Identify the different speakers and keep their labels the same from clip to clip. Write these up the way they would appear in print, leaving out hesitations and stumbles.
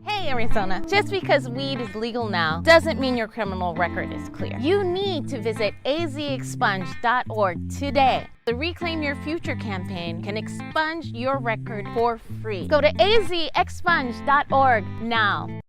Speaker 1: Hey Arizona, just because weed is legal now doesn't mean your criminal record is clear. You need to visit azexpunge.org today. The Reclaim Your Future campaign can expunge your record for free. Go to azexpunge.org now.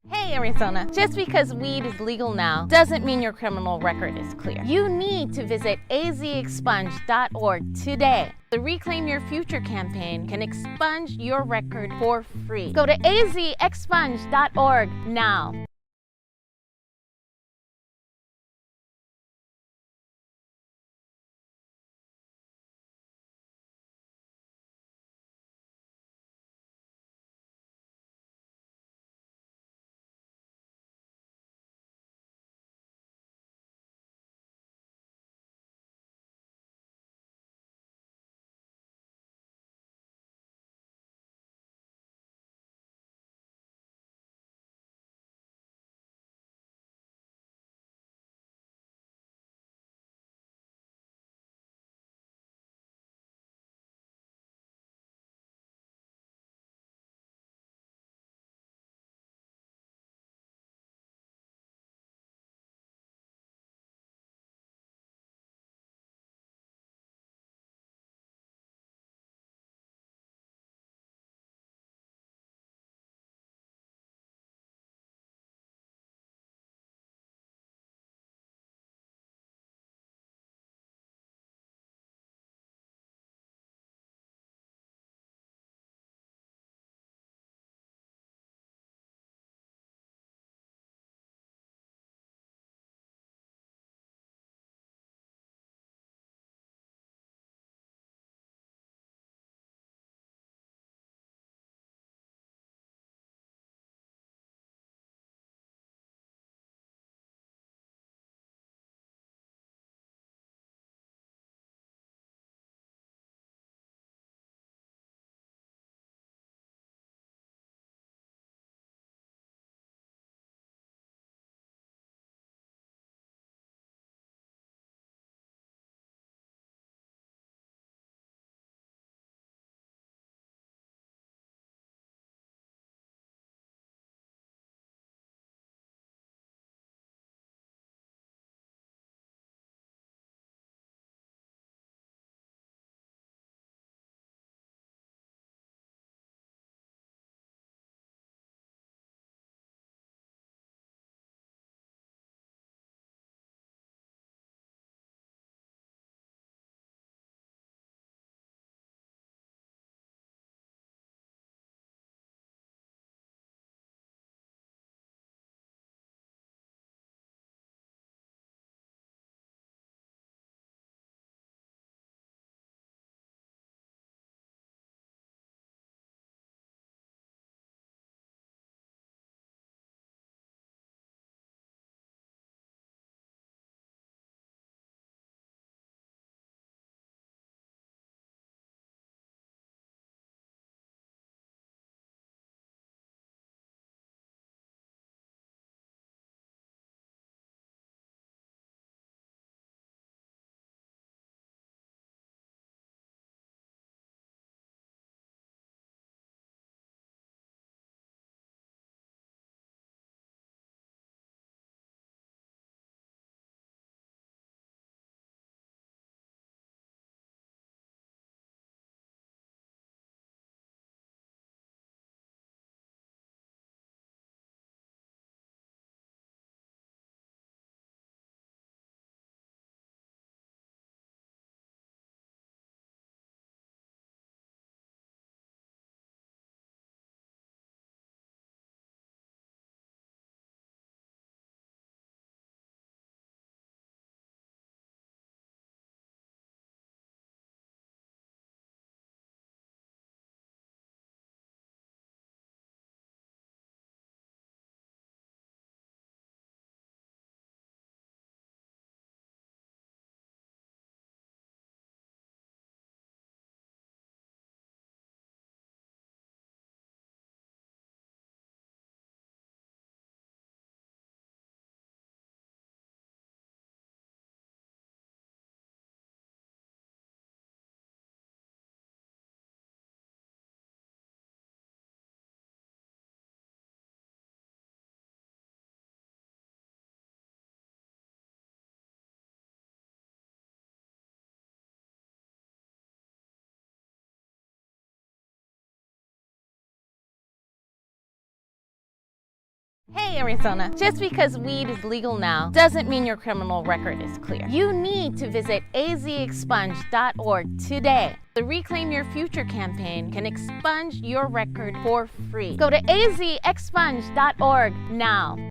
Speaker 1: Hey Arizona, just because weed is legal now doesn't mean your criminal record is clear. You need to visit azexpunge.org today. The Reclaim Your Future campaign can expunge your record for free. Go to azexpunge.org now. Hey Arizona, just because weed is legal now doesn't mean your criminal record is clear. You need to visit azexpunge.org today. The Reclaim Your Future campaign can expunge your record for free. Go to azexpunge.org now.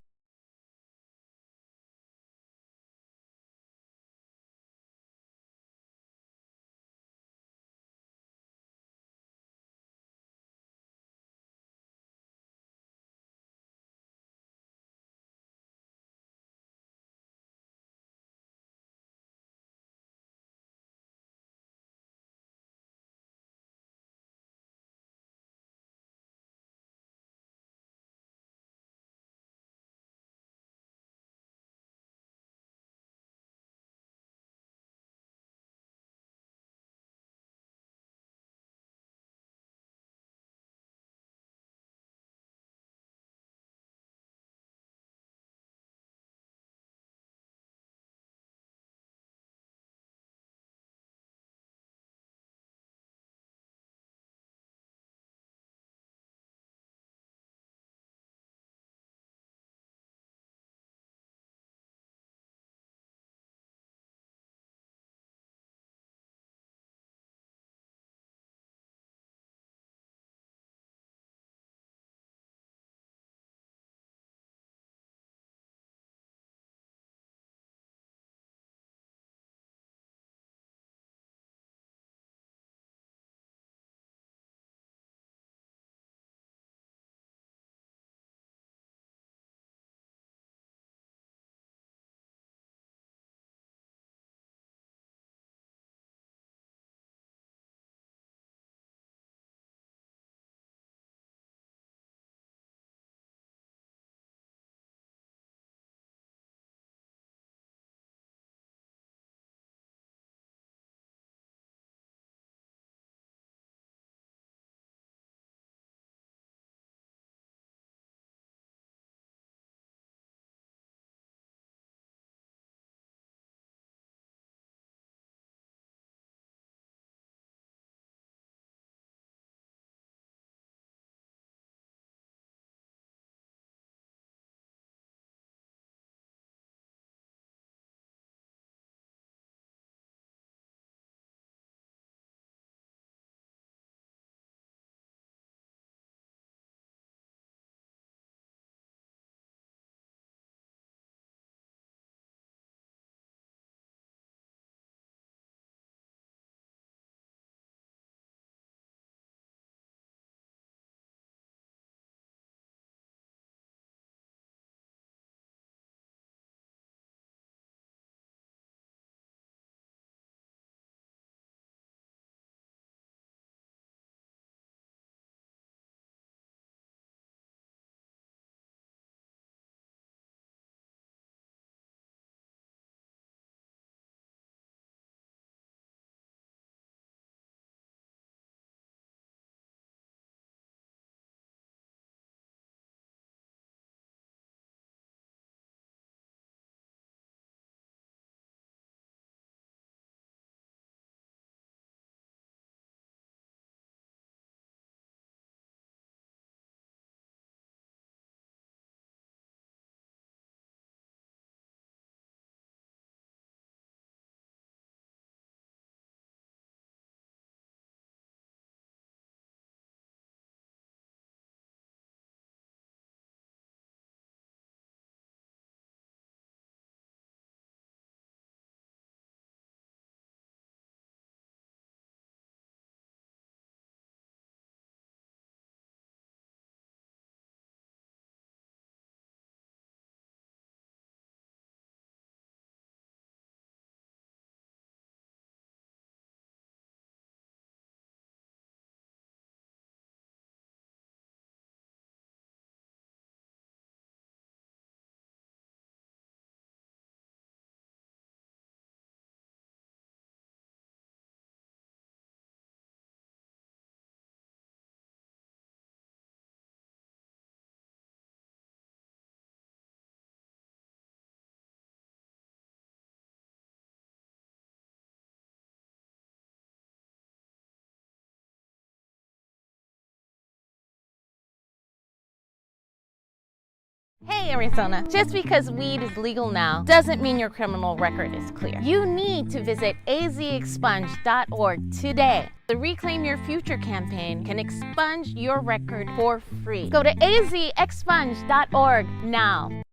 Speaker 1: Hey Arizona, just because weed is legal now doesn't mean your criminal record is clear. You need to visit azexpunge.org today. The Reclaim Your Future campaign can expunge your record for free. Go to azexpunge.org now.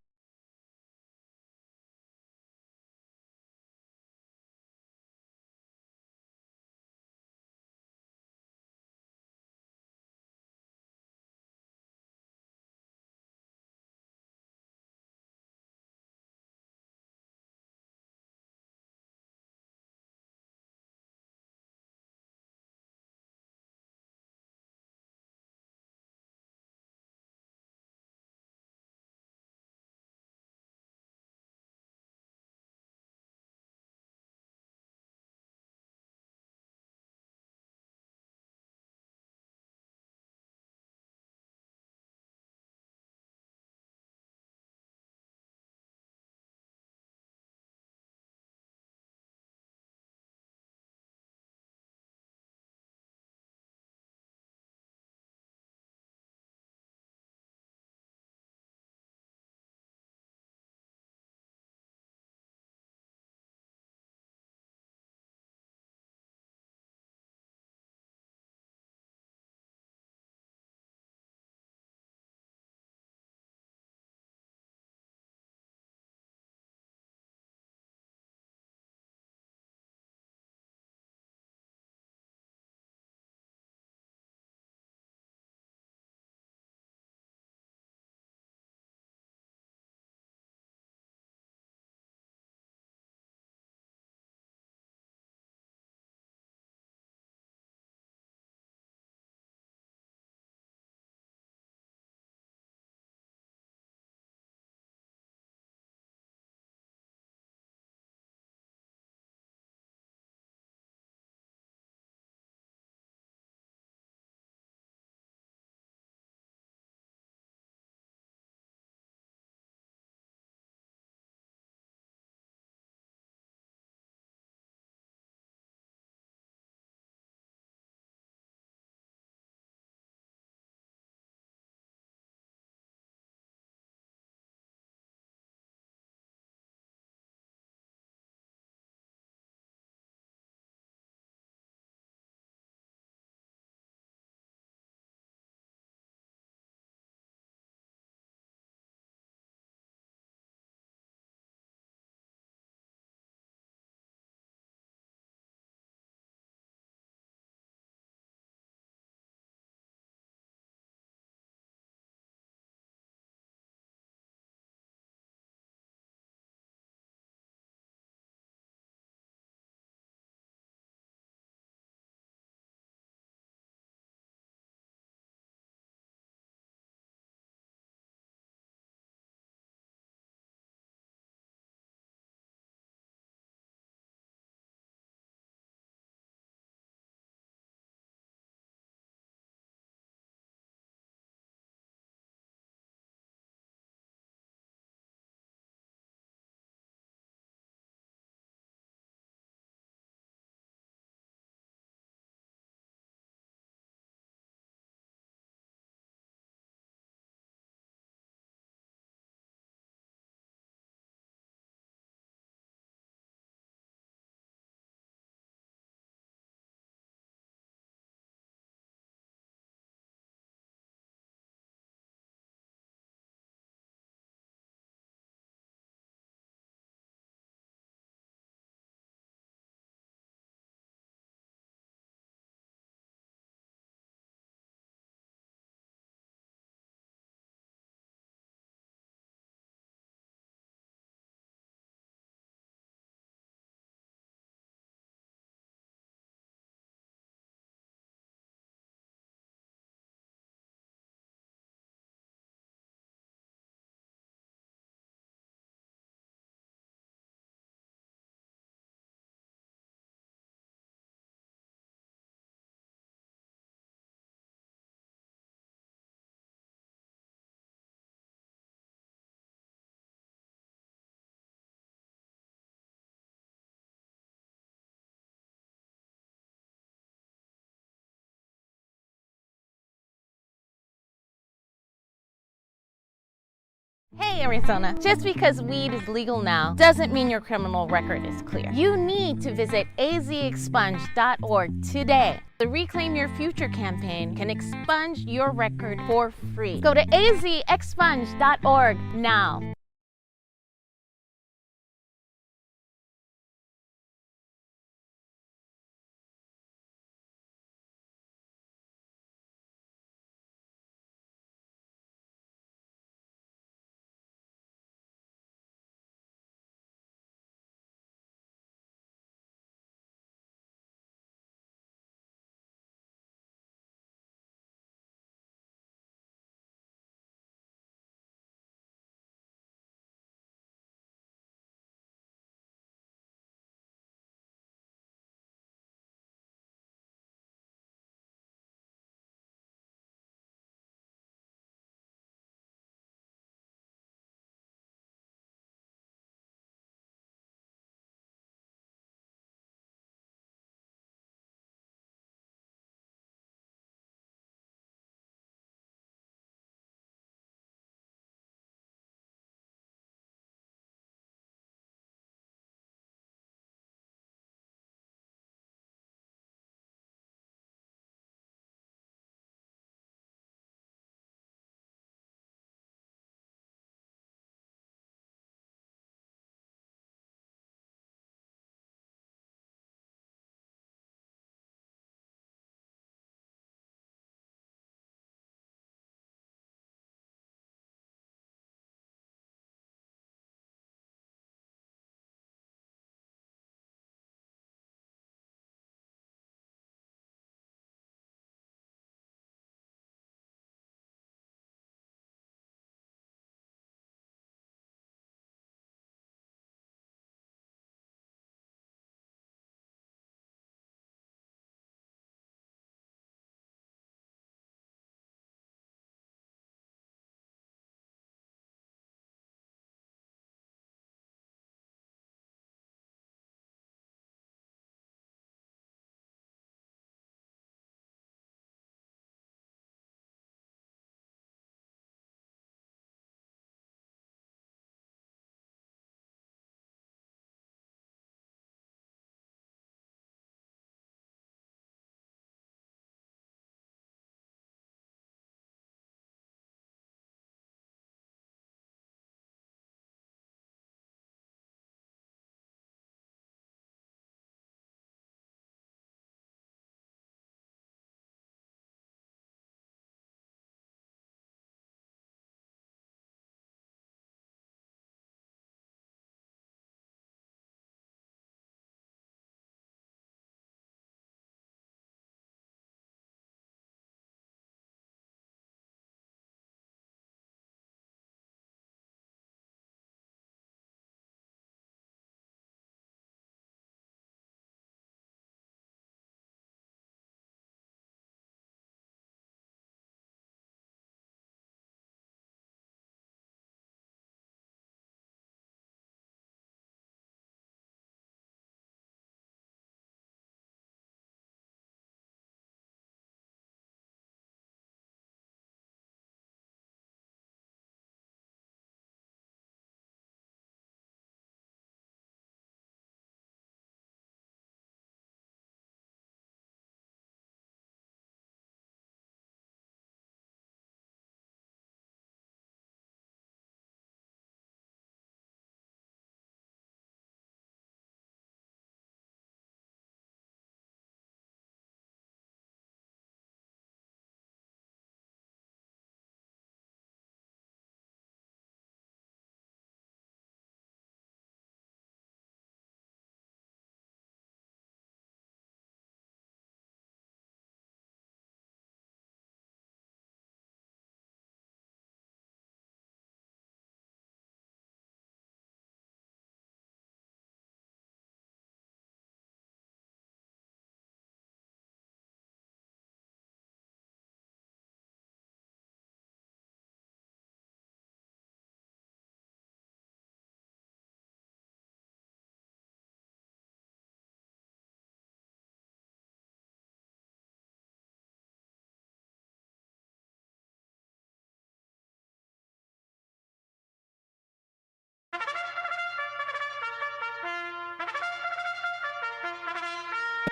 Speaker 1: Arizona. Just because weed is legal now doesn't mean your criminal record is clear. You need to visit azexpunge.org today. The Reclaim Your Future campaign can expunge your record for free. Go to azexpunge.org now.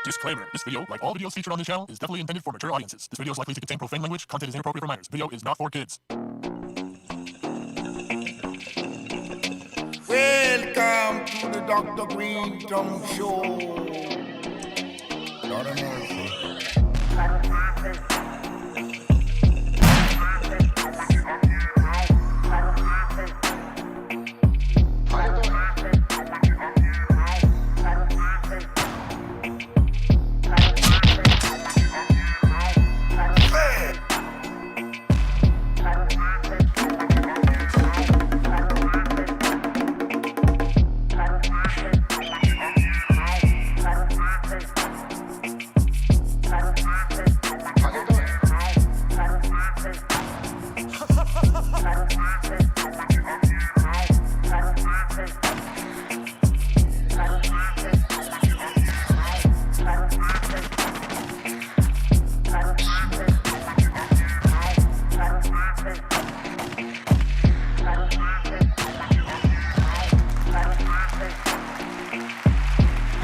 Speaker 2: Disclaimer. This video, like all videos featured on this channel, is definitely intended for mature audiences. This video is likely to contain profane language. Content is inappropriate for minors. Video is not for kids.
Speaker 3: Welcome to the Dr. Greenthumb Show. Lord of mercy.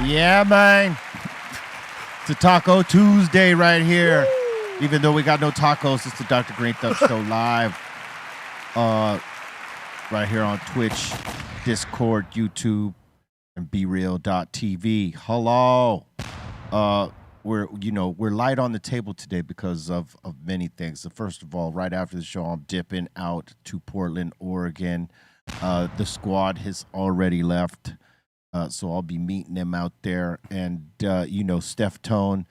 Speaker 4: Yeah, man. It's a Taco Tuesday right here. Woo! Even though we got no tacos, it's the Dr. Greenthumb Show live. Right here on Twitch, Discord, YouTube, and BREALTV. Hello. We're light on the table today because of many things. So first of all, right after the show, I'm dipping out to Portland, Oregon. The squad has already left. So I'll be meeting them out there. And, Steph Tone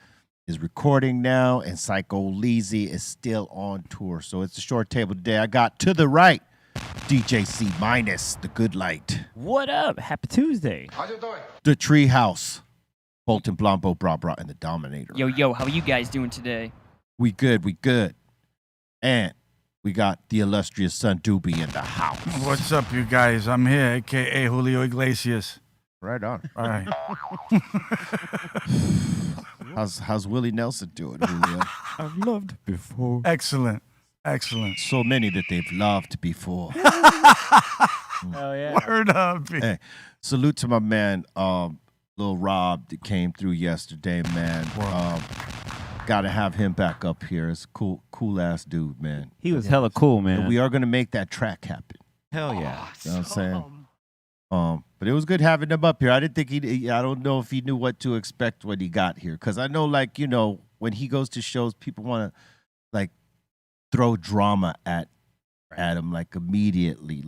Speaker 4: is recording now, and Psycho Leezy is still on tour. So it's a short table today. I got to the right, DJ C minus the good light.
Speaker 5: What up? Happy Tuesday.
Speaker 3: How you doing?
Speaker 4: The Treehouse, Bolton Blanco, Bra, and the Dominator.
Speaker 5: Yo, how are you guys doing today?
Speaker 4: We good. And we got the illustrious Son Doobie in the house.
Speaker 6: What's up, you guys? I'm here, a.k.a. Julio Iglesias.
Speaker 4: Right on.
Speaker 6: All right.
Speaker 4: How's Willie Nelson doing, Julio?
Speaker 5: I've loved before.
Speaker 6: Excellent.
Speaker 4: So many that they've loved before.
Speaker 5: Oh, yeah.
Speaker 6: Word up.
Speaker 4: Hey, salute to my man, Lil Rob, that came through yesterday, man. Got to have him back up here. It's cool ass dude, man.
Speaker 5: He was hella cool, man.
Speaker 4: And we are gonna make that track happen.
Speaker 5: Hell yeah.
Speaker 4: You know what I'm saying? But it was good having him up here. I didn't think I don't know if he knew what to expect when he got here. Because I know, when he goes to shows, people want to, throw drama at him, immediately.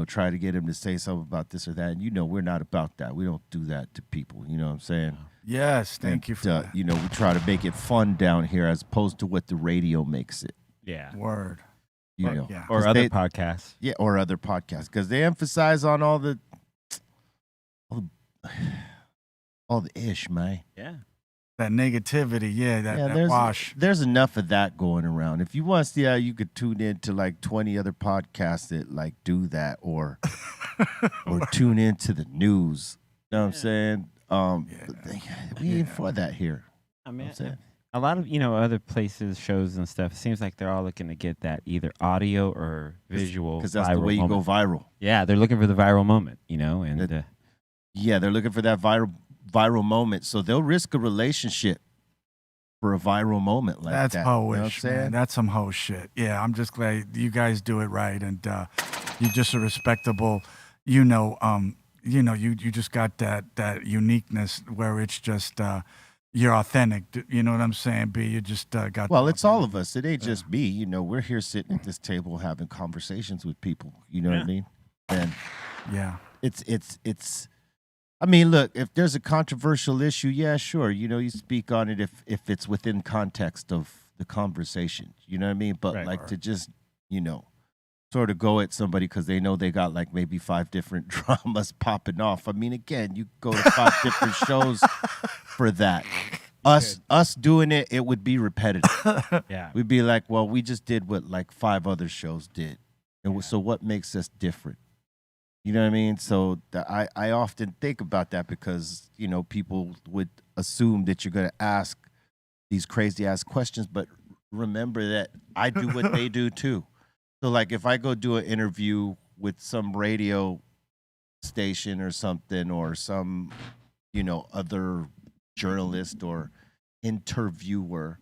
Speaker 4: Try to get him to say something about this or that. And, we're not about that. We don't do that to people. You know what I'm saying?
Speaker 6: Yes, thank you for that.
Speaker 4: We try to make it fun down here as opposed to what the radio makes it.
Speaker 5: Yeah.
Speaker 6: Word.
Speaker 4: Yeah.
Speaker 5: Or other podcasts.
Speaker 4: Yeah, or other podcasts. Because they emphasize on all the ish, man.
Speaker 5: Yeah.
Speaker 6: That negativity, that wash.
Speaker 4: There's enough of that going around. If you want to see how you could tune in to 20 other podcasts that do that or tune into the news. You know what I'm saying? We ain't for that here.
Speaker 5: I mean,
Speaker 4: you know what I'm saying?
Speaker 5: a lot of, other places, shows and stuff, it seems like they're all looking to get that either audio or visual.
Speaker 4: Because that's the way you go viral.
Speaker 5: Yeah, they're looking for the viral moment, and
Speaker 4: yeah, they're looking for that viral moment. So they'll risk a relationship for a viral moment like
Speaker 6: That's
Speaker 4: that.
Speaker 6: ho-ish, man. That's some ho shit. Yeah, I'm just glad you guys do it right, and you're just a respectable, you just got that uniqueness where it's just you're authentic. You know what I'm saying, B? You just got.
Speaker 4: Well, it's all of us. It ain't just me. We're here sitting at this table having conversations with people. You know what I mean? And
Speaker 6: yeah,
Speaker 4: it's. I mean, look, if there's a controversial issue, yeah, sure. You speak on it if it's within context of the conversation. You know what I mean? But to just, sort of go at somebody because they know they got maybe 5 different dramas popping off. I mean, again, you go to 5 different shows for that. Us doing it would be repetitive.
Speaker 5: Yeah.
Speaker 4: We'd be like, well, we just did what 5 other shows did. And so what makes us different? You know what I mean? So I often think about that because, people would assume that you're going to ask these crazy-ass questions, but remember that I do what they do, too. So, if I go do an interview with some radio station or something or some, other journalist or interviewer,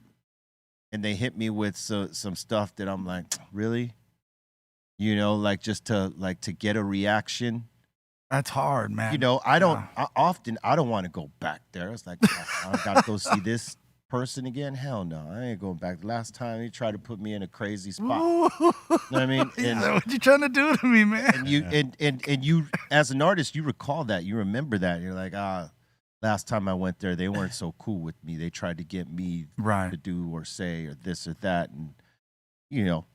Speaker 4: and they hit me with some stuff that I'm like, really? You know, like just to get a reaction.
Speaker 6: That's hard, man.
Speaker 4: You know, I don't want to go back there. It's like, I got to go see this person again. Hell no, I ain't going back. The last time he tried to put me in a crazy spot. You know what I mean? And,
Speaker 6: what you trying to do to me, man?
Speaker 4: And you as an artist, you recall that, you remember that. You're like, last time I went there, they weren't so cool with me. They tried to get me to do or say or this or that, and you know,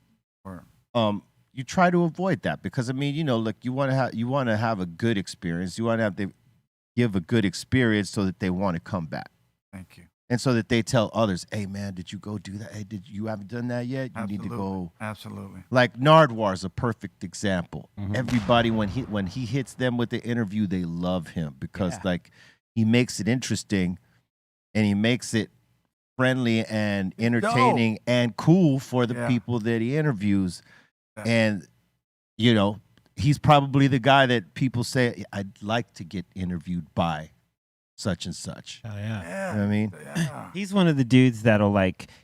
Speaker 4: you try to avoid that because I mean, you know, look, you want to have a good experience. You want to have to give a good experience so that they want to come back.
Speaker 6: Thank you.
Speaker 4: And so that they tell others, hey man, did you go do that? Hey, you haven't done that yet? You need to go.
Speaker 6: Absolutely.
Speaker 4: Like Nardwar is a perfect example. Everybody when he hits them with the interview, they love him because like he makes it interesting and he makes it friendly and entertaining and cool for the people that he interviews. And, you know, he's probably the guy that people say, I'd like to get interviewed by such and such.
Speaker 5: Oh, yeah.
Speaker 4: You know what I mean?
Speaker 6: Yeah.
Speaker 5: He's one of the dudes that'll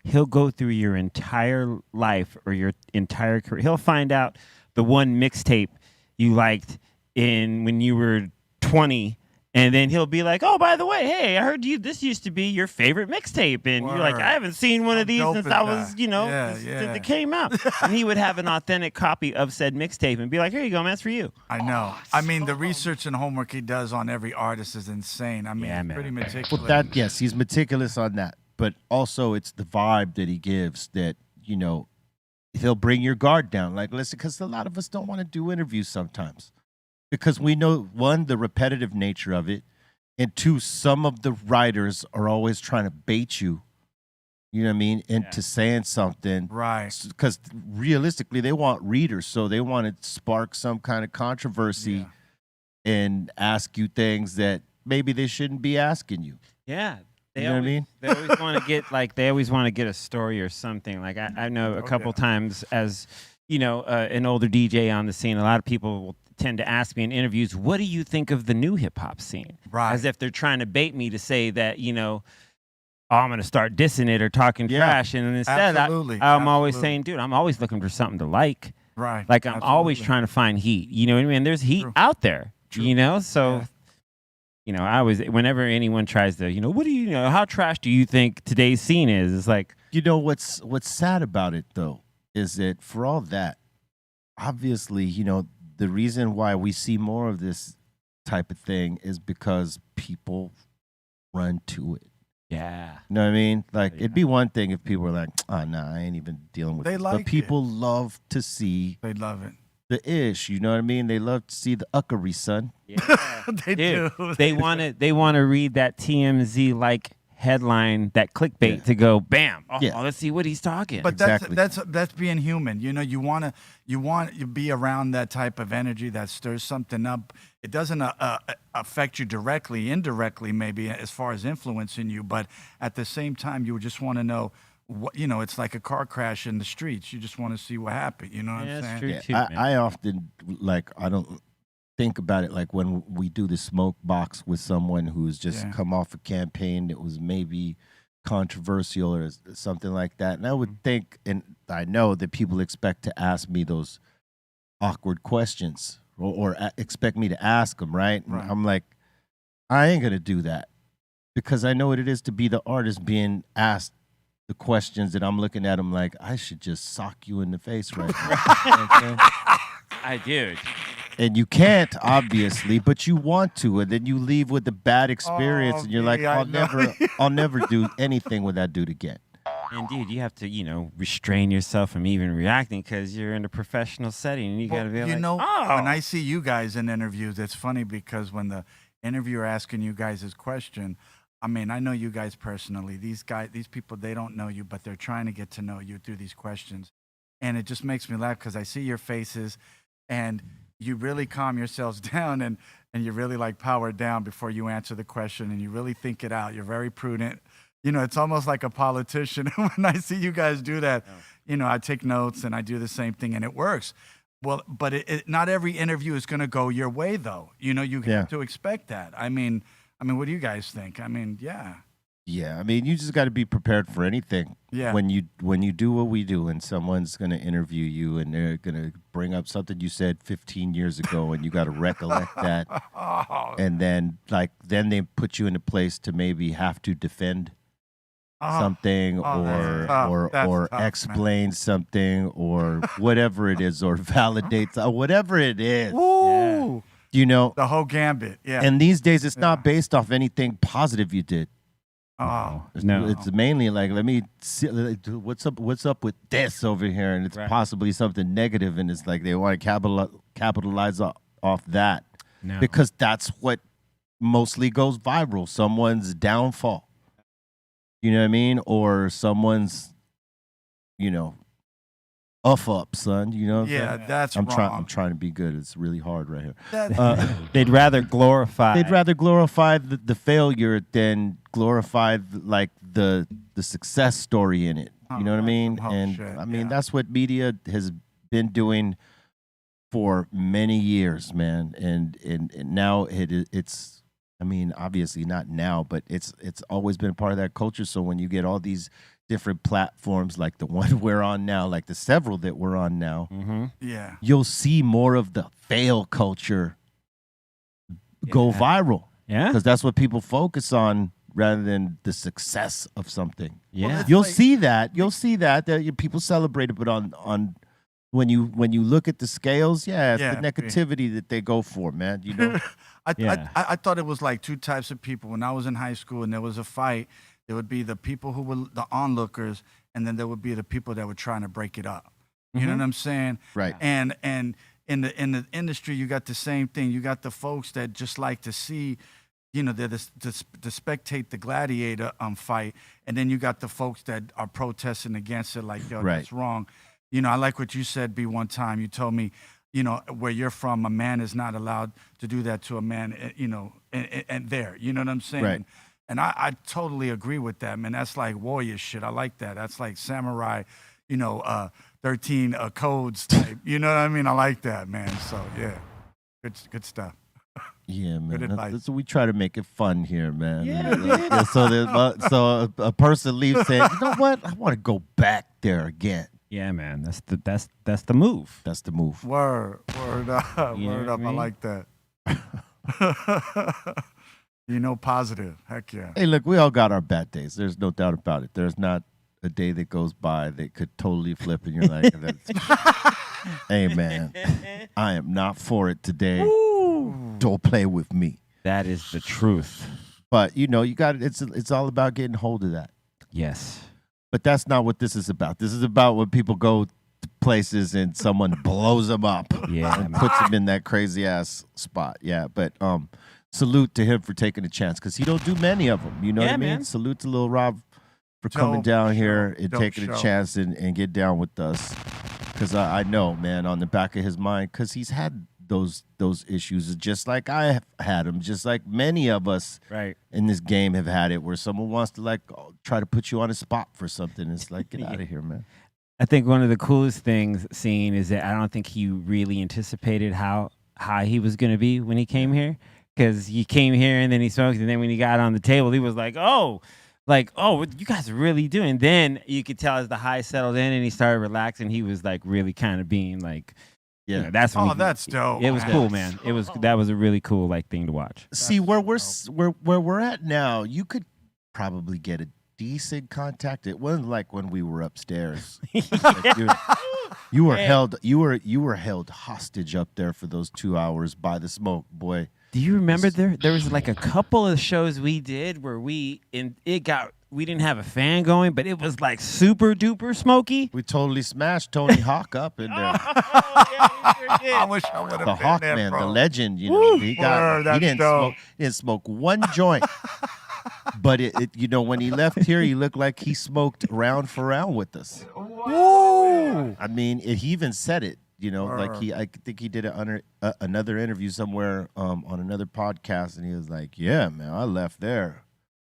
Speaker 5: he'll go through your entire life or your entire career. He'll find out the one mixtape you liked when you were 20. And then he'll be like, oh, by the way, hey, I heard this used to be your favorite mixtape. And you're like, I haven't seen one of these since I was, you know, since it came out. And he would have an authentic copy of said mixtape and be like, here you go, man, that's for you.
Speaker 6: I know. I mean, the research and homework he does on every artist is insane. I mean, he's pretty meticulous.
Speaker 4: Well, yes, he's meticulous on that. But also it's the vibe that he gives that, you know, he'll bring your guard down. Like, listen, because a lot of us don't want to do interviews sometimes. Because we know, one, the repetitive nature of it, and two, some of the writers are always trying to bait you, you know what I mean, into saying something.
Speaker 6: Right.
Speaker 4: Because realistically, they want readers, so they want to spark some kind of controversy and ask you things that maybe they shouldn't be asking you.
Speaker 5: Yeah.
Speaker 4: You know what I mean?
Speaker 5: They always want to get a story or something. Like I know a couple times as, you know, an older DJ on the scene, a lot of people will tend to ask me in interviews, what do you think of the new hip hop scene?
Speaker 6: Right.
Speaker 5: As if they're trying to bait me to say that, you know, oh, I'm going to start dissing it or talking trash. And instead, I'm always saying, dude, I'm always looking for something to like.
Speaker 6: Right.
Speaker 5: Like I'm always trying to find heat. You know what I mean? There's heat out there, you know? So, you know, whenever anyone tries to, you know, how trash do you think today's scene is? It's like,
Speaker 4: you know, what's sad about it, though, is that for all that, obviously, you know, the reason why we see more of this type of thing is because people run to it.
Speaker 5: Yeah.
Speaker 4: You know what I mean? Like, it'd be one thing if people were like, oh, nah, I ain't even dealing with it. But people love to see
Speaker 6: They love it.
Speaker 4: the ish, you know what I mean? They love to see the uckery, son.
Speaker 5: Yeah.
Speaker 6: They do.
Speaker 5: They want to read that TMZ like headline, that clickbait to go bam. Oh, let's see what he's talking.
Speaker 6: But
Speaker 4: Exactly.
Speaker 6: that's being human. You know, you want to be around that type of energy that stirs something up. It doesn't affect you directly, indirectly, maybe as far as influencing you, but at the same time, you just want to know. You know, it's like a car crash in the streets. You just want to see what happened. You know what I'm saying?
Speaker 5: True too,
Speaker 4: I often, like, I don't think about it like when we do the smoke box with someone who's just come off a campaign that was maybe controversial or something like that. And I would think, and I know that people expect to ask me those awkward questions or expect me to ask them, right? And I'm like, I ain't going to do that because I know what it is to be the artist being asked the questions that I'm looking at them like, I should just sock you in the face right now. You know what I'm saying?
Speaker 5: I do.
Speaker 4: And you can't, obviously, but you want to, and then you leave with a bad experience, and you're like, I'll never do anything with that dude again.
Speaker 5: Indeed, you have to, you know, restrain yourself from even reacting because you're in a professional setting, and you got to be
Speaker 6: you
Speaker 5: like,
Speaker 6: know, when I see you guys in interviews, it's funny because when the interviewer asking you guys his question, I mean, I know you guys personally. These people, they don't know you, but they're trying to get to know you through these questions, and it just makes me laugh because I see your faces, and you really calm yourselves down and you really like power down before you answer the question and you really think it out. You're very prudent. You know, it's almost like a politician. When I see you guys do that, you know, I take notes and I do the same thing and it works. Well, but not every interview is going to go your way though. You know, you have to expect that. I mean, I mean, what do you guys think? I mean, yeah.
Speaker 4: Yeah, I mean, you just got to be prepared for anything.
Speaker 6: Yeah.
Speaker 4: When you do what we do, and someone's going to interview you, and they're going to bring up something you said 15 years ago, and you got to recollect that, and then they put you in a place to maybe have to defend something, or explain something, or whatever it is, or validate whatever it is.
Speaker 6: Woo!
Speaker 4: You know,
Speaker 6: The whole gambit. Yeah.
Speaker 4: and these days it's not based off anything positive you did.
Speaker 6: Oh.
Speaker 5: No.
Speaker 4: It's mainly like, let me see what's up with this over here, and it's possibly something negative, and it's like they want to capitalize off that,
Speaker 5: No.
Speaker 4: because that's what mostly goes viral. Someone's downfall, you know what I mean, or someone's, up, son. You know what I'm
Speaker 6: Yeah,
Speaker 4: saying?
Speaker 6: that's
Speaker 4: I'm
Speaker 6: wrong.
Speaker 4: trying to be good. It's really hard right here.
Speaker 5: They'd rather glorify.
Speaker 4: They'd rather glorify the failure than glorify the success story in it. You know what I mean?
Speaker 6: Oh,
Speaker 4: And
Speaker 6: shit,
Speaker 4: I mean,
Speaker 6: yeah.
Speaker 4: that's what media has been doing for many years, man. And now it's, I mean, obviously not now, but it's always been part of that culture. So when you get all these different platforms like the one we're on now, like the several that we're on now,
Speaker 6: Yeah.
Speaker 4: you'll see more of the fail culture go viral.
Speaker 5: Yeah.
Speaker 4: Because that's what people focus on rather than the success of something.
Speaker 5: Yeah.
Speaker 4: You'll see that. You'll see that people celebrate it, but on when you look at the scales, it's
Speaker 6: Yeah.
Speaker 4: the negativity that they go for, man. You know,
Speaker 6: I thought it was like two types of people. When I was in high school and there was a fight, there would be the people who were the onlookers, and then there would be the people that were trying to break it up. You know what I'm saying?
Speaker 4: Right.
Speaker 6: And in the industry, you got the same thing. You got the folks that just like to see, they're to spectate the gladiator fight, and then you got the folks that are protesting against it, like, yo, that's wrong. I like what you said, B, one time. You told me, where you're from, a man is not allowed to do that to a man, and there. You know what I'm saying?
Speaker 4: Right.
Speaker 6: And I totally agree with that, man. That's like warrior shit. I like that. That's like samurai, 13 codes type. You know what I mean? I like that, man. So, yeah, good stuff.
Speaker 4: yeah, man.
Speaker 6: Good advice.
Speaker 4: That's we try to make it fun here, man. Yeah, so a person leaves saying, you know what? I want to go back there again.
Speaker 5: Yeah, man. That's the move.
Speaker 4: That's the move.
Speaker 6: Word up,
Speaker 5: You know
Speaker 6: word
Speaker 5: what I
Speaker 6: up. I
Speaker 5: mean?
Speaker 6: like that. Positive. Heck yeah.
Speaker 4: Hey, look, we all got our bad days. There's no doubt about it. There's not a day that goes by that could totally flip, and you're like, hey, man, I am not for it today. Don't play with me.
Speaker 5: That is the truth.
Speaker 4: But you got it. It's all about getting hold of that.
Speaker 5: Yes.
Speaker 4: But that's not what this is about. This is about when people go to places and someone blows them up.
Speaker 5: Yeah,
Speaker 4: and
Speaker 5: man.
Speaker 4: puts them in that crazy ass spot. Yeah, but salute to him for taking a chance, because he don't do many of them. You know what I mean?
Speaker 5: man.
Speaker 4: Salute to Lil Rob for coming
Speaker 6: Dope
Speaker 4: down
Speaker 6: show.
Speaker 4: here and
Speaker 6: Dope
Speaker 4: taking a
Speaker 6: show.
Speaker 4: chance and get down with us. Because I know, man, on the back of his mind, because he's had those issues just like I have had them, just like many of us
Speaker 5: Right.
Speaker 4: in this game have had it, where someone wants to try to put you on a spot for something. It's like, get out of here, man.
Speaker 5: I think one of the coolest things seeing is that I don't think he really anticipated how high he was going to be when he came here, because he came here and then he smoked, and then when he got on the table, he was like, oh, what you guys are really doing. Then you could tell as the high settled in and he started relaxing, he was like really kind of being like,
Speaker 4: Yeah.
Speaker 5: that's when
Speaker 6: That's dope.
Speaker 5: It was
Speaker 6: man.
Speaker 5: cool, man. That was a really cool thing to watch.
Speaker 4: See where we're at now. You could probably get a decent contact. It wasn't like when we were upstairs. Like you were held. You were held hostage up there for those 2 hours by the smoke, boy.
Speaker 5: Do you remember there was like a couple of shows we did where we didn't have a fan going, but it was like super duper smoky.
Speaker 4: We totally smashed Tony Hawk up in there.
Speaker 6: I wish I would have
Speaker 4: The
Speaker 6: been
Speaker 4: Hawk
Speaker 6: there,
Speaker 4: man,
Speaker 6: bro.
Speaker 4: the legend. He
Speaker 6: Word, that's
Speaker 4: didn't
Speaker 6: dope.
Speaker 4: smoke one joint. But when he left here, he looked like he smoked round for round with us.
Speaker 6: Woo!
Speaker 4: I mean, he even said it. I think he did another interview somewhere on another podcast, and he was like, "Yeah, man, I left there.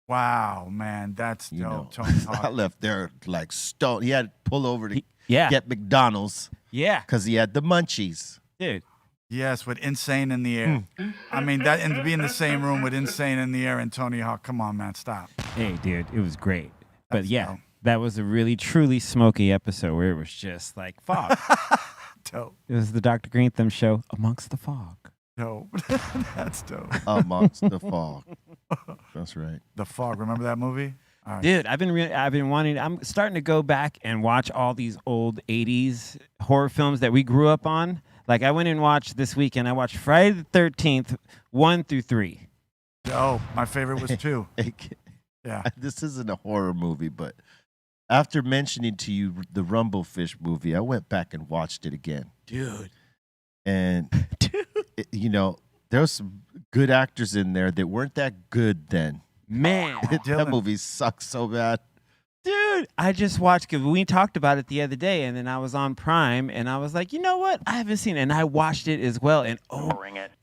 Speaker 6: Wow, man, that's
Speaker 4: You know,
Speaker 6: dope. Tony
Speaker 4: I
Speaker 6: Hawk.
Speaker 4: left there like stone. He had to pull over to
Speaker 5: Yeah.
Speaker 4: get McDonald's
Speaker 5: Yeah,
Speaker 4: because he had the munchies."
Speaker 5: dude.
Speaker 6: Yes, with Insane in the Air. I mean, that, and to be in the same room with Insane in the Air and Tony Hawk. Come on, man, stop.
Speaker 5: Hey, dude, it was great. But
Speaker 6: That's
Speaker 5: yeah,
Speaker 6: dope.
Speaker 5: that was a really, truly smoky episode where it was just like fog.
Speaker 6: Dope.
Speaker 5: It was the Dr. Greenthumb Show amongst the fog.
Speaker 6: Dope. That's dope.
Speaker 4: Amongst the fog. That's right.
Speaker 6: The Fog. Remember that movie? All right.
Speaker 5: Dude, I've been wanting. I'm starting to go back and watch all these old '80s horror films that we grew up on. Like I went and watched this weekend. I watched Friday the 13th, 1 through 3.
Speaker 6: Oh, my favorite was 2.
Speaker 4: Hey,
Speaker 6: Yeah.
Speaker 4: this isn't a horror movie, but after mentioning to you the Rumblefish movie, I went back and watched it again.
Speaker 5: Dude.
Speaker 4: And, you know, there was some good actors in there that weren't that good then.
Speaker 5: Man.
Speaker 4: That
Speaker 6: Dylan.
Speaker 4: movie sucks so bad.
Speaker 5: Dude, I just watched, because we talked about it the other day, and then I was on Prime, and I was like, you know what? I haven't seen it, and I watched it as well, and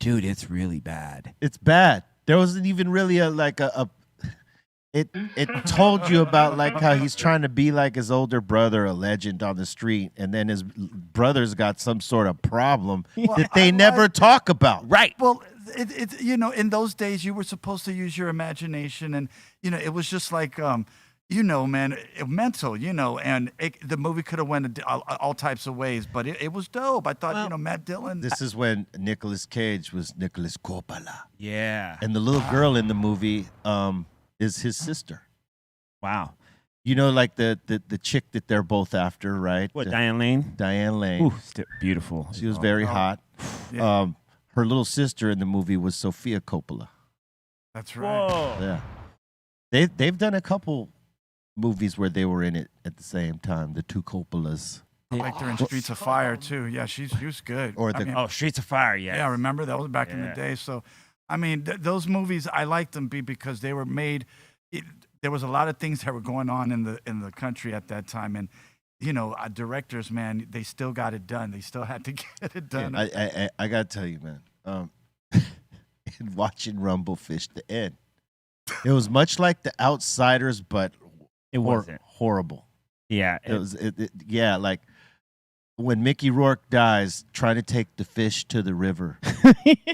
Speaker 5: dude, it's really bad.
Speaker 4: It's bad. There wasn't even really it told you about like how he's trying to be like his older brother, a legend on the street, and then his brother's got some sort of problem that they never talk about.
Speaker 5: Right.
Speaker 6: Well, it you know, in those days, you were supposed to use your imagination, and you know, it was just like, you know, man, mental, you know, and the movie could have went all types of ways, but it was dope. I thought, you know, Matt Dillon.
Speaker 4: This is when Nicolas Cage was Nicolas Coppola,
Speaker 5: Yeah.
Speaker 4: and the little girl in the movie is his sister.
Speaker 5: Wow.
Speaker 4: You know, like the chick that they're both after, right?
Speaker 5: What, Diane Lane?
Speaker 4: Diane Lane.
Speaker 5: Ooh, beautiful.
Speaker 4: She was very hot.
Speaker 6: Yeah.
Speaker 4: Her little sister in the movie was Sofia Coppola.
Speaker 6: That's right.
Speaker 5: Whoa.
Speaker 4: Yeah, they've done a couple movies where they were in it at the same time. The two Coppolas,
Speaker 6: I liked her in Streets of Fire too. Yeah, she was good.
Speaker 4: or the
Speaker 6: I mean,
Speaker 5: Oh, Streets of Fire, yeah.
Speaker 6: yeah, remember that was back in the
Speaker 5: Yeah.
Speaker 6: day. So, I mean, those movies I liked them because they were made. There was a lot of things that were going on in the country at that time, and you know, directors, man, they still got it done. They still had to get it done.
Speaker 4: I gotta tell you, man. In watching Rumblefish, the end, it was much like The Outsiders, but
Speaker 5: It wasn't.
Speaker 4: horrible.
Speaker 5: Yeah.
Speaker 4: It was, yeah, like when Mickey Rourke dies, trying to take the fish to the river.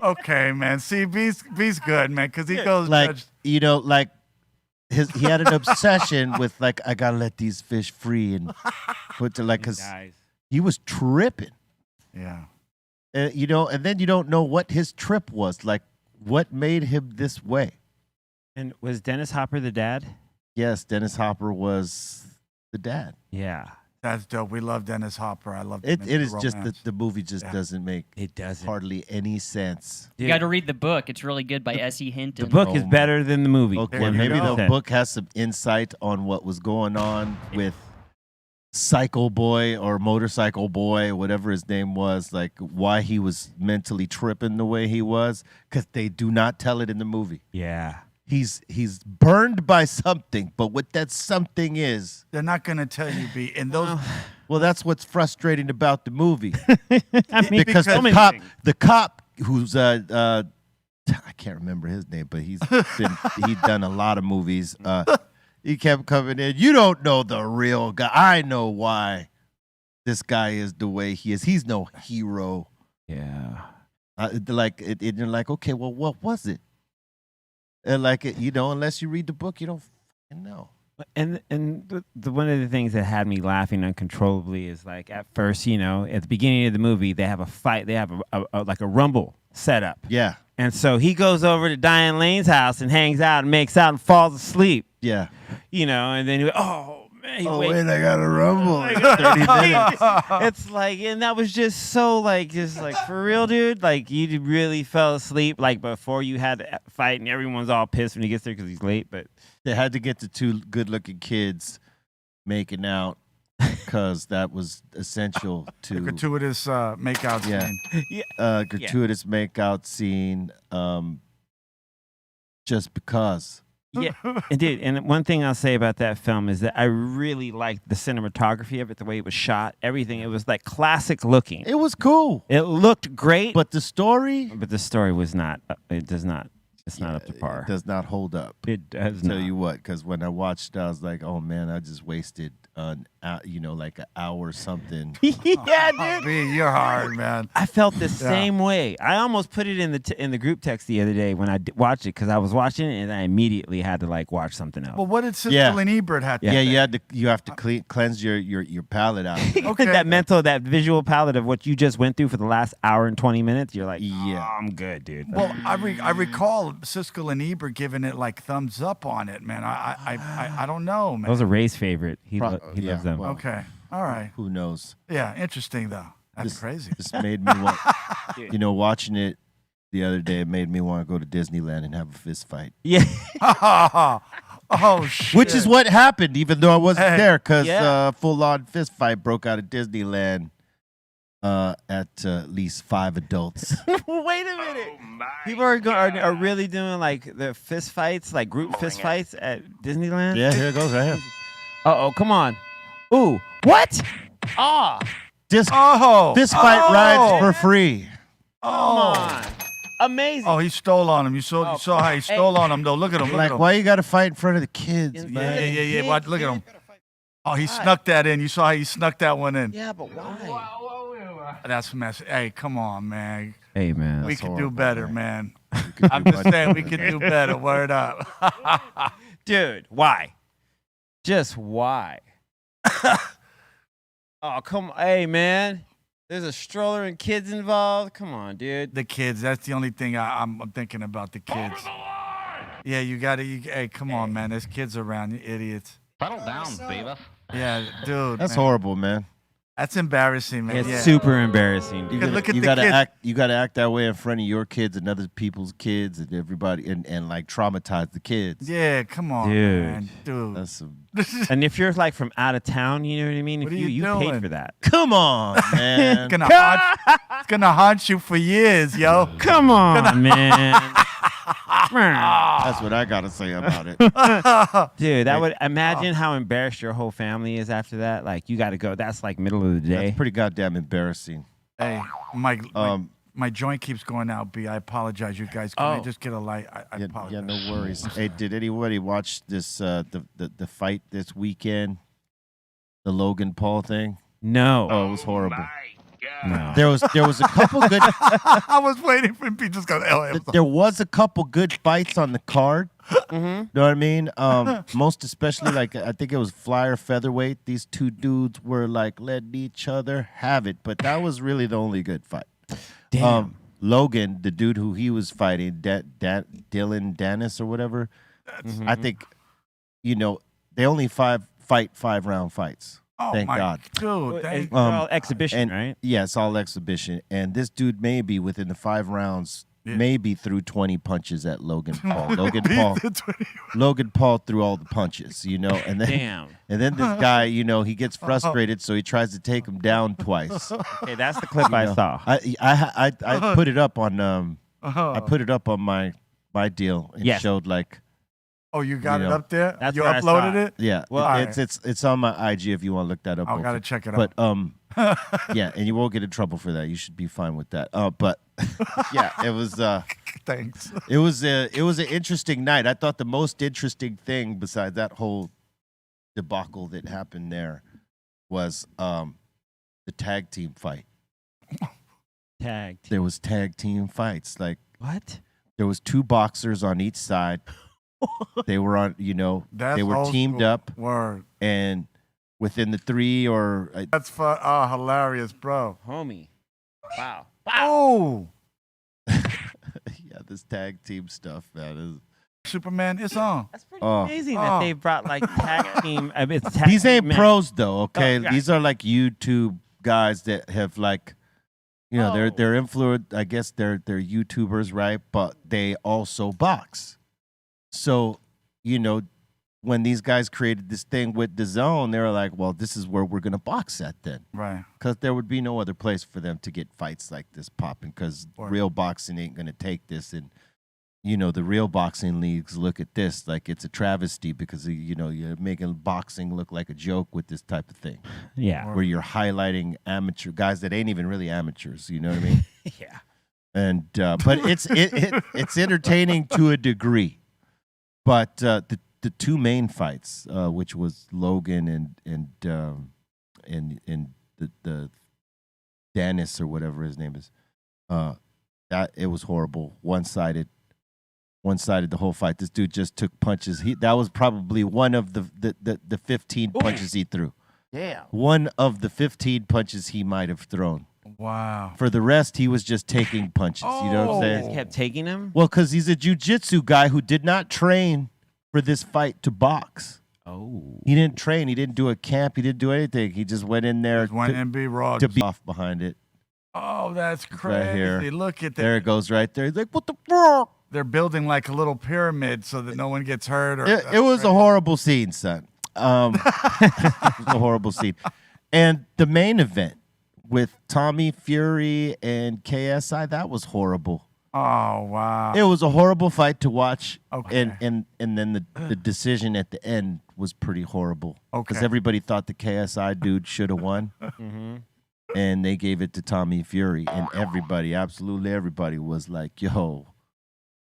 Speaker 6: Okay, man. See, B's good, man, because he goes
Speaker 4: Like, you know, like he had an obsession with like, I gotta let these fish free and put to like, cause
Speaker 5: Guys.
Speaker 4: he was tripping,
Speaker 6: Yeah.
Speaker 4: you know, and then you don't know what his trip was, like what made him this way.
Speaker 5: And was Dennis Hopper the dad?
Speaker 4: Yes, Dennis Hopper was the dad.
Speaker 5: Yeah.
Speaker 6: That's dope. We love Dennis Hopper. I love
Speaker 4: It
Speaker 6: Mr.
Speaker 4: is just that
Speaker 6: Romance.
Speaker 4: the movie just
Speaker 6: Yeah.
Speaker 4: doesn't make
Speaker 5: It doesn't.
Speaker 4: hardly any sense.
Speaker 7: You
Speaker 5: Dude,
Speaker 7: got to read the book. It's really good by S.E. Hinton.
Speaker 5: the book is
Speaker 4: Oh,
Speaker 5: better than the movie.
Speaker 4: Okay,
Speaker 6: There you
Speaker 4: maybe
Speaker 6: go.
Speaker 4: the book has some insight on what was going on with Cycle Boy or Motorcycle Boy, whatever his name was, like why he was mentally tripping the way he was, because they do not tell it in the movie.
Speaker 5: Yeah.
Speaker 4: He's burned by something, but what that something is,
Speaker 6: They're not going to tell you, B. In those,
Speaker 4: well, that's what's frustrating about the movie.
Speaker 5: I mean,
Speaker 4: Because
Speaker 5: so many
Speaker 4: the
Speaker 5: things.
Speaker 4: cop who's I can't remember his name, but he's done a lot of movies. He kept coming in. You don't know the real guy. I know why this guy is the way he is. He's no hero.
Speaker 5: Yeah.
Speaker 4: Like you're like, okay, well, what was it? And like you know, unless you read the book, you don't fucking know.
Speaker 5: And the one of the things that had me laughing uncontrollably is like at first, you know, at the beginning of the movie, they have a fight. They have a like a rumble set up.
Speaker 4: Yeah,
Speaker 5: And so he goes over to Diane Lane's house and hangs out and makes out and falls asleep,
Speaker 4: yeah.
Speaker 5: you know, and then he, oh, man. He
Speaker 4: Oh
Speaker 5: wakes-
Speaker 4: wait, I got a rumble.
Speaker 5: Like,
Speaker 4: 30 minutes.
Speaker 5: It's like, and that was just so like, for real, dude. Like you really fell asleep like before you had to fight, and everyone's all pissed when he gets there because he's late. But
Speaker 4: They had to get the two good-looking kids making out because that was essential
Speaker 6: the
Speaker 4: to
Speaker 6: gratuitous makeout
Speaker 4: Yeah.
Speaker 6: scene.
Speaker 4: gratuitous makeout scene. Just because.
Speaker 5: yeah, it did. And one thing I'll say about that film is that I really liked the cinematography of it, the way it was shot, everything. It was like classic looking.
Speaker 4: It was cool,
Speaker 5: It looked great,
Speaker 4: but the story
Speaker 5: but the story was not. It does not. It's not up to par.
Speaker 4: It does not hold up.
Speaker 5: It does
Speaker 4: I'll tell
Speaker 5: not.
Speaker 4: you what, because when I watched, I was like, oh man, I just wasted an like an hour or something.
Speaker 5: Yeah, dude.
Speaker 6: B, you're hard, man.
Speaker 5: I felt the same way. I almost put it in the group text the other day when I watched it because I was watching it and I immediately had to like watch something else.
Speaker 6: Well, what did Siskel
Speaker 4: Yeah.
Speaker 6: and Ebert have to
Speaker 4: Yeah,
Speaker 6: say?
Speaker 4: you have to cleanse your palate out.
Speaker 6: Okay.
Speaker 5: that visual palette of what you just went through for the last hour and 20 minutes. You're like,
Speaker 4: Yeah.
Speaker 5: oh, I'm good, dude.
Speaker 6: Well, I recall Siskel and Ebert giving it like thumbs up on it, man. I don't know, man.
Speaker 5: Those are Ray's favorite. He
Speaker 4: Yeah,
Speaker 5: loves them.
Speaker 4: well,
Speaker 6: Okay, all right.
Speaker 4: Who knows?
Speaker 6: Yeah, interesting though. That's crazy.
Speaker 4: This made me want, watching it the other day. It made me want to go to Disneyland and have a fist fight.
Speaker 5: Yeah.
Speaker 6: Oh shit!
Speaker 4: Which is what happened, even though I wasn't
Speaker 6: Hey,
Speaker 4: there, because
Speaker 5: yeah.
Speaker 4: full-on fist fight broke out at Disneyland at least 5 adults.
Speaker 5: Wait a minute. People are really doing like the fist fights, like group fist fights at Disneyland?
Speaker 4: Yeah, here it goes right here.
Speaker 5: Uh-oh, come on. Ooh, what?
Speaker 4: Fist
Speaker 6: Oh,
Speaker 4: fight rides for free.
Speaker 5: Come on. Amazing.
Speaker 6: Oh, he stole on him. You saw how he stole on him though. Look at him. Look
Speaker 4: Like,
Speaker 6: at him.
Speaker 4: why you got to fight in front of the kids,
Speaker 5: Yeah,
Speaker 4: man?
Speaker 6: Yeah. Watch, look at him. Oh, he snuck that in. You saw how he snuck that one in.
Speaker 5: Yeah, but why?
Speaker 6: That's messy. Hey, come on, man.
Speaker 5: Hey, man.
Speaker 6: We could do
Speaker 4: horrible,
Speaker 6: better,
Speaker 4: man.
Speaker 6: man. I'm just saying we could do better. Word up.
Speaker 5: Dude, why? Just why? Oh, come on. Hey, man. There's a stroller and kids involved. Come on, dude.
Speaker 6: The kids. That's the only thing I'm thinking about. The kids. Yeah, you got to. Hey, come on, man. There's kids around. You idiots.
Speaker 8: Settle down, Beavis.
Speaker 6: Yeah, dude.
Speaker 4: That's
Speaker 6: man.
Speaker 4: horrible, man.
Speaker 6: That's embarrassing, man.
Speaker 5: It's
Speaker 6: yeah.
Speaker 5: super embarrassing, dude.
Speaker 6: Look at
Speaker 4: you
Speaker 6: the
Speaker 4: gotta
Speaker 6: kids.
Speaker 4: act. You gotta act that way in front of your kids and other people's kids and everybody, and like traumatize the kids.
Speaker 6: Yeah, come on,
Speaker 5: Dude.
Speaker 6: man. Dude.
Speaker 4: That's some.
Speaker 5: And if you're like from out of town, you know what I mean?
Speaker 6: What
Speaker 5: If
Speaker 6: are you
Speaker 5: paid
Speaker 6: doing?
Speaker 5: for that.
Speaker 4: Come on, man.
Speaker 6: It's gonna haunt you for years, yo.
Speaker 5: Come on, man.
Speaker 4: That's what I gotta say about it.
Speaker 5: Dude, that would imagine how embarrassed your whole family is after that. Like you got to go. That's like middle of the day.
Speaker 4: That's pretty goddamn embarrassing.
Speaker 6: Hey, my joint keeps going out. B, I apologize, you guys. Can I just get a light? I apologize.
Speaker 4: Yeah, no worries. Hey, did anybody watch this the fight this weekend? The Logan Paul thing?
Speaker 5: No.
Speaker 4: Oh, it was horrible.
Speaker 5: No.
Speaker 4: There was a couple good.
Speaker 6: I was waiting for him to just go.
Speaker 4: There was a couple good fights on the card. Know what I mean? Most especially, like, I think it was flyer featherweight. These two dudes were like letting each other have it, but that was really the only good fight.
Speaker 5: Damn.
Speaker 4: Logan, the dude who he was fighting, Dylan Dennis or whatever. I think, they only fight 5-round fights.
Speaker 6: Oh
Speaker 4: Thank
Speaker 6: my
Speaker 4: God.
Speaker 6: dude.
Speaker 5: It's all exhibition, right?
Speaker 4: Yeah, it's all exhibition. And this dude maybe within the 5 rounds, maybe threw 20 punches at Logan Paul. Logan Paul threw all the punches, and then
Speaker 5: Damn.
Speaker 4: and then this guy, he gets frustrated, so he tries to take him down twice.
Speaker 5: Okay, that's the clip I saw.
Speaker 4: I put it up on I put it up on my deal and
Speaker 5: Yes.
Speaker 4: showed like.
Speaker 6: Oh, you got it up there?
Speaker 5: That's
Speaker 6: You
Speaker 5: where I saw
Speaker 6: uploaded it?
Speaker 4: Yeah,
Speaker 6: Well,
Speaker 4: it's on my IG if you want to look that up.
Speaker 6: I gotta check it out.
Speaker 4: But yeah, and you won't get in trouble for that. You should be fine with that. But yeah, it was
Speaker 6: Thanks.
Speaker 4: it was an interesting night. I thought the most interesting thing besides that whole debacle that happened there was the tag team fight.
Speaker 5: Tagged.
Speaker 4: There was tag team fights. Like
Speaker 5: What?
Speaker 4: there was 2 boxers on each side. They were on,
Speaker 6: That's
Speaker 4: they were
Speaker 6: old
Speaker 4: teamed
Speaker 6: school.
Speaker 4: up,
Speaker 6: Word.
Speaker 4: and within the 3 or
Speaker 6: That's hilarious, bro.
Speaker 5: Homie. Wow.
Speaker 6: Oh,
Speaker 4: yeah, this tag team stuff, man.
Speaker 6: Superman, it's on.
Speaker 5: That's pretty
Speaker 4: Oh.
Speaker 5: amazing that they brought like tag team. It's tag
Speaker 4: These ain't
Speaker 5: team
Speaker 4: pros though, okay?
Speaker 5: Oh, yeah.
Speaker 4: These are like YouTube guys that have like, they're influenced. I guess they're YouTubers, right? But they also box. So, when these guys created this thing with DAZN, they were like, well, this is where we're gonna box at then,
Speaker 6: Right.
Speaker 4: because there would be no other place for them to get fights like this popping, because
Speaker 6: Right.
Speaker 4: real boxing ain't gonna take this. And the real boxing leagues look at this like it's a travesty, because you're making boxing look like a joke with this type of thing,
Speaker 5: Yeah.
Speaker 4: where you're highlighting amateur guys that ain't even really amateurs. You know what I mean?
Speaker 5: Yeah.
Speaker 4: And but it's entertaining to a degree. But the two main fights, which was Logan and the Dennis or whatever his name is, that it was horrible. One-sided the whole fight. This dude just took punches. That was probably one of the 15 punches he threw.
Speaker 5: Yeah.
Speaker 4: One of the 15 punches he might have thrown.
Speaker 6: Wow.
Speaker 4: For the rest, he was just taking punches. You know what I'm saying?
Speaker 5: Just kept taking him.
Speaker 4: Well, because he's a jiu-jitsu guy who did not train for this fight to box.
Speaker 5: Oh.
Speaker 4: He didn't train. He didn't do a camp. He didn't do anything. He just went in there
Speaker 6: to
Speaker 4: be off behind it.
Speaker 6: Oh, that's crazy.
Speaker 4: Right here.
Speaker 6: Look at that.
Speaker 4: There it goes right there. He's like, what the fuck?
Speaker 6: They're building like a little pyramid so that no one gets hurt.
Speaker 4: It was a horrible scene, son. It was a horrible scene. And the main event with Tommy Fury and KSI, that was horrible.
Speaker 6: Oh, wow.
Speaker 4: It was a horrible fight to watch.
Speaker 6: Okay.
Speaker 4: And then the decision at the end was pretty horrible.
Speaker 6: Okay.
Speaker 4: Because everybody thought the KSI dude should have won.
Speaker 5: Mm-hmm.
Speaker 4: And they gave it to Tommy Fury. And everybody, absolutely everybody, was like, yo,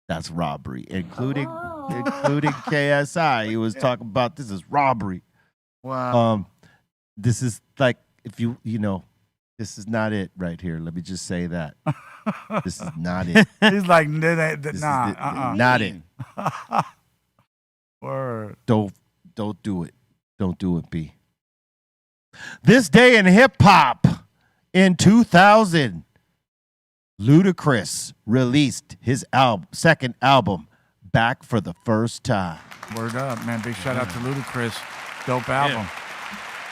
Speaker 4: that's robbery. Including KSI. He was talking about this is robbery.
Speaker 6: Wow.
Speaker 4: This is like, if you know, this is not it right here. Let me just say that. This is not it.
Speaker 6: He's like,
Speaker 4: This
Speaker 6: nah,
Speaker 4: is not it.
Speaker 6: Word.
Speaker 4: Don't do it. Don't do it, B. This day in hip hop in 2000, Ludacris released his second album, Back for the First Time.
Speaker 6: Word up, man. Big shout out to Ludacris. Dope album.
Speaker 5: Yeah.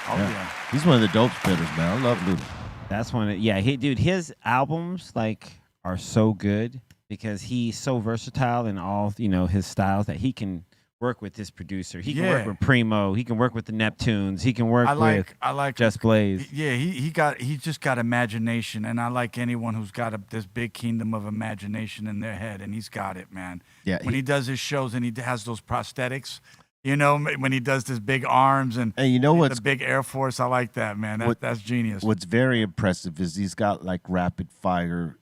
Speaker 6: Oh, yeah.
Speaker 4: He's one of the dope spitters, man. I love Luda.
Speaker 5: That's one. Dude, his albums like are so good because he's so versatile in all his styles that he can work with this producer. He can work with Primo. He can work with the Neptunes. He can work with Just Blaze.
Speaker 6: Yeah, he just got imagination, and I like anyone who's got this big kingdom of imagination in their head, and he's got it, man.
Speaker 4: Yeah,
Speaker 6: when he does his shows and he has those prosthetics. When he does this big arms and
Speaker 4: you know what's
Speaker 6: the big Air Force, I like that, man. That's genius.
Speaker 4: What's very impressive is he's got like rapid fire,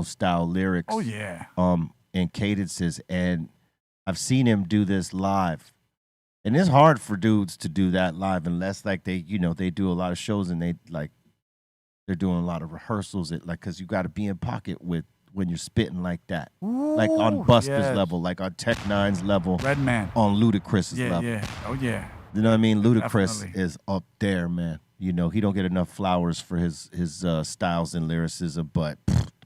Speaker 4: style lyrics.
Speaker 6: Oh yeah.
Speaker 4: And cadences, and I've seen him do this live, and it's hard for dudes to do that live unless like they do a lot of shows and they're doing a lot of rehearsals. Because you got to be in pocket when you're spitting like that.
Speaker 6: Ooh,
Speaker 4: like on Buster's level, like on Tech Nine's level,
Speaker 6: Redman,
Speaker 4: on Ludacris's level.
Speaker 6: Yeah, oh yeah.
Speaker 4: You know what I mean? Ludacris
Speaker 6: Definitely.
Speaker 4: is up there, man. He don't get enough flowers for his styles and lyricism, but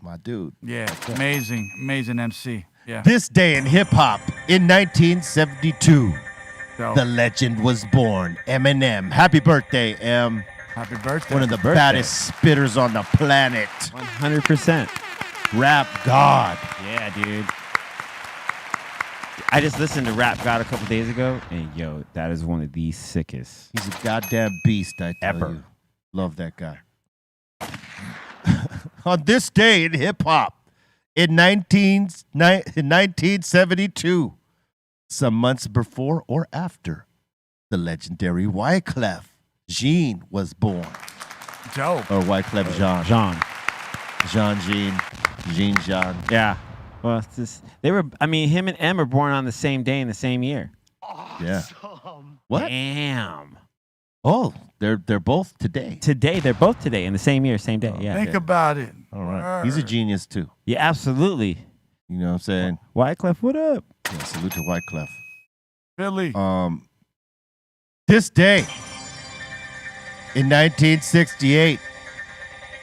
Speaker 4: my dude.
Speaker 6: Yeah, amazing MC. Yeah.
Speaker 4: This day in hip hop in 1972, the legend was born. Eminem. Happy birthday, M.
Speaker 6: Happy birthday.
Speaker 4: One of the baddest spitters on the planet.
Speaker 5: 100%.
Speaker 4: Rap God.
Speaker 5: Yeah, dude. I just listened to Rap God a couple days ago, and yo, that is one of the sickest.
Speaker 4: He's a goddamn beast, I tell
Speaker 5: ever.
Speaker 4: You. Love that guy. On this day in hip hop, in 1972, some months before or after, the legendary Wyclef Jean was born.
Speaker 6: Dope.
Speaker 4: Or Wyclef Jean. Jean.
Speaker 5: Yeah. Well, it's just, him and Em are born on the same day in the same year.
Speaker 3: Awesome.
Speaker 4: Yeah. What?
Speaker 5: Damn.
Speaker 4: Oh, they're both today.
Speaker 5: They're both today in the same year, same day. Yeah.
Speaker 6: Think about it.
Speaker 4: All right. He's a genius too.
Speaker 5: Yeah, absolutely.
Speaker 4: You know what I'm saying?
Speaker 5: Wyclef, what up?
Speaker 4: Yeah, salute to Wyclef.
Speaker 6: Billy.
Speaker 4: This day in 1968,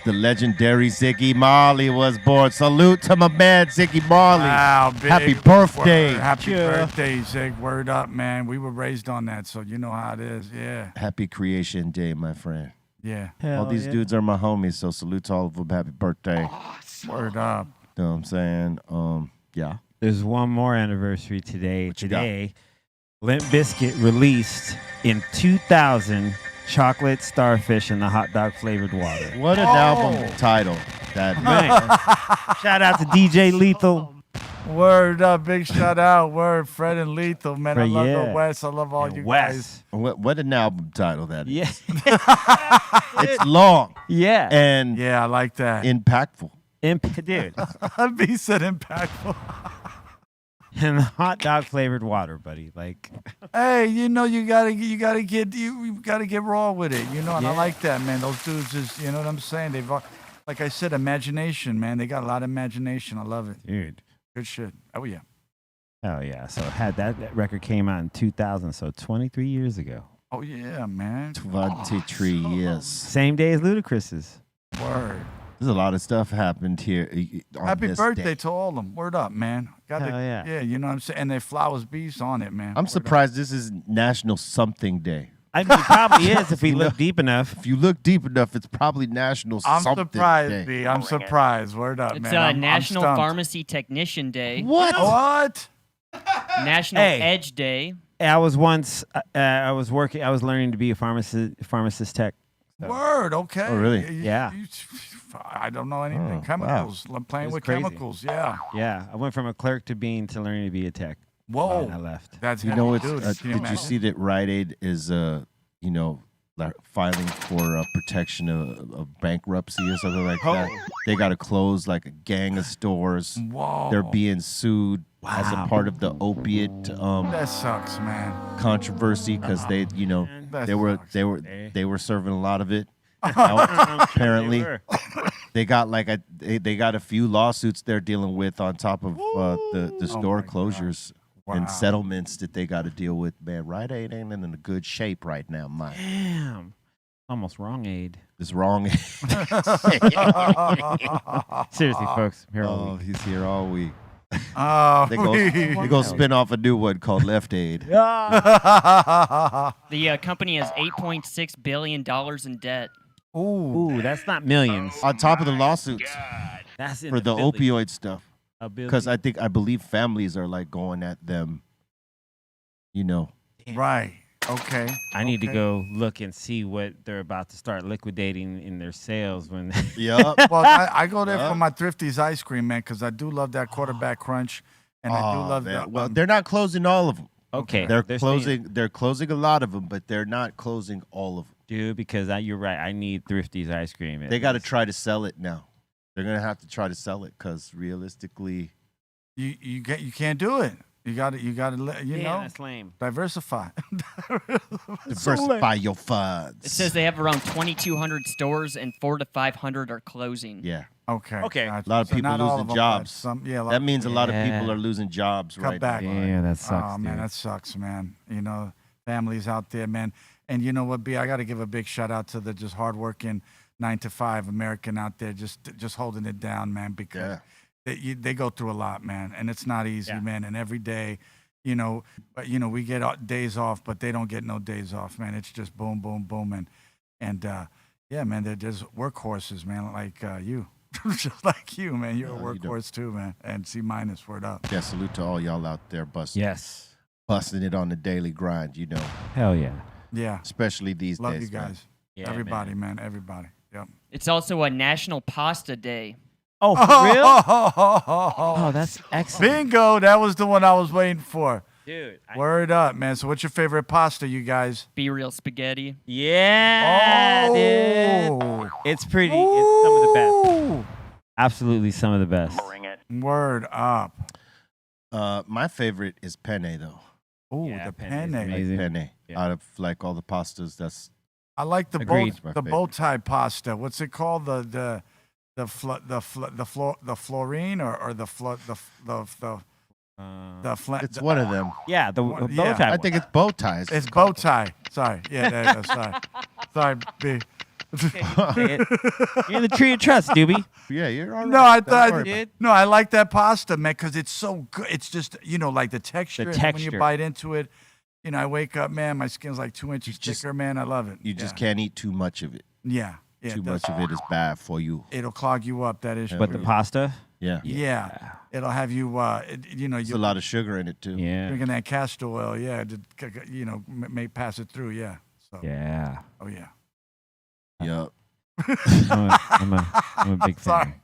Speaker 4: the legendary Ziggy Marley was born. Salute to my man Ziggy Marley.
Speaker 6: Wow, big
Speaker 4: Happy birthday.
Speaker 6: Happy birthday, Zig. Word up, man. We were raised on that, so you know how it is. Yeah.
Speaker 4: Happy Creation Day, my friend.
Speaker 6: Yeah.
Speaker 5: Hell
Speaker 4: all these
Speaker 5: yeah.
Speaker 4: dudes are my homies, so salute to all of them. Happy birthday.
Speaker 3: Awesome.
Speaker 6: Word up.
Speaker 4: You know what I'm saying? Yeah.
Speaker 5: There's one more anniversary today.
Speaker 4: What you got?
Speaker 5: Today, Limp Bizkit released in 2000 Chocolate Starfish in the hot dog flavored water.
Speaker 4: What an album title. That
Speaker 5: Man. Shout out to DJ Lethal.
Speaker 6: Word up. Big shout out. Word. Fred and Lethal, man. I
Speaker 5: Fred,
Speaker 6: love
Speaker 5: yeah.
Speaker 6: the West. I love all
Speaker 5: And
Speaker 6: you
Speaker 5: Wes.
Speaker 4: What an album title that is.
Speaker 5: Yeah.
Speaker 4: It's long
Speaker 5: Yeah.
Speaker 4: and
Speaker 6: guys. Yeah, I like that.
Speaker 4: impactful.
Speaker 5: Dude.
Speaker 6: B said impactful.
Speaker 5: And the hot dog flavored water, buddy. Like,
Speaker 6: Hey, you know, you gotta get raw with it, you know, and I like that, man. Those dudes is, you know what I'm saying? They've, like I said, imagination, man. They got a lot of imagination. I love it.
Speaker 5: Dude.
Speaker 6: Good shit. Oh yeah.
Speaker 5: Hell yeah. So had that record came out in 2000, so 23 years ago.
Speaker 6: Oh yeah, man.
Speaker 4: 23 years.
Speaker 5: Same day as Ludacris's.
Speaker 6: Word.
Speaker 4: There's a lot of stuff happened here. On
Speaker 6: Happy
Speaker 4: this
Speaker 6: birthday
Speaker 4: day.
Speaker 6: to all of them. Word up, man.
Speaker 5: Hell yeah.
Speaker 6: Yeah, you know what I'm saying? And they flowers bees on it, man.
Speaker 4: I'm
Speaker 6: Word
Speaker 4: surprised this is National Something Day.
Speaker 5: I mean, it probably is if we look deep enough.
Speaker 4: If you look deep enough, it's probably National
Speaker 6: I'm
Speaker 4: Something
Speaker 6: surprised,
Speaker 4: Day.
Speaker 6: B. I'm surprised. Word up,
Speaker 7: It's
Speaker 6: man. I'm
Speaker 7: National
Speaker 6: stumped.
Speaker 7: Pharmacy Technician Day.
Speaker 6: What?
Speaker 7: National
Speaker 5: Hey.
Speaker 7: Edge Day.
Speaker 5: I was once, I was learning to be a pharmacist tech. So.
Speaker 6: Word. Okay.
Speaker 4: Oh, really?
Speaker 5: Yeah.
Speaker 6: I don't know anything.
Speaker 4: Oh,
Speaker 6: Chemicals. I'm playing
Speaker 5: It's
Speaker 6: with
Speaker 5: crazy.
Speaker 6: chemicals. Yeah.
Speaker 5: Yeah, I went from a clerk to learning to be a tech.
Speaker 6: Whoa.
Speaker 5: And I left.
Speaker 6: That's
Speaker 4: You know, it's,
Speaker 6: dude, can
Speaker 4: did you
Speaker 6: imagine?
Speaker 4: see that Rite Aid is, you know, filing for protection of bankruptcy or something like that? They got to close like a gang of stores.
Speaker 6: Whoa.
Speaker 4: They're being sued as a part of the opiate
Speaker 6: That sucks, man.
Speaker 4: controversy because they, you know,
Speaker 6: That sucks.
Speaker 4: they were serving a lot of it. Apparently, they got like they got a few lawsuits they're dealing with on top of the store
Speaker 6: my
Speaker 4: closures
Speaker 6: Wow.
Speaker 4: and settlements that they got to deal with. Man, Rite Aid ain't in a good shape right now, man.
Speaker 5: Damn. Almost wrong aid.
Speaker 4: It's wrong.
Speaker 5: Seriously, folks. Here all
Speaker 4: Oh,
Speaker 5: week.
Speaker 4: he's here all week.
Speaker 6: Oh,
Speaker 4: They go spin off a new one called Left Aid.
Speaker 7: The company has $8.6 billion in debt.
Speaker 5: Ooh, that's not millions.
Speaker 4: On top of the lawsuits
Speaker 5: That's in
Speaker 4: for the
Speaker 5: billions.
Speaker 4: opioid stuff.
Speaker 5: A billion.
Speaker 4: Because I believe families are like going at them, you know.
Speaker 6: Right. Okay.
Speaker 5: I need to
Speaker 6: Okay.
Speaker 5: go look and see what they're about to start liquidating in their sales when.
Speaker 4: Yup.
Speaker 6: Well, I go there for my Thrifty's ice cream, man, because I do love that quarterback crunch, and I do love that.
Speaker 4: Well, they're not closing all of them.
Speaker 5: Okay,
Speaker 4: They're
Speaker 5: staying-
Speaker 4: closing. They're closing a lot of them, but they're not closing all of them.
Speaker 5: dude. Because you're right. I need Thrifty's ice cream.
Speaker 4: They got to try to sell it now. They're gonna have to try to sell it because realistically,
Speaker 6: You can't do it. You got to you know,
Speaker 5: that's lame.
Speaker 6: diversify.
Speaker 4: diversify your funds.
Speaker 7: It says they have around 2,200 stores and 400 to 500 are closing.
Speaker 4: Yeah,
Speaker 6: Okay.
Speaker 5: Okay.
Speaker 6: gotcha.
Speaker 4: a lot of
Speaker 6: So
Speaker 4: people
Speaker 6: not all
Speaker 4: losing
Speaker 6: of them, but
Speaker 4: jobs.
Speaker 6: Some, yeah.
Speaker 4: that means a lot of
Speaker 5: Yeah.
Speaker 4: people are losing jobs
Speaker 6: Cut
Speaker 4: right
Speaker 6: back.
Speaker 4: now.
Speaker 5: Yeah, that sucks.
Speaker 6: Oh man,
Speaker 5: dude.
Speaker 6: that sucks, man. You know, families out there, man. And you know what, B? I got to give a big shout out to the just hardworking 9-to-5 American out there, just holding it down, man. Because they go through a lot, man, and it's not easy, man. And every day, you know, we get days off, but they don't get no days off, man. It's just boom, boom, boom, and yeah, man. They're just workhorses, man, like you. Just like you, man. You're a
Speaker 4: you don't.
Speaker 6: workhorse too, man. And C- word up.
Speaker 4: Yeah, salute to all y'all out there busting it on the daily grind. You know,
Speaker 5: Hell yeah.
Speaker 6: Yeah.
Speaker 4: especially these
Speaker 6: Love
Speaker 4: days.
Speaker 6: you guys.
Speaker 5: Yeah,
Speaker 6: Everybody, man. Everybody. Yep.
Speaker 7: It's also a National Pasta Day.
Speaker 5: Oh, for real?
Speaker 6: Oh,
Speaker 5: Oh, that's excellent.
Speaker 6: bingo. That was the one I was waiting for.
Speaker 5: Dude.
Speaker 6: Word up, man. So what's your favorite pasta, you guys?
Speaker 7: Be Real Spaghetti.
Speaker 5: Yeah, dude.
Speaker 6: Oh.
Speaker 5: It's pretty. It's some of the best. Absolutely some of the best.
Speaker 6: Word up.
Speaker 4: My favorite is penne though.
Speaker 6: Oh,
Speaker 5: Yeah,
Speaker 6: the
Speaker 5: penne is
Speaker 6: penne.
Speaker 5: amazing.
Speaker 4: Penne.
Speaker 5: Yeah.
Speaker 4: Out of like all the pastas, that's
Speaker 6: I like the
Speaker 5: Agreed.
Speaker 6: bow,
Speaker 4: My
Speaker 6: the
Speaker 4: favorite.
Speaker 6: bow tie pasta. What's it called? The florine or the
Speaker 4: it's one of them.
Speaker 5: Yeah, the
Speaker 6: What-
Speaker 5: bow
Speaker 6: yeah.
Speaker 5: tie.
Speaker 4: I think it's bow ties.
Speaker 6: It's bow tie. Sorry. Yeah, there you go. Sorry. Sorry, B.
Speaker 5: You're in the tree of trust, doobie.
Speaker 4: Yeah, you're all right.
Speaker 6: No, I
Speaker 4: Don't worry
Speaker 6: thought.
Speaker 4: about it.
Speaker 6: No, I like that pasta, man, because it's so good. It's just, you know, like the texture.
Speaker 5: The
Speaker 6: and when
Speaker 5: texture.
Speaker 6: you bite into it, you know, I wake up, man, my skin's like 2 inches
Speaker 4: just-
Speaker 6: thicker, man. I love it.
Speaker 4: You just can't eat too much of it.
Speaker 6: Yeah. Yeah.
Speaker 4: Too
Speaker 6: it does.
Speaker 4: much of it is bad for you.
Speaker 6: It'll clog you up. That is.
Speaker 5: But the
Speaker 6: true.
Speaker 5: pasta.
Speaker 4: Yeah.
Speaker 6: Yeah. It'll have you. You know,
Speaker 4: There's a
Speaker 6: you're
Speaker 4: lot of sugar in it too.
Speaker 5: Yeah.
Speaker 6: drinking that castor oil. Yeah. You know, may pass it through. Yeah. So.
Speaker 5: Yeah.
Speaker 6: Oh yeah.
Speaker 4: Yup.
Speaker 5: I'm a big fan.
Speaker 6: Sorry.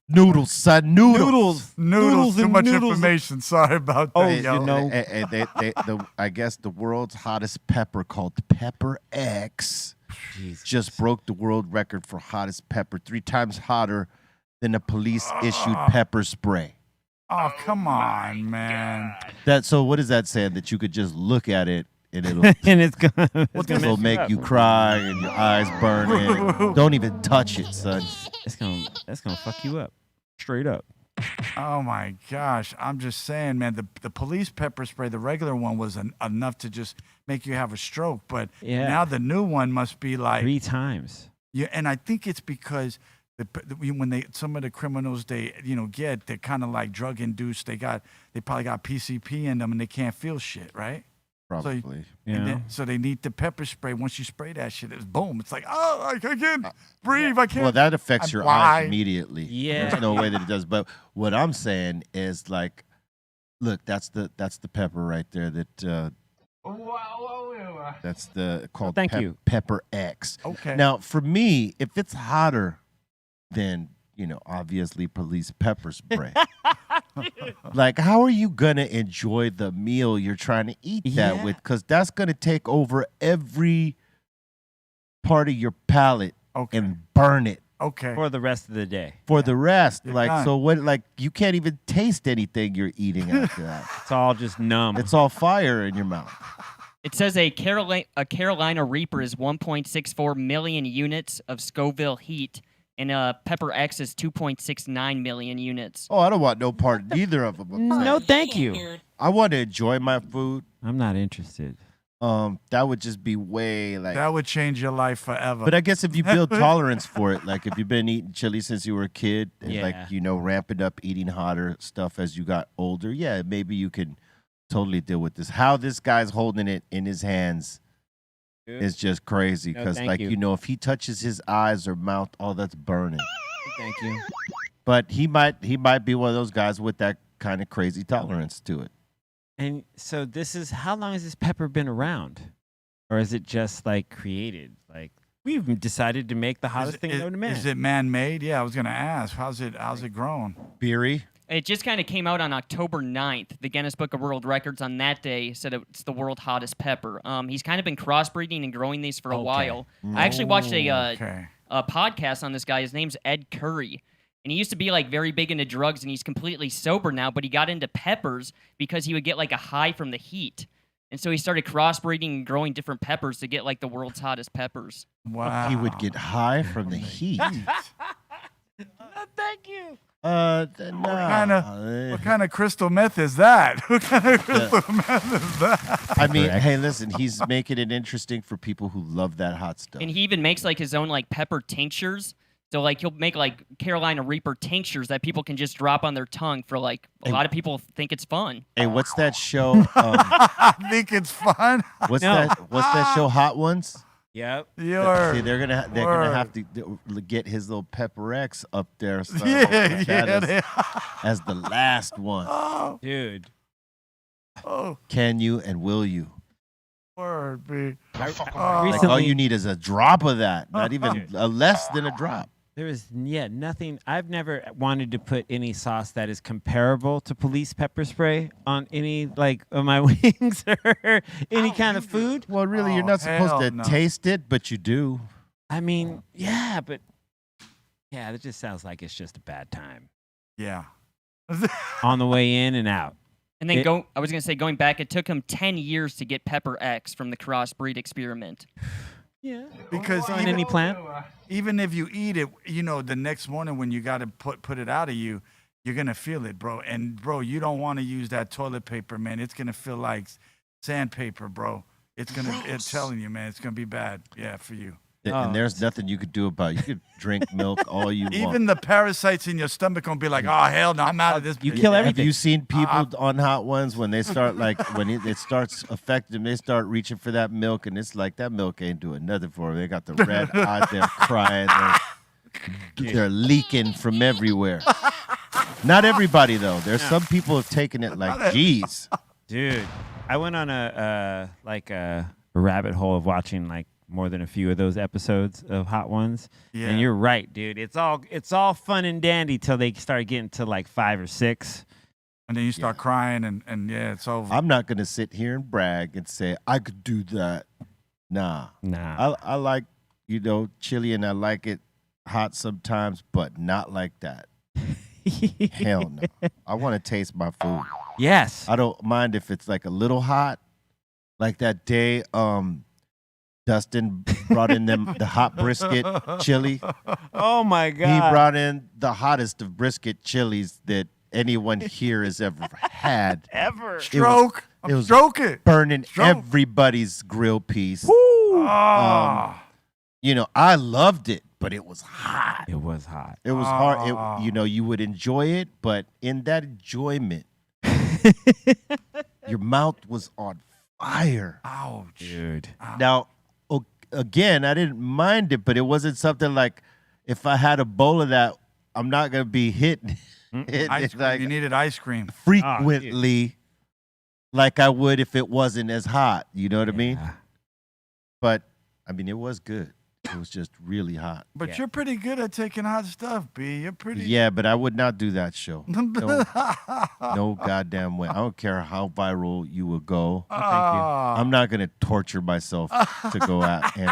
Speaker 4: Noodles, son. Noodles.
Speaker 6: Noodles. Too
Speaker 5: and
Speaker 6: much
Speaker 5: noodles.
Speaker 6: information. Sorry about that.
Speaker 5: Oh,
Speaker 6: yo.
Speaker 5: you know.
Speaker 4: I guess the world's hottest pepper called Pepper X just broke the world record for hottest pepper, 3 times hotter than a police-issued pepper spray.
Speaker 6: Oh, come on, man.
Speaker 4: So what is that saying? That you could just look at it and it'll
Speaker 5: and it's gonna,
Speaker 4: it'll make you cry and your eyes burning. Don't even touch it, son.
Speaker 5: That's gonna fuck you up, straight up.
Speaker 6: Oh my gosh! I'm just saying, man. The police pepper spray, the regular one, was enough to just make you have a stroke. But now the new one must be like
Speaker 5: 3 times.
Speaker 6: Yeah, and I think it's because when some of the criminals they're kind of like drug induced. They probably got PCP in them and they can't feel shit, right?
Speaker 4: Probably.
Speaker 6: So they need the pepper spray. Once you spray that shit, it's boom. It's like, oh, I can't breathe. I can't.
Speaker 4: Well, that affects your eyes immediately.
Speaker 5: Yeah.
Speaker 4: There's no way that it does. But what I'm saying is like, look, that's the pepper right there. That's called
Speaker 5: thank you.
Speaker 4: Pepper X.
Speaker 6: Okay.
Speaker 4: Now, for me, if it's hotter than obviously police pepper spray. Like, how are you gonna enjoy the meal you're trying to eat that with? Because that's gonna take over every part of your palate and burn it.
Speaker 6: Okay.
Speaker 5: For the rest of the day.
Speaker 4: For the rest,
Speaker 6: You're
Speaker 4: like
Speaker 6: done.
Speaker 4: so, what? Like you can't even taste anything you're eating after that.
Speaker 5: It's all just numb.
Speaker 4: It's all fire in your mouth.
Speaker 7: It says a Carolina Reaper is 1.64 million units of Scoville heat, and Pepper X is 2.69 million units.
Speaker 4: Oh, I don't want no part in either of them.
Speaker 5: No, thank you.
Speaker 4: I want to enjoy my food.
Speaker 5: I'm not interested.
Speaker 4: That would just be way like.
Speaker 6: That would change your life forever.
Speaker 4: But I guess if you build tolerance for it, like if you've been eating chili since you were a kid, and like ramping up eating hotter stuff as you got older, maybe you can totally deal with this. How this guy's holding it in his hands is just crazy because, if he touches his eyes or mouth, that's burning.
Speaker 5: Thank you.
Speaker 4: But he might be one of those guys with that kind of crazy tolerance to it.
Speaker 5: And so how long has this pepper been around? Or is it just like created? Like we've decided to make the hottest thing known to man.
Speaker 6: Is it man-made? Yeah, I was going to ask. How's it grown?
Speaker 4: Beery?
Speaker 7: It just kind of came out on October 9th. The Guinness Book of World Records on that day said it's the world's hottest pepper. He's kind of been crossbreeding and growing these for a while. I actually watched a podcast on this guy. His name's Ed Curry. And he used to be like very big into drugs, and he's completely sober now, but he got into peppers because he would get like a high from the heat. And so he started crossbreeding and growing different peppers to get like the world's hottest peppers.
Speaker 6: Wow.
Speaker 4: He would get high from the heat.
Speaker 5: Thank you.
Speaker 6: What kind of crystal meth is that? What kind of crystal meth is that?
Speaker 4: I mean, hey, listen, he's making it interesting for people who love that hot stuff.
Speaker 7: And he even makes like his own like pepper tinctures. So like he'll make like Carolina Reaper tinctures that people can just drop on their tongue for like a lot of people think it's fun.
Speaker 4: Hey, what's that show?
Speaker 6: I think it's fun.
Speaker 4: What's that show? Hot Ones.
Speaker 5: Yep.
Speaker 4: See, they're gonna have to get his little Pepper X up there. As the last one.
Speaker 6: Oh,
Speaker 5: dude.
Speaker 6: Oh.
Speaker 4: Can you and will you?
Speaker 6: Word, B.
Speaker 4: Like all you need is a drop of that, not even less than a drop.
Speaker 5: There is nothing. I've never wanted to put any sauce that is comparable to police pepper spray on any of my wings or any kind of food.
Speaker 4: Well, really, you're not supposed to taste it, but you do.
Speaker 5: I mean, but it just sounds like it's just a bad time.
Speaker 6: Yeah.
Speaker 5: On the way in and out.
Speaker 7: And then I was going to say, going back, it took him 10 years to get Pepper X from the crossbreed experiment.
Speaker 5: Yeah.
Speaker 6: Because
Speaker 5: on any plant?
Speaker 6: Even if you eat it, the next morning when you got to put it out of you, you're going to feel it, bro. And, bro, you don't want to use that toilet paper, man. It's going to feel like sandpaper, bro. It's telling you, man, it's going to be bad, for you.
Speaker 4: And there's nothing you could do about it. You could drink milk all you want.
Speaker 6: Even the parasites in your stomach gonna be like, oh, hell no, I'm out of this.
Speaker 5: You kill everything.
Speaker 4: Have you seen people on Hot Ones when they start, when it starts affecting them, they start reaching for that milk, and it's like, that milk ain't doing nothing for them. They got the red eyes, they're crying, they're leaking from everywhere. Not everybody, though. There's some people have taken it like, geez.
Speaker 5: Dude, I went on a rabbit hole of watching, more than a few of those episodes of Hot Ones. Yeah. And you're right, dude. It's all fun and dandy till they start getting to 5 or 6.
Speaker 6: And then you start crying and it's over.
Speaker 4: I'm not going to sit here and brag and say, I could do that. Nah. I like, chili, and I like it hot sometimes, but not like that. Hell no. I want to taste my food.
Speaker 5: Yes.
Speaker 4: I don't mind if it's a little hot. Like that day, Dustin brought in the hot brisket chili.
Speaker 5: Oh my
Speaker 4: He
Speaker 5: God.
Speaker 4: brought in the hottest of brisket chilies that anyone here has ever had.
Speaker 5: Ever.
Speaker 6: Stroke.
Speaker 4: It was
Speaker 6: Stroke it.
Speaker 4: burning
Speaker 6: Stroke.
Speaker 4: everybody's grill piece.
Speaker 6: Ah.
Speaker 4: You know, I loved it, but it was hot.
Speaker 5: It was hot.
Speaker 4: It was hard. You know, you would enjoy it, but in that enjoyment, your mouth was on fire.
Speaker 6: Ouch.
Speaker 5: Dude.
Speaker 4: Now, again, I didn't mind it, but it wasn't something like if I had a bowl of that, I'm not going to be hitting
Speaker 6: Ice
Speaker 4: it
Speaker 6: cream.
Speaker 4: like
Speaker 6: You needed ice cream.
Speaker 4: frequently like I would if it wasn't as hot. You know what I mean? But, I mean, it was good. It was just really hot.
Speaker 6: But you're pretty good at taking hot stuff, B. You're pretty.
Speaker 4: Yeah, but I would not do that show. No goddamn way. I don't care how viral you will go.
Speaker 5: Thank you.
Speaker 4: I'm not going to torture myself to go out and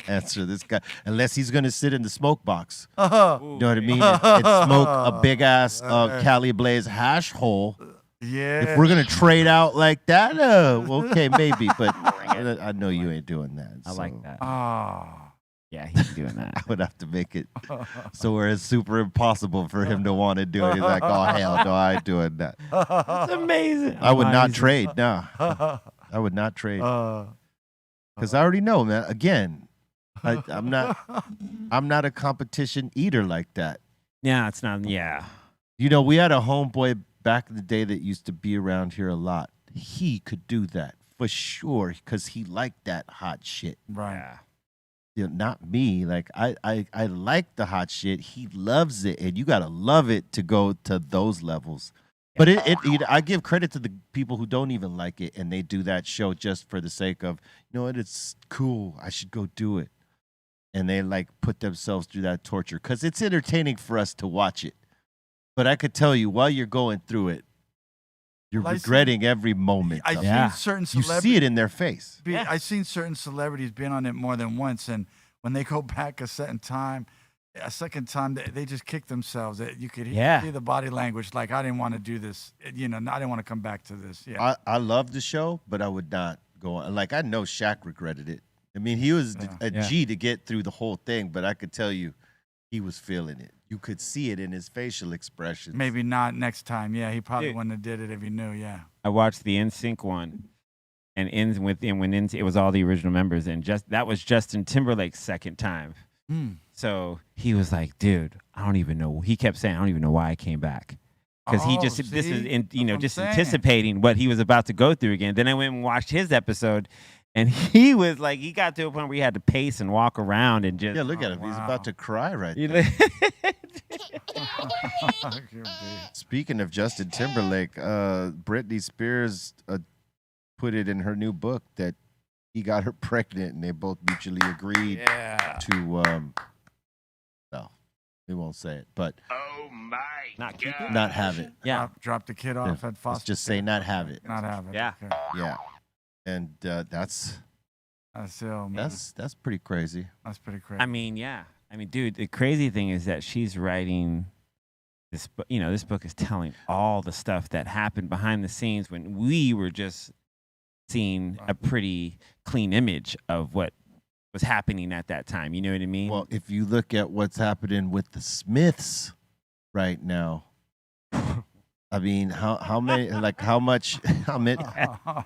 Speaker 4: answer this guy unless he's going to sit in the smoke box. You know what I mean? And smoke a big ass Cali Blaze hash hole.
Speaker 6: Yeah.
Speaker 4: If we're going to trade out like that, okay, maybe. But I know you ain't doing that.
Speaker 5: I like that.
Speaker 6: Ah.
Speaker 5: Yeah, he's doing that.
Speaker 4: I would have to make it so where it's super impossible for him to want to do it. He's like, oh, hell no, I ain't doing that.
Speaker 5: That's amazing.
Speaker 4: I would not trade. No, I would not trade. Because I already know, man. Again, I'm not a competition eater like that.
Speaker 5: Yeah, it's not. Yeah.
Speaker 4: You know, we had a homeboy back in the day that used to be around here a lot. He could do that for sure because he liked that hot shit.
Speaker 6: Right.
Speaker 5: Yeah.
Speaker 4: You know, not me. Like I like the hot shit. He loves it, and you gotta love it to go to those levels. But I give credit to the people who don't even like it, and they do that show just for the sake of, you know what, it's cool. I should go do it, and they like put themselves through that torture because it's entertaining for us to watch it. But I could tell you, while you're going through it, you're regretting every moment.
Speaker 6: I've seen certain
Speaker 4: you
Speaker 6: celebrities.
Speaker 4: see it in their face.
Speaker 6: I've seen certain celebrities being on it more than once, and when they go back a second time, they just kick themselves. You could see the body language, like, I didn't want to do this. You know, I didn't want to come back to this. Yeah.
Speaker 4: I love the show, but I would not go on. Like, I know Shaq regretted it. I mean, he was a G to get through the whole thing, but I could tell you he was feeling it. You could see it in his facial expressions.
Speaker 6: Maybe not next time. Yeah, he probably wouldn't have did it if he knew. Yeah.
Speaker 5: I watched the NSYNC one, and it was all the original members, and that was Justin Timberlake's second time. So he was like, "Dude, I don't even know." He kept saying, "I don't even know why I came back," because just anticipating what he was about to go through again. Then I went and watched his episode, and he was like, he got to a point where he had to pace and walk around and just.
Speaker 4: Yeah, look at him. He's about to cry right there. Speaking of Justin Timberlake, Britney Spears put it in her new book that he got her pregnant, and they both mutually agreed to. No, we won't say it, but not have it.
Speaker 5: Yeah,
Speaker 6: drop the kid off at foster.
Speaker 4: Let's just say not have it.
Speaker 6: Not have it.
Speaker 5: Yeah,
Speaker 6: okay.
Speaker 4: Yeah, and that's
Speaker 6: ill, man.
Speaker 4: That's pretty crazy.
Speaker 6: That's pretty crazy.
Speaker 5: I mean, yeah. I mean, dude, the crazy thing is that she's writing this book. You know, this book is telling all the stuff that happened behind the scenes when we were just seeing a pretty clean image of what was happening at that time. You know what I mean?
Speaker 4: Well, if you look at what's happening with the Smiths right now, I mean, how many, like, how much,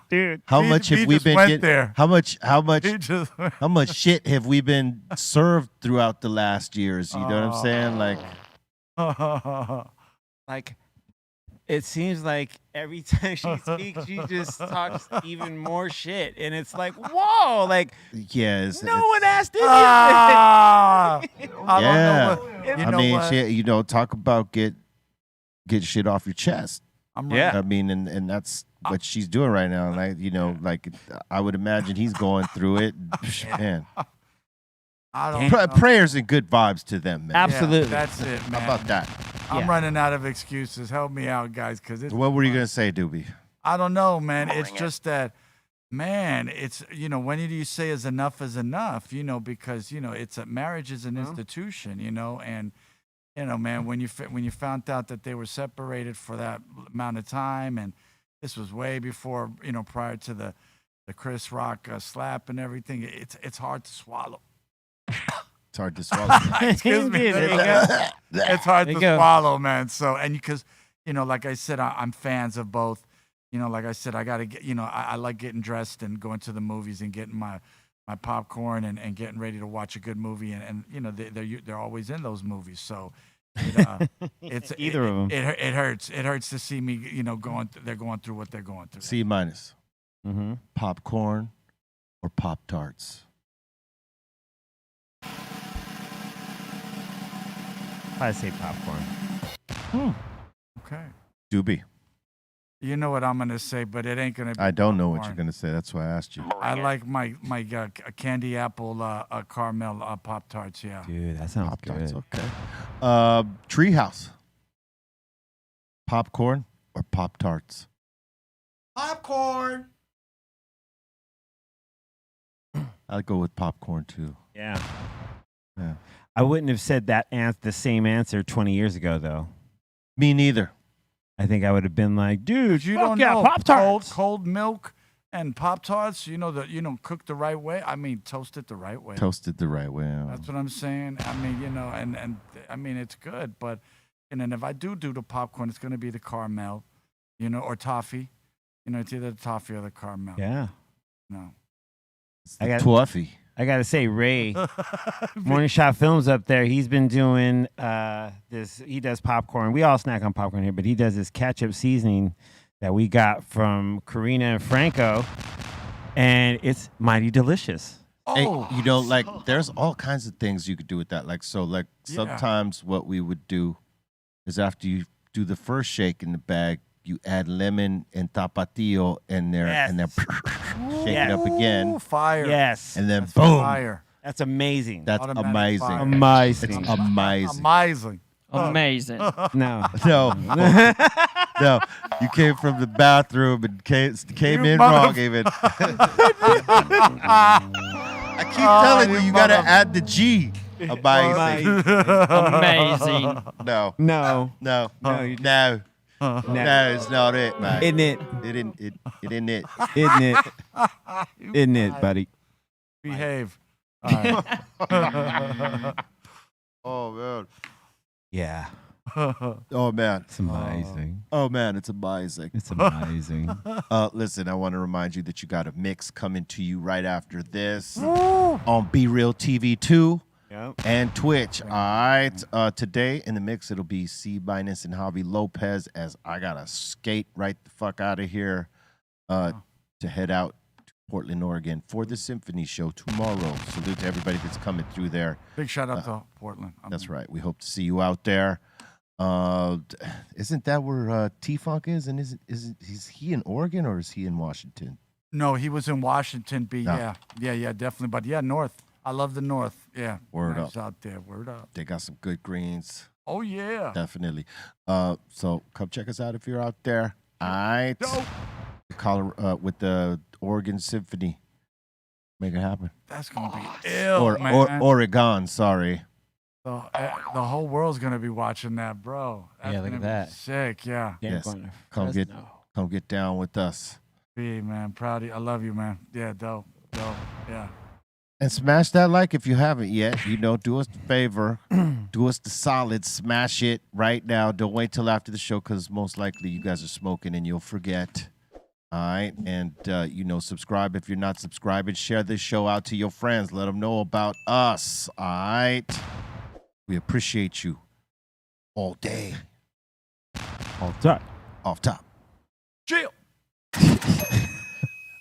Speaker 5: dude,
Speaker 4: how much have we been getting?
Speaker 6: There.
Speaker 4: How much shit have we been served throughout the last years? You know what I'm saying?
Speaker 5: Like, it seems like every time she speaks, she just talks even more shit, and it's like, whoa, like,
Speaker 4: yeah,
Speaker 5: no one asked any of
Speaker 6: I
Speaker 4: I mean, shit, talk about get shit off your chest. I mean, and that's what she's doing right now. Like, like, I would imagine he's going through it. Man, prayers and good vibes to them, man.
Speaker 5: Absolutely.
Speaker 6: Yeah, that's it, man.
Speaker 4: How about that?
Speaker 6: I'm running out of excuses. Help me out, guys, because it's.
Speaker 4: What were you gonna say, Doobie?
Speaker 6: I don't know, man. It's just that, man. It's when do you say is enough? Because it's marriage is an institution, and. Man, when you found out that they were separated for that amount of time, and this was way before, prior to the the Chris Rock slap and everything. It's hard to swallow.
Speaker 4: It's hard to swallow.
Speaker 6: Excuse me.
Speaker 5: There you go.
Speaker 6: It's hard
Speaker 5: There
Speaker 6: to
Speaker 5: you go.
Speaker 6: swallow, man. So, and because, like I said, I'm fans of both. Like I said, I got to get, I like getting dressed and going to the movies and getting my popcorn and getting ready to watch a good movie. And they're always in those movies. So it's
Speaker 5: Either of them.
Speaker 6: It hurts. It hurts to see me, they're going through what they're going through.
Speaker 4: C minus.
Speaker 5: Mm-hmm.
Speaker 4: Popcorn or Pop-Tarts?
Speaker 5: I'd say popcorn.
Speaker 6: Okay.
Speaker 4: Doobie.
Speaker 6: You know what I'm going to say, but it ain't going to be.
Speaker 4: I don't know what
Speaker 6: popcorn.
Speaker 4: you're going to say. That's why I asked you.
Speaker 6: I like my candy apple caramel Pop-Tarts, yeah.
Speaker 5: Dude, that sounds
Speaker 4: Pop-Tarts,
Speaker 5: good.
Speaker 4: okay. Treehouse. Popcorn or Pop-Tarts?
Speaker 3: Popcorn.
Speaker 4: I'd go with popcorn too.
Speaker 5: Yeah.
Speaker 4: Yeah.
Speaker 5: I wouldn't have said that the same answer 20 years ago, though.
Speaker 4: Me neither.
Speaker 5: I think I would have been like, dude,
Speaker 6: You
Speaker 5: fuck
Speaker 6: don't
Speaker 5: yeah,
Speaker 6: know
Speaker 5: Pop-Tarts.
Speaker 6: cold milk and Pop-Tarts, cooked the right way. I mean, toasted the right way.
Speaker 4: Toasted the right way.
Speaker 6: That's what I'm saying. I mean, and I mean, it's good, but and if I do the popcorn, it's going to be the caramel, or toffee. It's either the toffee or the caramel.
Speaker 5: Yeah.
Speaker 6: No.
Speaker 4: It's
Speaker 5: I
Speaker 4: the
Speaker 5: got-
Speaker 4: toffee.
Speaker 5: I got to say, Ray, Morning Shot Films up there, he's been doing this. He does popcorn. We all snack on popcorn here, but he does this ketchup seasoning that we got from Karina and Franco, and it's mighty delicious.
Speaker 4: Hey,
Speaker 6: Oh,
Speaker 4: there's all kinds of things you could do with that.
Speaker 6: Yeah.
Speaker 4: Sometimes what we would do is after you do the first shake in the bag, you add lemon and tapatio in there, and then shake it up again,
Speaker 6: fire.
Speaker 5: Yes.
Speaker 4: and then
Speaker 6: That's
Speaker 4: boom.
Speaker 6: fire.
Speaker 5: That's amazing.
Speaker 4: That's
Speaker 6: Automatic
Speaker 4: amazing.
Speaker 6: fire.
Speaker 5: amazing.
Speaker 4: It's amazing.
Speaker 6: Amazing.
Speaker 7: Amazing.
Speaker 5: No.
Speaker 4: No, no, you came from the bathroom and came
Speaker 6: You
Speaker 4: in
Speaker 6: mother-
Speaker 4: wrong even. I keep telling you, you gotta add the G. Amazing.
Speaker 7: Amazing.
Speaker 4: No,
Speaker 5: No.
Speaker 4: no,
Speaker 5: No, you-
Speaker 4: no,
Speaker 5: No.
Speaker 4: no, it's not it, man.
Speaker 5: Isn't it?
Speaker 4: It isn't it.
Speaker 5: Isn't it? Isn't it, buddy?
Speaker 6: Behave. All right.
Speaker 4: Oh man.
Speaker 5: Yeah.
Speaker 4: Oh man.
Speaker 5: It's amazing.
Speaker 4: Oh man, it's amazing.
Speaker 5: It's amazing.
Speaker 4: Listen, I want to remind you that you got a mix coming to you right after this on BREALTV 2
Speaker 5: Yep.
Speaker 4: and Twitch. All right. Today in the mix, it'll be C Minus and Javi Lopez as I got to skate right the fuck out of here to head out to Portland, Oregon for the Symphony Show tomorrow. Salute to everybody that's coming through there.
Speaker 6: Big shout out to Portland.
Speaker 4: That's right. We hope to see you out there. Isn't that where T-Funk is? And is he in Oregon or is he in Washington?
Speaker 6: No, he was in Washington.
Speaker 4: No.
Speaker 6: Yeah, definitely. But yeah, North. I love the North. Yeah.
Speaker 4: Word
Speaker 6: nice
Speaker 4: up.
Speaker 6: out there. Word up.
Speaker 4: They got some good greens.
Speaker 6: Oh, yeah.
Speaker 4: Definitely. So come check us out if you're out there. All right.
Speaker 6: Dope.
Speaker 4: With the Oregon Symphony. Make it happen.
Speaker 6: That's going to be ill, man.
Speaker 4: Oregon, sorry.
Speaker 6: The whole world's going to be watching that, bro. That's
Speaker 5: Yeah, look
Speaker 6: gonna
Speaker 5: at
Speaker 6: be
Speaker 5: that.
Speaker 6: Sick, yeah.
Speaker 4: Yes.
Speaker 5: Going to
Speaker 4: Come
Speaker 5: Fresno.
Speaker 4: get down with us.
Speaker 6: Be, man. Proud of you. I love you, man. Yeah, dope. Yeah.
Speaker 4: And smash that like if you haven't yet. Do us the favor. Do us the solid. Smash it right now. Don't wait till after the show because most likely you guys are smoking and you'll forget. All right. And, subscribe if you're not subscribing. Share this show out to your friends. Let them know about us. All right. We appreciate you all day.
Speaker 5: All right.
Speaker 4: Off top.
Speaker 6: Chill.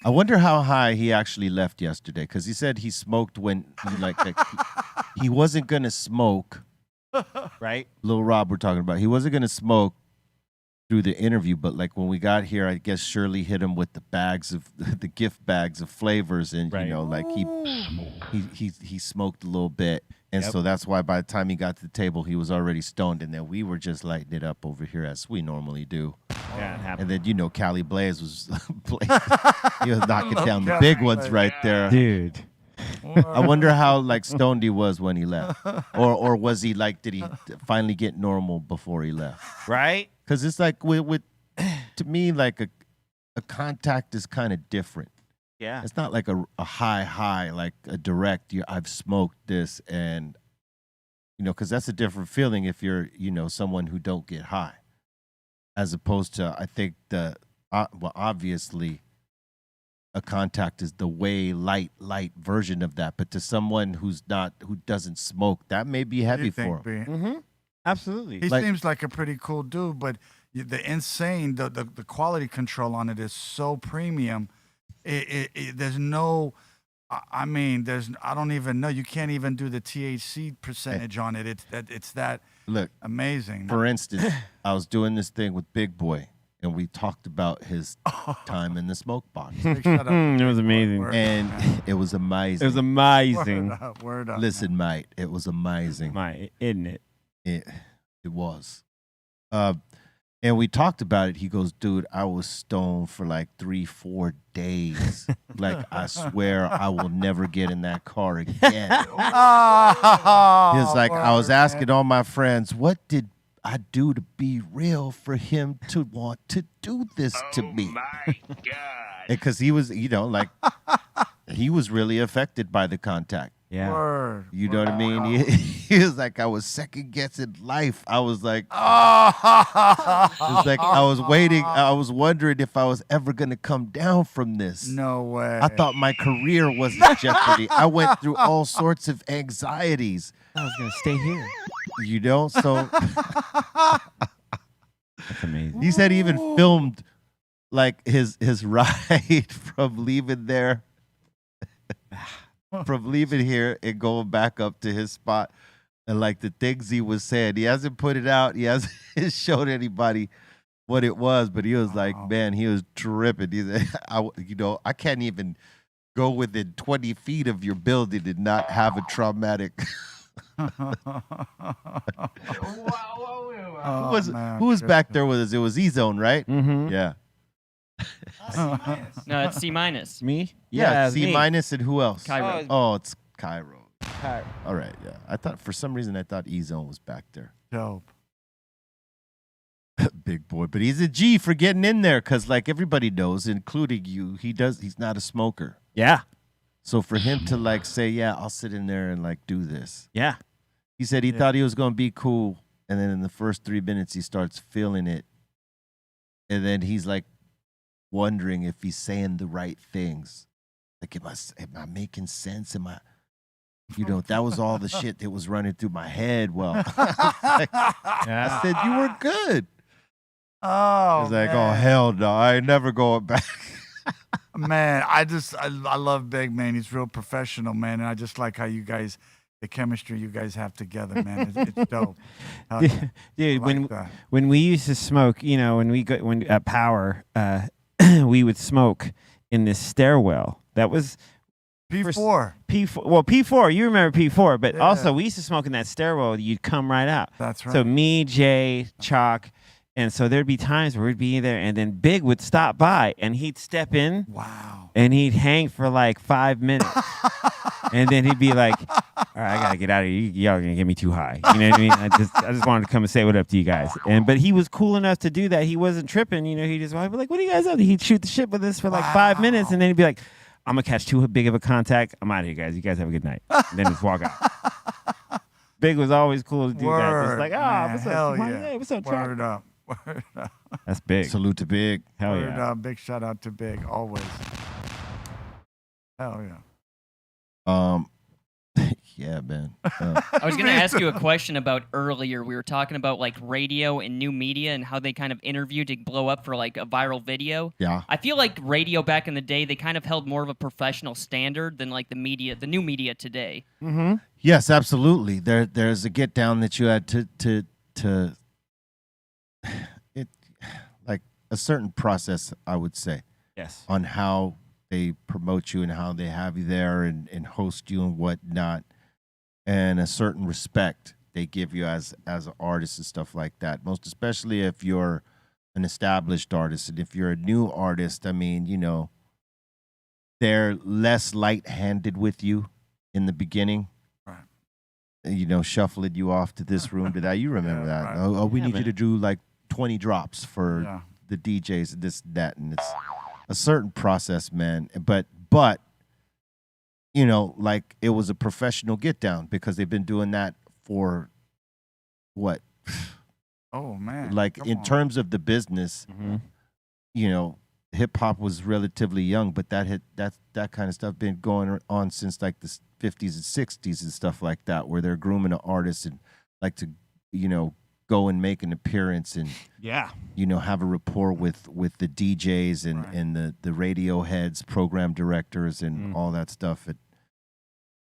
Speaker 4: I wonder how high he actually left yesterday because he said he smoked when he wasn't going to smoke.
Speaker 5: Right?
Speaker 4: Lil Rob we're talking about. He wasn't going to smoke through the interview, but like when we got here, I guess Shirley hit him with the gift bags of flavors, and
Speaker 5: Right.
Speaker 4: he smoked a little bit, and so that's why by the time he got to the table, he was already stoned, and then we were just lighting it up over here as we normally do.
Speaker 5: Yeah, it happened.
Speaker 4: And then Cali Blaze was he was knocking down the big ones right there.
Speaker 5: Dude.
Speaker 4: I wonder how stoned he was when he left, or was he did he finally get normal before he left?
Speaker 5: Right?
Speaker 4: Because it's with to me a contact is kind of different.
Speaker 5: Yeah.
Speaker 4: It's not like a high, like a direct, I've smoked this and, because that's a different feeling if you're, someone who don't get high. As opposed to, I think obviously a contact is the way light version of that. But to someone who doesn't smoke, that may be heavy for him.
Speaker 5: Mm-hmm. Absolutely.
Speaker 6: He seems like a pretty cool dude, but the quality control on it is so premium. There's no, I don't even know. You can't even do the THC percentage on it. It's that amazing.
Speaker 4: For instance, I was doing this thing with Big Boy, and we talked about his time in the smoke box.
Speaker 5: It was amazing.
Speaker 4: And it was amazing.
Speaker 5: It was amazing.
Speaker 6: Word up.
Speaker 4: Listen, mate, it was amazing.
Speaker 5: Isn't it?
Speaker 4: It was. And we talked about it. He goes, dude, I was stoned for like 3-4 days. Like, I swear I will never get in that car again. He was like, I was asking all my friends, what did I do to be real for him to want to do this to me? Oh, my God. Because he was, he was really affected by the contact.
Speaker 5: Yeah.
Speaker 6: Word.
Speaker 4: You know what I mean? He was like, I was second guessing life. I was like, it's like I was waiting. I was wondering if I was ever going to come down from this.
Speaker 6: No way.
Speaker 4: I thought my career was in jeopardy. I went through all sorts of anxieties.
Speaker 5: I was going to stay here.
Speaker 4: So
Speaker 5: that's amazing.
Speaker 4: He said he even filmed like his ride from leaving there. From leaving here and going back up to his spot, and like the things he was saying, he hasn't put it out. He hasn't showed anybody what it was, but he was like, man, he was tripping. He said, I can't even go within 20 feet of your building and not have a traumatic. Who was back there with us? It was E-Zone, right?
Speaker 5: Mm-hmm.
Speaker 4: Yeah.
Speaker 7: No, it's C-.
Speaker 5: Me?
Speaker 4: Yeah,
Speaker 5: it's me.
Speaker 4: C- and who else?
Speaker 7: Cairo.
Speaker 4: Oh, it's Cairo. All right, yeah. For some reason I thought E-Zone was back there.
Speaker 6: Dope.
Speaker 4: Big boy, but he's a G for getting in there because, like everybody knows, including you, he's not a smoker.
Speaker 5: Yeah.
Speaker 4: So for him to like say, yeah, I'll sit in there and like do this.
Speaker 5: Yeah.
Speaker 4: He said he thought he was going to be cool, and then in the first 3 minutes he starts feeling it, and then he's like wondering if he's saying the right things. Like, am I making sense? Am I, that was all the shit that was running through my head. Well, I said, you were good.
Speaker 6: Oh,
Speaker 4: he's like, oh, hell no, I ain't never going back.
Speaker 6: Man, I love Big, man. He's real professional, man. And I just like how you guys, the chemistry you guys have together, man. It's dope.
Speaker 5: Dude,
Speaker 6: like
Speaker 5: when we used to smoke, when at Power, we would smoke in this stairwell. That was
Speaker 6: P4.
Speaker 5: P4. Well, P4. You remember P4, but also we used to smoke in that stairwell. You'd come right out.
Speaker 6: That's right.
Speaker 5: So me, Jay, Chalk, and so there'd be times where we'd be there, and then Big would stop by, and he'd step in.
Speaker 6: Wow.
Speaker 5: And he'd hang for like 5 minutes, and then he'd be like, "All right, I gotta get out of here. Y'all are gonna get me too high." You know what I mean? I just wanted to come and say what up to you guys. But he was cool enough to do that. He wasn't tripping. He just would be like, "What are you guys up to?" He'd shoot the shit with us for like 5 minutes, and then he'd be like, "I'm gonna catch too big of a contact. I'm out of here, guys. You guys have a good night." And then just walk out. Big was always cool to do that. Just like, what's up?
Speaker 6: Hell
Speaker 5: Smiley?
Speaker 6: yeah.
Speaker 5: Hey, what's up,
Speaker 6: Word
Speaker 5: Trap?"
Speaker 6: up. Word up.
Speaker 5: That's Big.
Speaker 4: Salute to Big.
Speaker 5: Hell
Speaker 6: Word
Speaker 5: yeah.
Speaker 6: up. Big shout out to Big, always. Hell yeah.
Speaker 4: Yeah, man.
Speaker 7: I was going to ask you a question about earlier. We were talking about like radio and new media and how they kind of interview to blow up for like a viral video.
Speaker 4: Yeah.
Speaker 7: I feel like radio back in the day, they kind of held more of a professional standard than like the new media today.
Speaker 5: Mm-hmm.
Speaker 4: Yes, absolutely. There's a get down that you had to it, like a certain process, I would say.
Speaker 5: Yes.
Speaker 4: On how they promote you and how they have you there and host you and whatnot, and a certain respect they give you as an artist and stuff like that. Most especially if you're an established artist, and if you're a new artist, I mean, they're less light-handed with you in the beginning.
Speaker 6: Right.
Speaker 4: Shuffling you off to this room to that. You remember that?
Speaker 6: Right.
Speaker 4: Oh, we need you to do like 20 drops for
Speaker 6: Yeah.
Speaker 4: the DJs and this and that, and it's a certain process, man. But but you know, like it was a professional get down because they've been doing that for what?
Speaker 6: Oh man!
Speaker 4: Like
Speaker 6: Come
Speaker 4: in
Speaker 6: on.
Speaker 4: terms of the business, you know, hip hop was relatively young, but that kind of stuff been going on since like the 50s and 60s and stuff like that, where they're grooming an artist and like to, you know, go and make an appearance and you know, have a rapport with the DJs and the radio heads, program directors, and all that stuff. And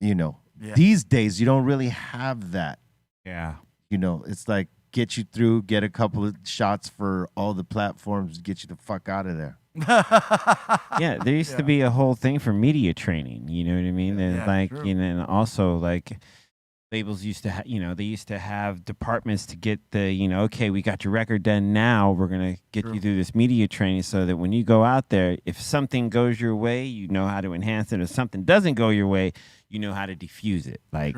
Speaker 4: you know, these days you don't really have that.
Speaker 5: Yeah.
Speaker 4: You know, it's like get you through, get a couple of shots for all the platforms, get you the fuck out of there.
Speaker 5: Yeah, there used to be a whole thing for media training. You know what I mean? And like,
Speaker 6: true.
Speaker 5: you know, and also like labels used to, you know, they used to have departments to get the, you know, okay, we got your record done. Now we're gonna get you through this media training so that when you go out there, if something goes your way, you know how to enhance it. If something doesn't go your way, you know how to diffuse it. Like,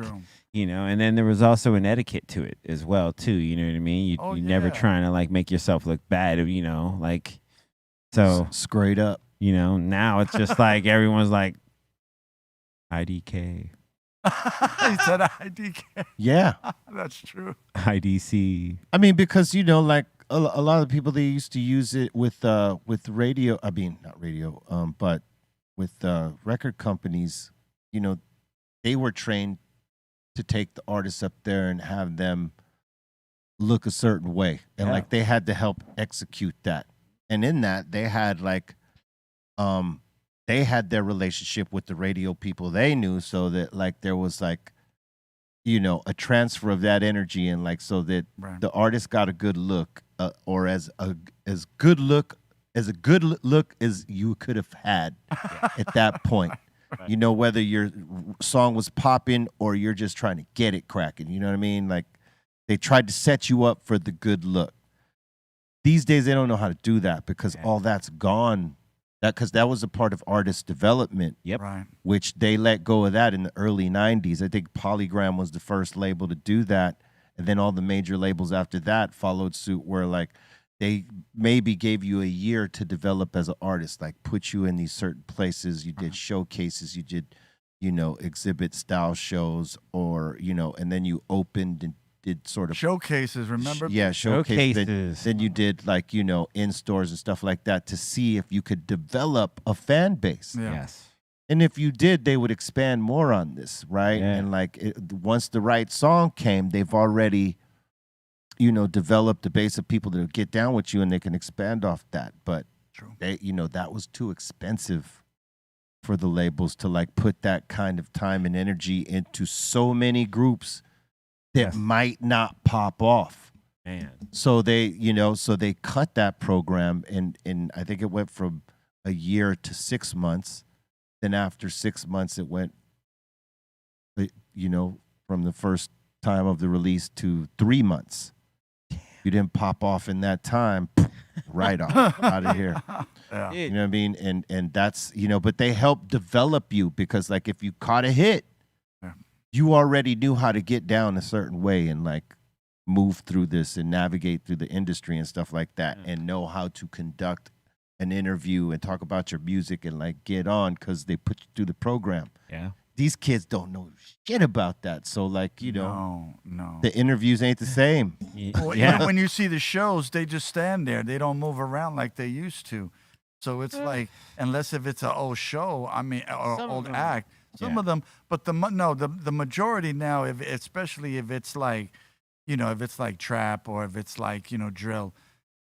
Speaker 5: you know, and then there was also an etiquette to it as well too. You know what I mean? You never trying to like make yourself look bad. You know, like so
Speaker 4: straight up.
Speaker 5: You know, now it's just like everyone's like IDK.
Speaker 6: He said IDK.
Speaker 4: Yeah.
Speaker 6: That's true.
Speaker 5: IDC.
Speaker 4: I mean, because you know, like a lot of people, they used to use it with radio. I mean, not radio, but with record companies. You know, they were trained to take the artists up there and have them look a certain way, and like they had to help execute that. And in that, they had like, they had their relationship with the radio people they knew, so that like there was like, you know, a transfer of that energy, and like so that the artist got a good look, or as good look as you could have had at that point. You know, whether your song was popping or you're just trying to get it cracking. You know what I mean? Like they tried to set you up for the good look. These days they don't know how to do that because all that's gone. Because that was a part of artist development, which they let go of that in the early 90s. I think Polygram was the first label to do that. And then all the major labels after that followed suit, where like they maybe gave you a year to develop as an artist, like put you in these certain places. You did showcases, you did, you know, exhibit style shows, or, you know, and then you opened and did sort of
Speaker 6: showcases, remember?
Speaker 5: Showcases.
Speaker 4: Then you did like, you know, in stores and stuff like that to see if you could develop a fan base.
Speaker 5: Yes.
Speaker 4: And if you did, they would expand more on this, right? And like once the right song came, they've already, you know, developed a base of people that'll get down with you and they can expand off that. But they, you know, that was too expensive for the labels to like put that kind of time and energy into so many groups that might not pop off.
Speaker 5: Man.
Speaker 4: So they, you know, so they cut that program, and I think it went from a year to 6 months. Then after 6 months, it went, you know, from the first time of the release to 3 months. You didn't pop off in that time, right off, out of here. You know what I mean? And that's, you know, but they help develop you, because like if you caught a hit, you already knew how to get down a certain way and like move through this and navigate through the industry and stuff like that, and know how to conduct an interview and talk about your music and like get on, because they put you through the program.
Speaker 5: Yeah.
Speaker 4: These kids don't know shit about that. So like, you know,
Speaker 6: no.
Speaker 4: the interviews ain't the same.
Speaker 6: Well, even when you see the shows, they just stand there. They don't move around like they used to. So it's like, unless if it's an old show, I mean, or old act. Some of them, but the majority now, especially if it's like, you know, if it's like trap or if it's like, you know, drill,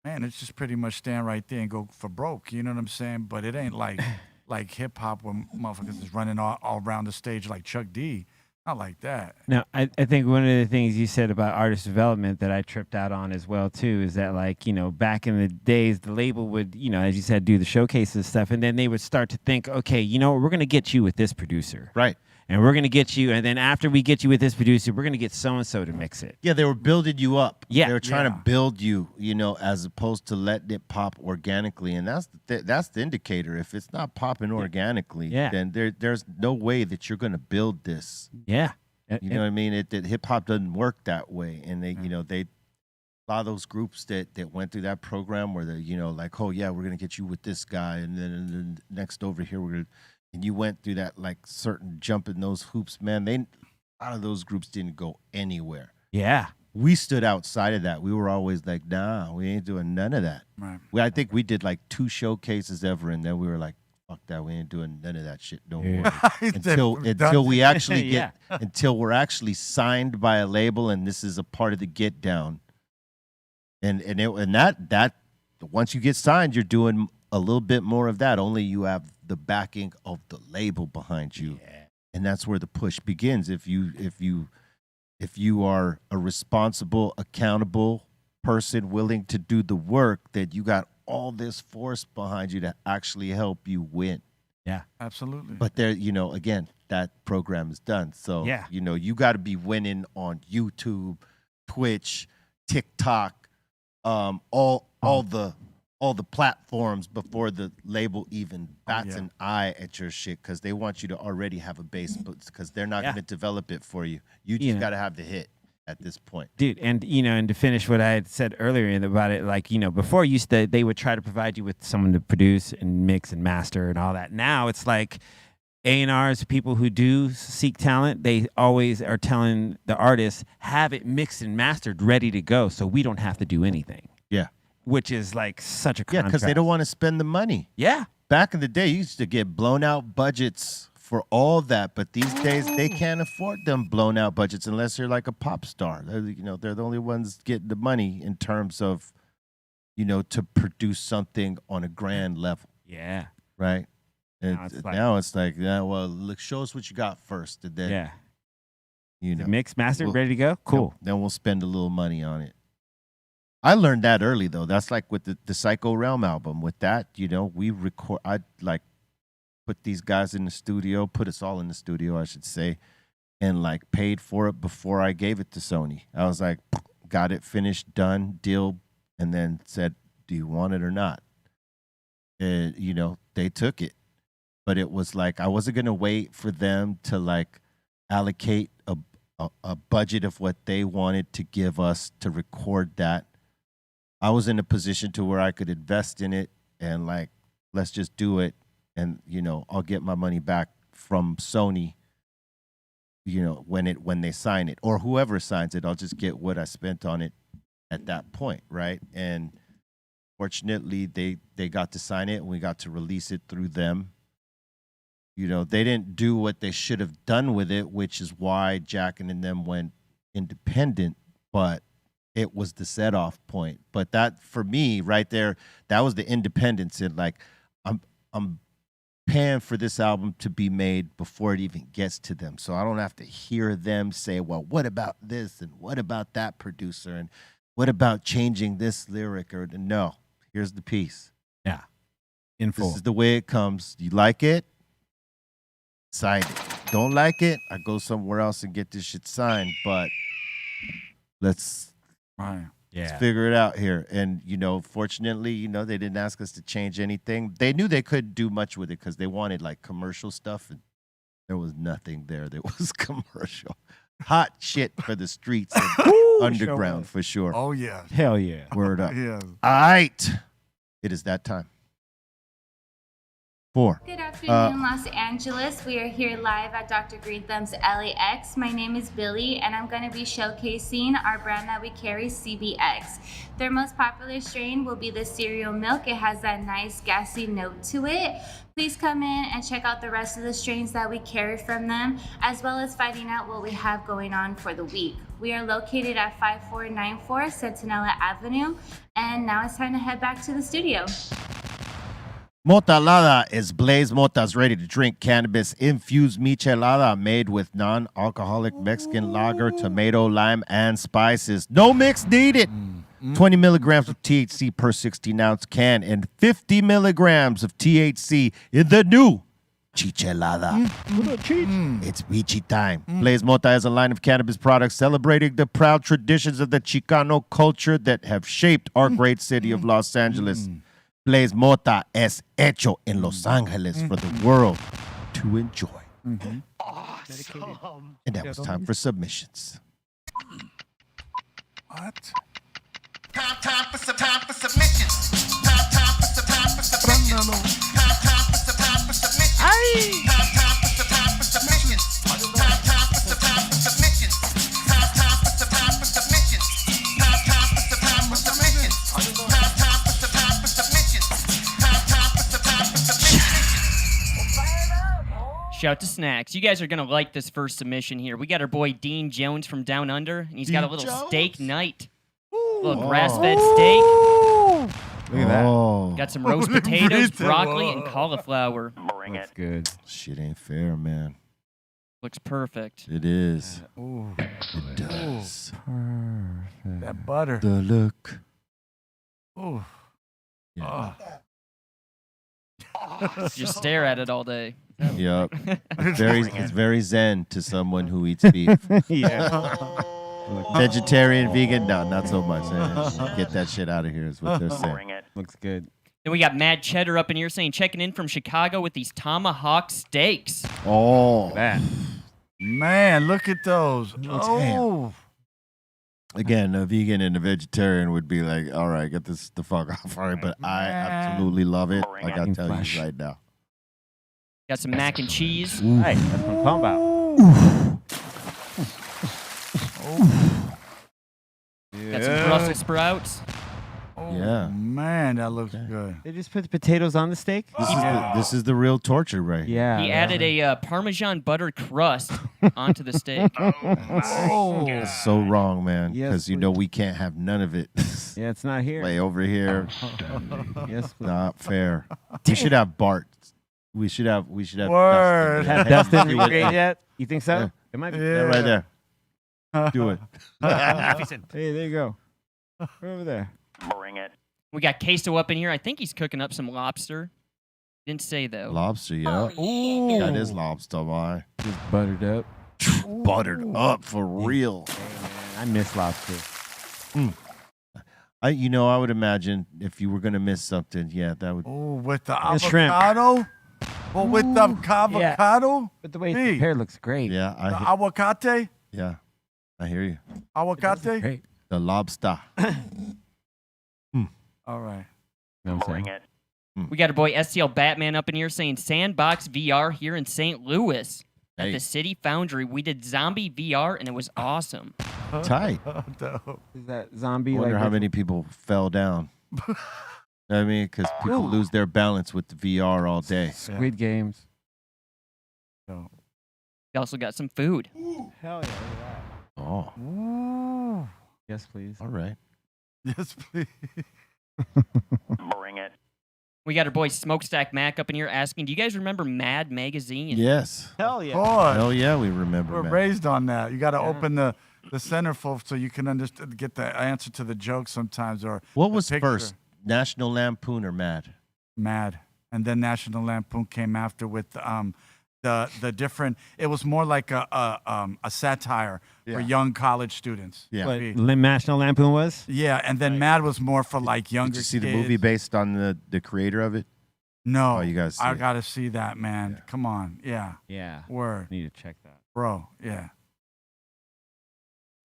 Speaker 6: man, it's just pretty much stand right there and go for broke. You know what I'm saying? But it ain't like hip hop where motherfuckers is running all around the stage like Chuck D. Not like that.
Speaker 5: Now, I think one of the things you said about artist development that I tripped out on as well, too, is that, like, you know, back in the days, the label would, you know, as you said, do the showcases stuff, and then they would start to think, okay, you know, we're going to get you with this producer.
Speaker 4: Right.
Speaker 5: And we're going to get you, and then after we get you with this producer, we're going to get so-and-so to mix it.
Speaker 4: Yeah, they were building you up.
Speaker 5: Yeah.
Speaker 4: They were trying to build you, you know, as opposed to letting it pop organically. And that's the indicator. If it's not popping organically, then there's no way that you're going to build this.
Speaker 5: Yeah.
Speaker 4: You know what I mean? Hip-hop doesn't work that way. And they, you know, a lot of those groups that went through that program where they're, you know, like, oh, yeah, we're going to get you with this guy. And then next over here, we're going to, and you went through that like certain jump in those hoops, man, a lot of those groups didn't go anywhere.
Speaker 5: Yeah.
Speaker 4: We stood outside of that. We were always like, nah, we ain't doing none of that.
Speaker 6: Right.
Speaker 4: I think we did like 2 showcases ever, and then we were like, fuck that, we ain't doing none of that shit no more. Until we actually get until we're actually signed by a label, and this is a part of the get down. And that once you get signed, you're doing a little bit more of that. Only you have the backing of the label behind you. Yeah. And that's where the push begins. If you are a responsible, accountable person willing to do the work, that you got all this force behind you to actually help you win.
Speaker 5: Yeah,
Speaker 6: absolutely.
Speaker 4: But there, again, that program is done. So, you got to be winning on YouTube, Twitch, TikTok, all the platforms before the label even bats an eye at your shit, because they want you to already have a base, because they're not going to develop it for you. You just got to have the hit at this point,
Speaker 5: dude. And and to finish what I had said earlier about it, like before they would try to provide you with someone to produce and mix and master and all that. Now it's like A&Rs, people who do seek talent, they always are telling the artists, have it mixed and mastered, ready to go, so we don't have to do anything.
Speaker 4: Yeah.
Speaker 5: Which is like such a contrast.
Speaker 4: because they don't want to spend the money.
Speaker 5: Yeah.
Speaker 4: Back in the day, you used to get blown out budgets for all that, but these days they can't afford them blown out budgets unless you're like a pop star. They're the only ones getting the money in terms of, to produce something on a grand level.
Speaker 5: Yeah.
Speaker 4: Right. And
Speaker 5: now
Speaker 4: it's like, well, look, show us what you got first, and then
Speaker 5: mix, master, ready to go. Cool.
Speaker 4: Then we'll spend a little money on it. I learned that early though. That's like with the Psycho Realm album. With that, we record. I like put these guys in the studio, put us all in the studio, I should say, and like paid for it before I gave it to Sony. I was like, got it finished, done, deal, and then said, do you want it or not? And they took it, but it was like I wasn't gonna wait for them to like allocate a budget of what they wanted to give us to record that. I was in a position to where I could invest in it and like, let's just do it. And, I'll get my money back from Sony, when they sign it, or whoever signs it, I'll just get what I spent on it at that point. Right. And fortunately they got to sign it, and we got to release it through them. They didn't do what they should have done with it, which is why Jackin and them went independent, but it was the set off point. But that, for me right there, that was the independence. And like, I'm paying for this album to be made before it even gets to them. So I don't have to hear them say, well, what about this? And what about that producer? And what about changing this lyric? Or no, here's the piece.
Speaker 5: Yeah. In full.
Speaker 4: This is the way it comes. You like it? Sign it. Don't like it? I go somewhere else and get this shit signed. But let's figure it out here. And, fortunately, they didn't ask us to change anything. They knew they couldn't do much with it because they wanted like commercial stuff, and there was nothing there that was commercial. Hot shit for the streets and underground for sure.
Speaker 6: Oh, yeah.
Speaker 5: Hell yeah.
Speaker 4: Word up.
Speaker 6: Yeah.
Speaker 4: All right. It is that time. 4.
Speaker 8: Good afternoon, Los Angeles. We are here live at Dr. Greenthumb's LAX. My name is Billy, and I'm going to be showcasing our brand that we carry, CBX. Their most popular strain will be the cereal milk. It has that nice gassy note to it. Please come in and check out the rest of the strains that we carry from them, as well as finding out what we have going on for the week. We are located at 5494 Centinela Avenue, and now it's time to head back to the studio.
Speaker 4: Motalada is Blaze Mota's ready-to-drink cannabis-infused michelada made with non-alcoholic Mexican lager, tomato, lime, and spices. No mix needed. 20 milligrams of THC per 16-ounce can and 50 milligrams of THC in the new Chichelada. It's Michi time. Blaze Mota is a line of cannabis products celebrating the proud traditions of the Chicano culture that have shaped our great city of Los Angeles. Blaze Mota es hecho en Los Angeles for the world to enjoy. Awesome. And that was time for submissions.
Speaker 6: What?
Speaker 3: Time for submissions. Time for submissions. Time for submissions.
Speaker 7: Shout to Snacks. You guys are going to like this first submission here. We got our boy Dean Jones from Down Under, and he's got a little steak night. A little grass-fed steak.
Speaker 5: Look at that.
Speaker 4: Oh,
Speaker 7: Got some roast potatoes, broccoli, and cauliflower.
Speaker 5: That's good.
Speaker 4: shit ain't fair, man.
Speaker 7: Looks perfect.
Speaker 4: It is.
Speaker 6: Ooh,
Speaker 4: It does.
Speaker 5: Perfect.
Speaker 6: that butter.
Speaker 4: The look.
Speaker 6: Ooh.
Speaker 4: Yeah.
Speaker 7: Just stare at it all day.
Speaker 4: Yep. It's very zen to someone who eats beef.
Speaker 5: Yeah.
Speaker 4: Vegetarian, vegan, no, not so much. Get that shit out of here is what they're saying.
Speaker 5: Looks good.
Speaker 7: Then we got Mad Cheddar up in here saying checking in from Chicago with these tomahawk steaks.
Speaker 4: Oh,
Speaker 5: That.
Speaker 6: Man, look at those.
Speaker 4: Oh. Again, a vegan and a vegetarian would be like, all right, get this the fuck off. All right, but I absolutely love it. I got to tell
Speaker 5: Flash.
Speaker 4: you right now.
Speaker 7: Got some mac and cheese.
Speaker 5: Right, that's what I'm talking about.
Speaker 7: Got some Brussels sprouts.
Speaker 6: Oh,
Speaker 4: Yeah.
Speaker 6: Man, that looks good.
Speaker 5: They just put the potatoes on the steak?
Speaker 4: This is the real torture right here.
Speaker 5: Yeah.
Speaker 7: He added a Parmesan butter crust onto the steak.
Speaker 6: Oh.
Speaker 4: It's so wrong, man.
Speaker 5: Yes,
Speaker 4: Because you know we can't have none of it.
Speaker 5: Yeah, it's not here.
Speaker 4: Way over here.
Speaker 5: Yes, please.
Speaker 4: Not fair. We should have Bart. We should have.
Speaker 6: Word.
Speaker 5: Have Dustin recreate yet? You think so?
Speaker 4: Yeah.
Speaker 5: It might be.
Speaker 4: Yeah, right there. Do it.
Speaker 5: Hey, there you go. Right over there.
Speaker 7: We got queso up in here. I think he's cooking up some lobster. Didn't say though.
Speaker 4: Lobster, yeah.
Speaker 6: Ooh.
Speaker 4: That is lobster, boy.
Speaker 5: Just buttered up.
Speaker 4: Buttered up for real.
Speaker 5: I miss lobster.
Speaker 4: I would imagine if you were gonna miss something, yeah, that would.
Speaker 6: Oh, with the
Speaker 5: And shrimp.
Speaker 6: avocado? Well, with the avocado?
Speaker 5: But the way it's
Speaker 6: Hey.
Speaker 5: prepared looks great.
Speaker 4: Yeah,
Speaker 6: The aguacate?
Speaker 4: yeah, I hear you.
Speaker 6: Aguacate?
Speaker 5: Great.
Speaker 4: The lobster.
Speaker 6: All right.
Speaker 5: You know what I'm saying?
Speaker 7: We got our boy STL Batman up in here saying Sandbox VR here in St. Louis at
Speaker 4: Hey.
Speaker 7: the City Foundry. We did zombie VR and it was awesome.
Speaker 4: Tight.
Speaker 6: Dope.
Speaker 5: Is that zombie?
Speaker 4: I wonder
Speaker 5: like
Speaker 4: how many people fell down. You know what I mean, because people lose their balance with the VR all day.
Speaker 5: Squid Games.
Speaker 6: Dope.
Speaker 7: We also got some food.
Speaker 5: Hell yeah.
Speaker 4: Oh,
Speaker 6: Ooh.
Speaker 5: Yes, please.
Speaker 4: all right.
Speaker 6: Yes, please.
Speaker 7: We got our boy Smokestack Mac up in here asking, do you guys remember Mad Magazine?
Speaker 4: Yes.
Speaker 5: Hell yeah.
Speaker 6: Boy,
Speaker 4: Hell yeah, we remember.
Speaker 6: we're
Speaker 4: man.
Speaker 6: raised on that. You got to open the centerfold so you can understand, get the answer to the joke sometimes. Or
Speaker 4: What
Speaker 6: the
Speaker 4: was
Speaker 6: picture.
Speaker 4: first, National Lampoon or Mad?
Speaker 6: Mad, and then National Lampoon came after with the different. It was more like a satire for young college students.
Speaker 4: Yeah.
Speaker 5: What
Speaker 6: Yeah.
Speaker 5: National Lampoon was?
Speaker 6: Yeah, and then Mad was more for like younger
Speaker 4: Did you see the
Speaker 6: kids.
Speaker 4: movie based on the creator of it?
Speaker 6: No,
Speaker 4: Oh, you gotta see
Speaker 6: I
Speaker 4: it.
Speaker 6: gotta see that, man.
Speaker 4: Yeah.
Speaker 6: Come on, yeah,
Speaker 5: Yeah.
Speaker 6: word,
Speaker 5: Need to check that.
Speaker 6: bro, yeah.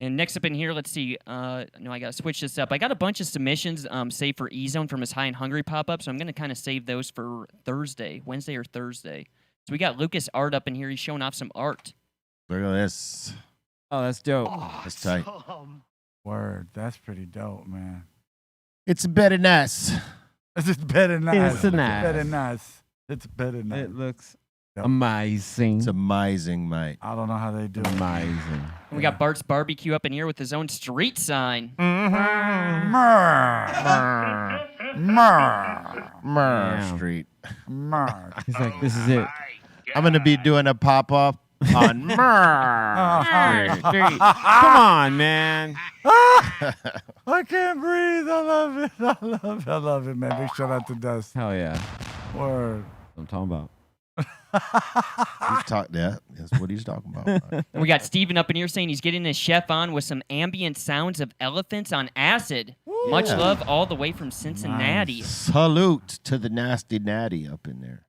Speaker 7: And next up in here, let's see. No, I got to switch this up. I got a bunch of submissions saved for E-Zone from his High and Hungry pop-up, so I'm going to kind of save those for Wednesday or Thursday. So we got Lucas Art up in here. He's showing off some art.
Speaker 4: Look at this.
Speaker 5: Oh, that's dope.
Speaker 4: That's tight.
Speaker 6: Word, that's pretty dope, man.
Speaker 4: It's better than us.
Speaker 6: It's better nice.
Speaker 5: It's nice.
Speaker 6: better nice. It's better nice.
Speaker 5: It looks
Speaker 6: Yep.
Speaker 5: amazing.
Speaker 4: It's amazing, mate.
Speaker 6: I don't know how they do it.
Speaker 5: Amazing.
Speaker 7: And we got Bart's Barbecue up in here with his own street sign.
Speaker 6: Murr. Murr.
Speaker 4: Murr
Speaker 5: Damn.
Speaker 4: Street.
Speaker 6: Murr.
Speaker 5: He's like, this is it.
Speaker 4: I'm gonna be doing a pop up on Murr Street.
Speaker 5: Come on, man.
Speaker 6: I can't breathe. I love it. I love it. I love it, man. Big shout out to Dust.
Speaker 5: Hell yeah.
Speaker 6: Word.
Speaker 5: That's what I'm talking about.
Speaker 4: He's talking. Yeah, that's what he's talking about.
Speaker 7: And we got Steven up in here saying he's getting his chef on with some ambient sounds of elephants on acid. Much
Speaker 4: Yeah.
Speaker 7: love all the way from Cincinnati.
Speaker 4: Salute to the nasty natty up in there,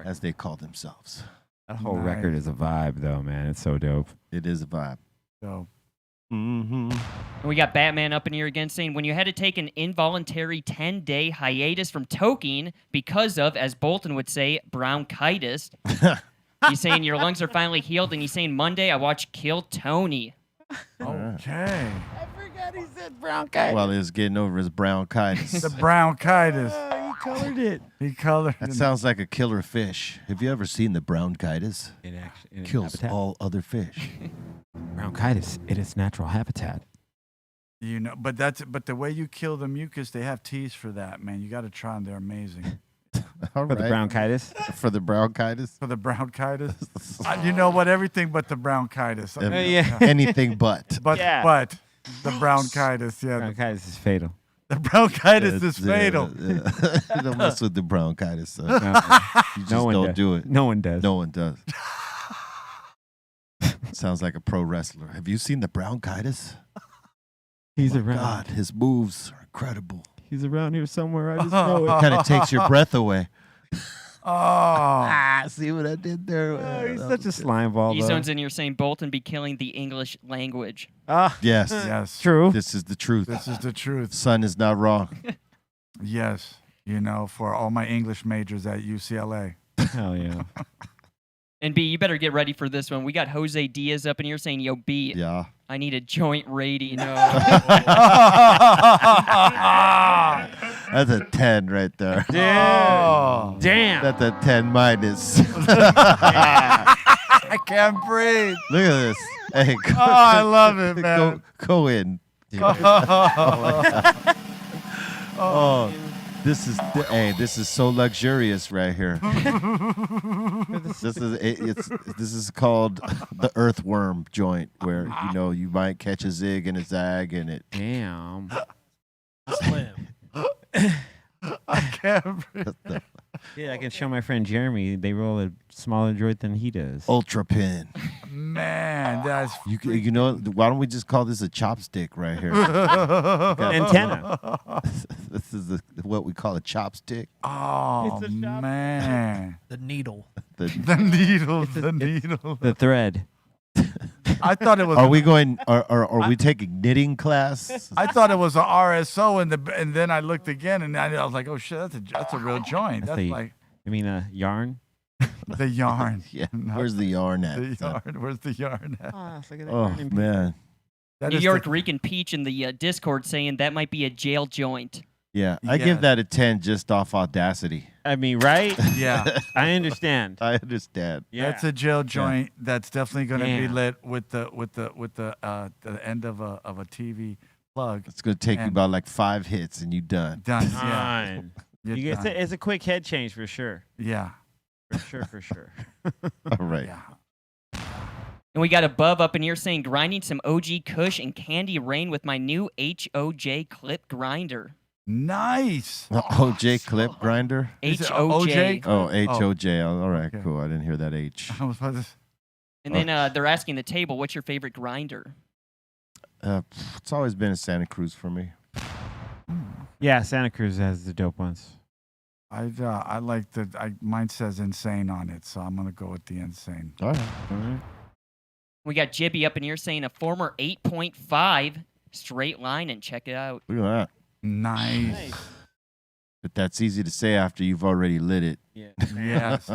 Speaker 4: as they call themselves.
Speaker 5: That whole
Speaker 6: Nice.
Speaker 5: record is a vibe, though, man. It's so dope.
Speaker 4: It is a vibe.
Speaker 6: Dope.
Speaker 4: Mm-hmm.
Speaker 7: And we got Batman up in here again saying when you had to take an involuntary 10-day hiatus from toking because of, as Bolton would say, bronchitis. He's saying your lungs are finally healed, and he's saying Monday I watched Kill Tony.
Speaker 6: Okay.
Speaker 5: I forgot he said bronchitis.
Speaker 4: Well, he's getting over his bronchitis.
Speaker 6: The bronchitis.
Speaker 5: He colored it.
Speaker 6: He colored
Speaker 4: That
Speaker 6: it.
Speaker 4: sounds like a killer fish. Have you ever seen the bronchitis?
Speaker 5: It actually
Speaker 4: Kills all other fish.
Speaker 5: Bronchitis in its natural habitat.
Speaker 6: You know, but the way you kill the mucus, they have teas for that, man. You got to try them. They're amazing.
Speaker 4: All
Speaker 5: For the bronchitis?
Speaker 4: For the bronchitis?
Speaker 6: For the bronchitis. You know what? Everything but the bronchitis.
Speaker 5: Yeah.
Speaker 4: Anything but.
Speaker 6: But the bronchitis, yeah.
Speaker 5: Bronchitis is fatal.
Speaker 6: The bronchitis is fatal.
Speaker 4: Don't mess with the bronchitis, son.
Speaker 5: No,
Speaker 4: You just
Speaker 5: no one
Speaker 4: don't
Speaker 5: does.
Speaker 4: do it.
Speaker 5: No one does.
Speaker 4: No one does. Sounds like a pro wrestler. Have you seen the bronchitis?
Speaker 5: He's
Speaker 4: Oh,
Speaker 5: around.
Speaker 4: God, his moves are incredible.
Speaker 5: He's around here somewhere. I just know it.
Speaker 4: Kind of takes your breath away.
Speaker 6: Oh.
Speaker 4: See what I did there?
Speaker 5: He's such a slime ball. though.
Speaker 7: E-Zone's in here saying Bolton be killing the English language.
Speaker 4: Yes.
Speaker 6: Yes.
Speaker 5: True.
Speaker 4: This is the truth.
Speaker 6: This is the truth.
Speaker 4: Son is not wrong.
Speaker 6: Yes. You know, for all my English majors at UCLA.
Speaker 5: Hell yeah.
Speaker 7: And B, you better get ready for this one. We got Jose Diaz up in here saying, yo, B,
Speaker 4: Yeah.
Speaker 7: I need a joint rating.
Speaker 4: That's a 10 right there.
Speaker 6: Oh.
Speaker 5: Damn.
Speaker 4: That's a 10 minus.
Speaker 6: I can't breathe.
Speaker 4: Look at this. Hey, go,
Speaker 6: I love it, man.
Speaker 4: go in. Oh, this is so luxurious right here. This is called the earthworm joint, where you might catch a zig and a zag and it.
Speaker 5: Damn.
Speaker 9: Slam.
Speaker 6: I can't breathe.
Speaker 5: Yeah, I can show my friend Jeremy. They roll a smaller joint than he does.
Speaker 4: Ultra pin.
Speaker 6: Man, that's
Speaker 4: You know, why don't we just call this a chopstick right here?
Speaker 5: Antenna.
Speaker 4: This is what we call a chopstick.
Speaker 6: oh
Speaker 5: It's a shop.
Speaker 6: man.
Speaker 9: The needle.
Speaker 6: The needle, the needle.
Speaker 5: The thread.
Speaker 6: I thought it was.
Speaker 4: Are we going? Are we taking knitting class?
Speaker 6: I thought it was a RSO, and then I looked again, and I was like, oh shit, that's a real joint. That's like
Speaker 5: I mean, yarn.
Speaker 6: the yarn.
Speaker 4: Yeah.
Speaker 6: Not
Speaker 4: Where's the yarn at?
Speaker 6: the yarn? Where's the yarn at?
Speaker 5: Look at that
Speaker 4: Oh man.
Speaker 6: That
Speaker 7: New
Speaker 6: is
Speaker 7: York
Speaker 6: the-
Speaker 7: Rican Peach in the Discord saying that might be a jail joint.
Speaker 4: Yeah, I
Speaker 6: Yeah.
Speaker 4: give that a 10 just off audacity.
Speaker 5: I mean, right?
Speaker 6: Yeah,
Speaker 5: I understand.
Speaker 4: I understand.
Speaker 5: Yeah.
Speaker 6: that's a jail joint. That's definitely going to be
Speaker 5: Yeah.
Speaker 6: lit with the end of a TV plug.
Speaker 4: It's gonna take you
Speaker 6: And-
Speaker 4: about like 5 hits and you done.
Speaker 6: Done. Yeah.
Speaker 5: Fine.
Speaker 6: You're
Speaker 5: You get
Speaker 6: done.
Speaker 5: it's a quick head change for sure.
Speaker 6: Yeah.
Speaker 5: For sure.
Speaker 4: All right.
Speaker 6: Yeah.
Speaker 7: And we got Above up in here saying grinding some OG Kush and Candy Rain with my new HOJ clip grinder.
Speaker 6: Nice.
Speaker 4: OJ clip grinder.
Speaker 6: Is it
Speaker 7: HOJ.
Speaker 6: OJ?
Speaker 4: Oh, HOJ. All right,
Speaker 6: Okay.
Speaker 4: cool. I didn't hear that H.
Speaker 6: I was about to.
Speaker 7: And then they're asking the table, what's your favorite grinder?
Speaker 4: It's always been a Santa Cruz for me.
Speaker 5: Yeah, Santa Cruz has the dope ones.
Speaker 6: I like mine says insane on it, so I'm gonna go with the insane.
Speaker 4: All right. All right.
Speaker 7: We got Jibby up in here saying a former 8.5 straight line, and check it out.
Speaker 4: Look at that.
Speaker 6: Nice.
Speaker 4: But that's easy to say after you've already lit it.
Speaker 5: Yeah.
Speaker 6: Yes.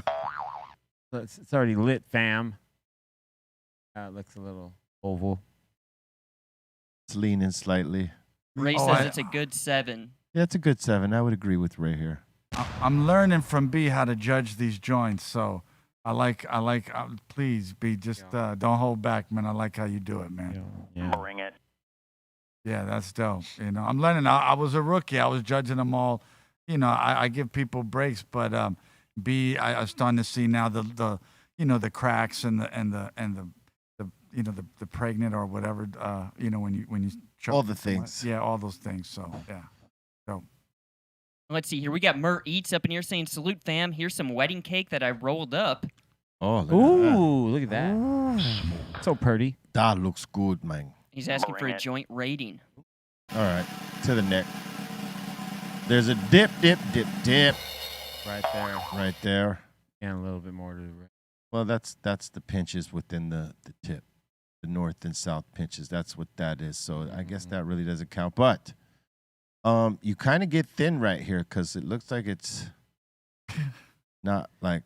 Speaker 5: It's already lit, fam. It looks a little oval.
Speaker 4: It's leaning slightly.
Speaker 7: Ray
Speaker 6: Oh,
Speaker 7: says
Speaker 6: I-
Speaker 7: it's a good 7.
Speaker 4: Yeah, it's a good 7. I would agree with Ray here.
Speaker 6: I'm learning from B how to judge these joints, so I like. Please, B, just don't hold back, man. I like how you do it, man.
Speaker 5: Yeah.
Speaker 10: Bring it.
Speaker 6: Yeah, that's dope. You know, I'm learning. I was a rookie. I was judging them all. You know, I give people breaks, but B, I'm starting to see now the the cracks and the pregnant or whatever. When you
Speaker 4: All the things.
Speaker 6: Yeah, all those things. So yeah.
Speaker 7: Let's see here. We got Mur Eats up in here saying, salute fam. Here's some wedding cake that I rolled up.
Speaker 4: Oh, look
Speaker 5: Ooh, look at that. So pretty.
Speaker 4: that looks good, man.
Speaker 7: He's asking for
Speaker 10: Bring
Speaker 7: a
Speaker 10: it.
Speaker 7: joint rating.
Speaker 4: All right, to the neck. There's a dip.
Speaker 5: Right there.
Speaker 4: Right there.
Speaker 5: And a little bit more to the right.
Speaker 4: Well, that's the pinches within the tip. The north and south pinches. That's what that is. So I guess that really doesn't count. But you kind of get thin right here because it looks like it's not like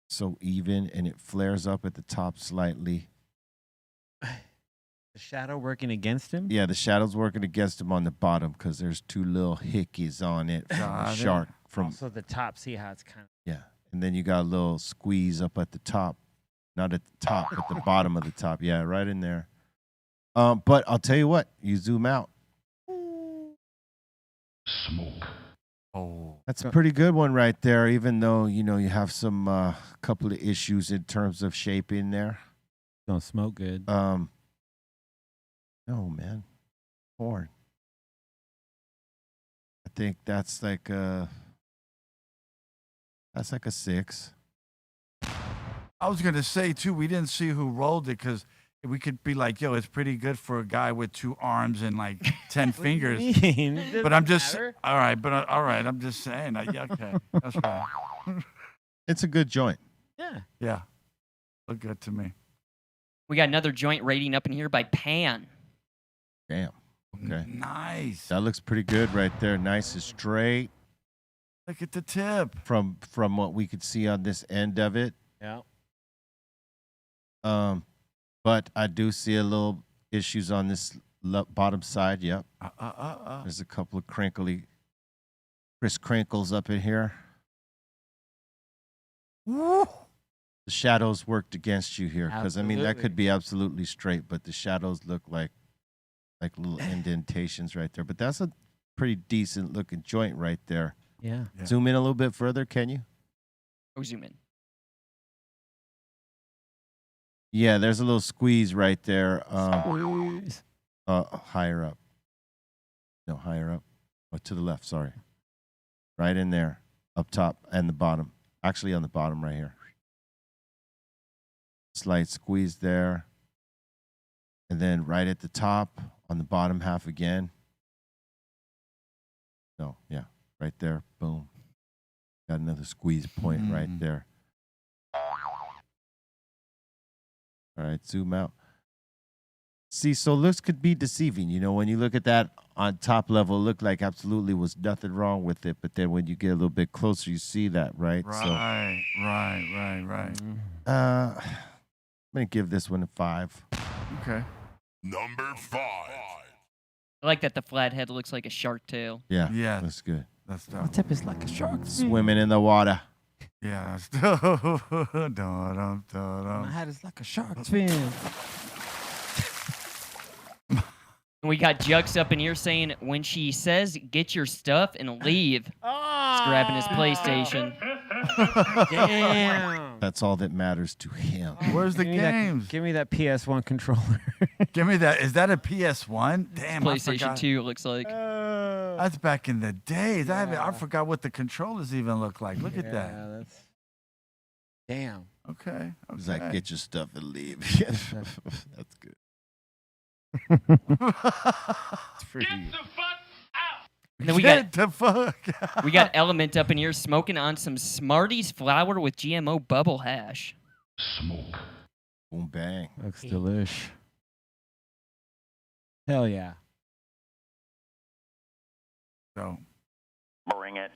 Speaker 4: so even, and it flares up at the top slightly.
Speaker 5: The shadow working against him?
Speaker 4: Yeah, the shadow's working against him on the bottom because there's two little hickeys on it from the shark.
Speaker 5: So the top, see how it's kind of...
Speaker 4: Yeah, and then you got a little squeeze up at the top. Not at the top, but the bottom of the top. Yeah, right in there. But I'll tell you what, you zoom out.
Speaker 3: Smoke.
Speaker 6: Oh,
Speaker 4: That's a pretty good one right there, even though, you have some couple of issues in terms of shaping there.
Speaker 5: Don't smoke good.
Speaker 4: No, man. Corn. I think that's like a 6.
Speaker 6: I was gonna say too. We didn't see who rolled it because we could be like, "Yo, it's pretty good for a guy with 2 arms and like 10 fingers." But I'm just all right. But all right, I'm just saying. Yeah, okay, that's right.
Speaker 4: It's a good joint.
Speaker 5: Yeah.
Speaker 6: Yeah, look good to me.
Speaker 7: We got another joint rating up in here by Pan.
Speaker 4: Damn. Okay.
Speaker 6: Nice.
Speaker 4: That looks pretty good right there. Nice and straight.
Speaker 6: Look at the tip.
Speaker 4: From what we could see on this end of it.
Speaker 5: Yeah.
Speaker 4: But I do see a little issues on this bottom side. Yep. There's a couple of crinkles up in here.
Speaker 6: Woo.
Speaker 4: The shadows worked against you here because I mean that
Speaker 5: Absolutely.
Speaker 4: could be absolutely straight, but the shadows look like little indentations right there. But that's a pretty decent looking joint right there.
Speaker 5: Yeah.
Speaker 4: Zoom in a little bit further, can you?
Speaker 7: Oh, zoom in.
Speaker 4: Yeah, there's a little squeeze right there.
Speaker 5: Squeeze.
Speaker 4: Higher up. No, higher up. Oh, to the left, sorry. Right in there. Up top and the bottom. Actually on the bottom right here. Slight squeeze there. And then right at the top on the bottom half again. No, yeah. Right there. Boom. Got another squeeze point right there. All right, zoom out. See, so looks could be deceiving. When you look at that on top level, it looked like absolutely was nothing wrong with it. But then when you get a little bit closer, you see that, right?
Speaker 6: Right.
Speaker 4: I'm going to give this one a 5.
Speaker 6: Okay.
Speaker 3: Number 5.
Speaker 7: I like that the flathead looks like a shark tail.
Speaker 4: Yeah,
Speaker 6: Yeah.
Speaker 4: that's good.
Speaker 6: That's
Speaker 5: The
Speaker 6: dope.
Speaker 5: tip is like a shark.
Speaker 4: Swimming in the water.
Speaker 6: Yeah, that's dope.
Speaker 5: My hat is like a shark fin.
Speaker 7: And we got Jux up in here saying when she says get your stuff and leave, he's grabbing his PlayStation.
Speaker 5: Damn.
Speaker 4: That's all that matters to him.
Speaker 6: Where's the
Speaker 5: Give me that-
Speaker 6: games?
Speaker 5: Give me that PS1 controller.
Speaker 6: Give me that. Is that a PS1? Damn, I
Speaker 7: PlayStation
Speaker 6: forgot.
Speaker 7: 2 looks like.
Speaker 6: That's back in the days. I forgot what the controllers even look like. Look at that.
Speaker 5: That's... Damn.
Speaker 6: Okay.
Speaker 4: It's like, get your stuff and leave. That's good.
Speaker 5: It's pretty.
Speaker 7: And then we
Speaker 6: Get
Speaker 7: got
Speaker 6: the fuck out.
Speaker 7: we got Element up in here smoking on some Smarties flour with GMO bubble hash.
Speaker 3: Smoke.
Speaker 4: Boom, bang.
Speaker 5: Looks delish. Hell yeah.
Speaker 6: So,
Speaker 10: Bring it.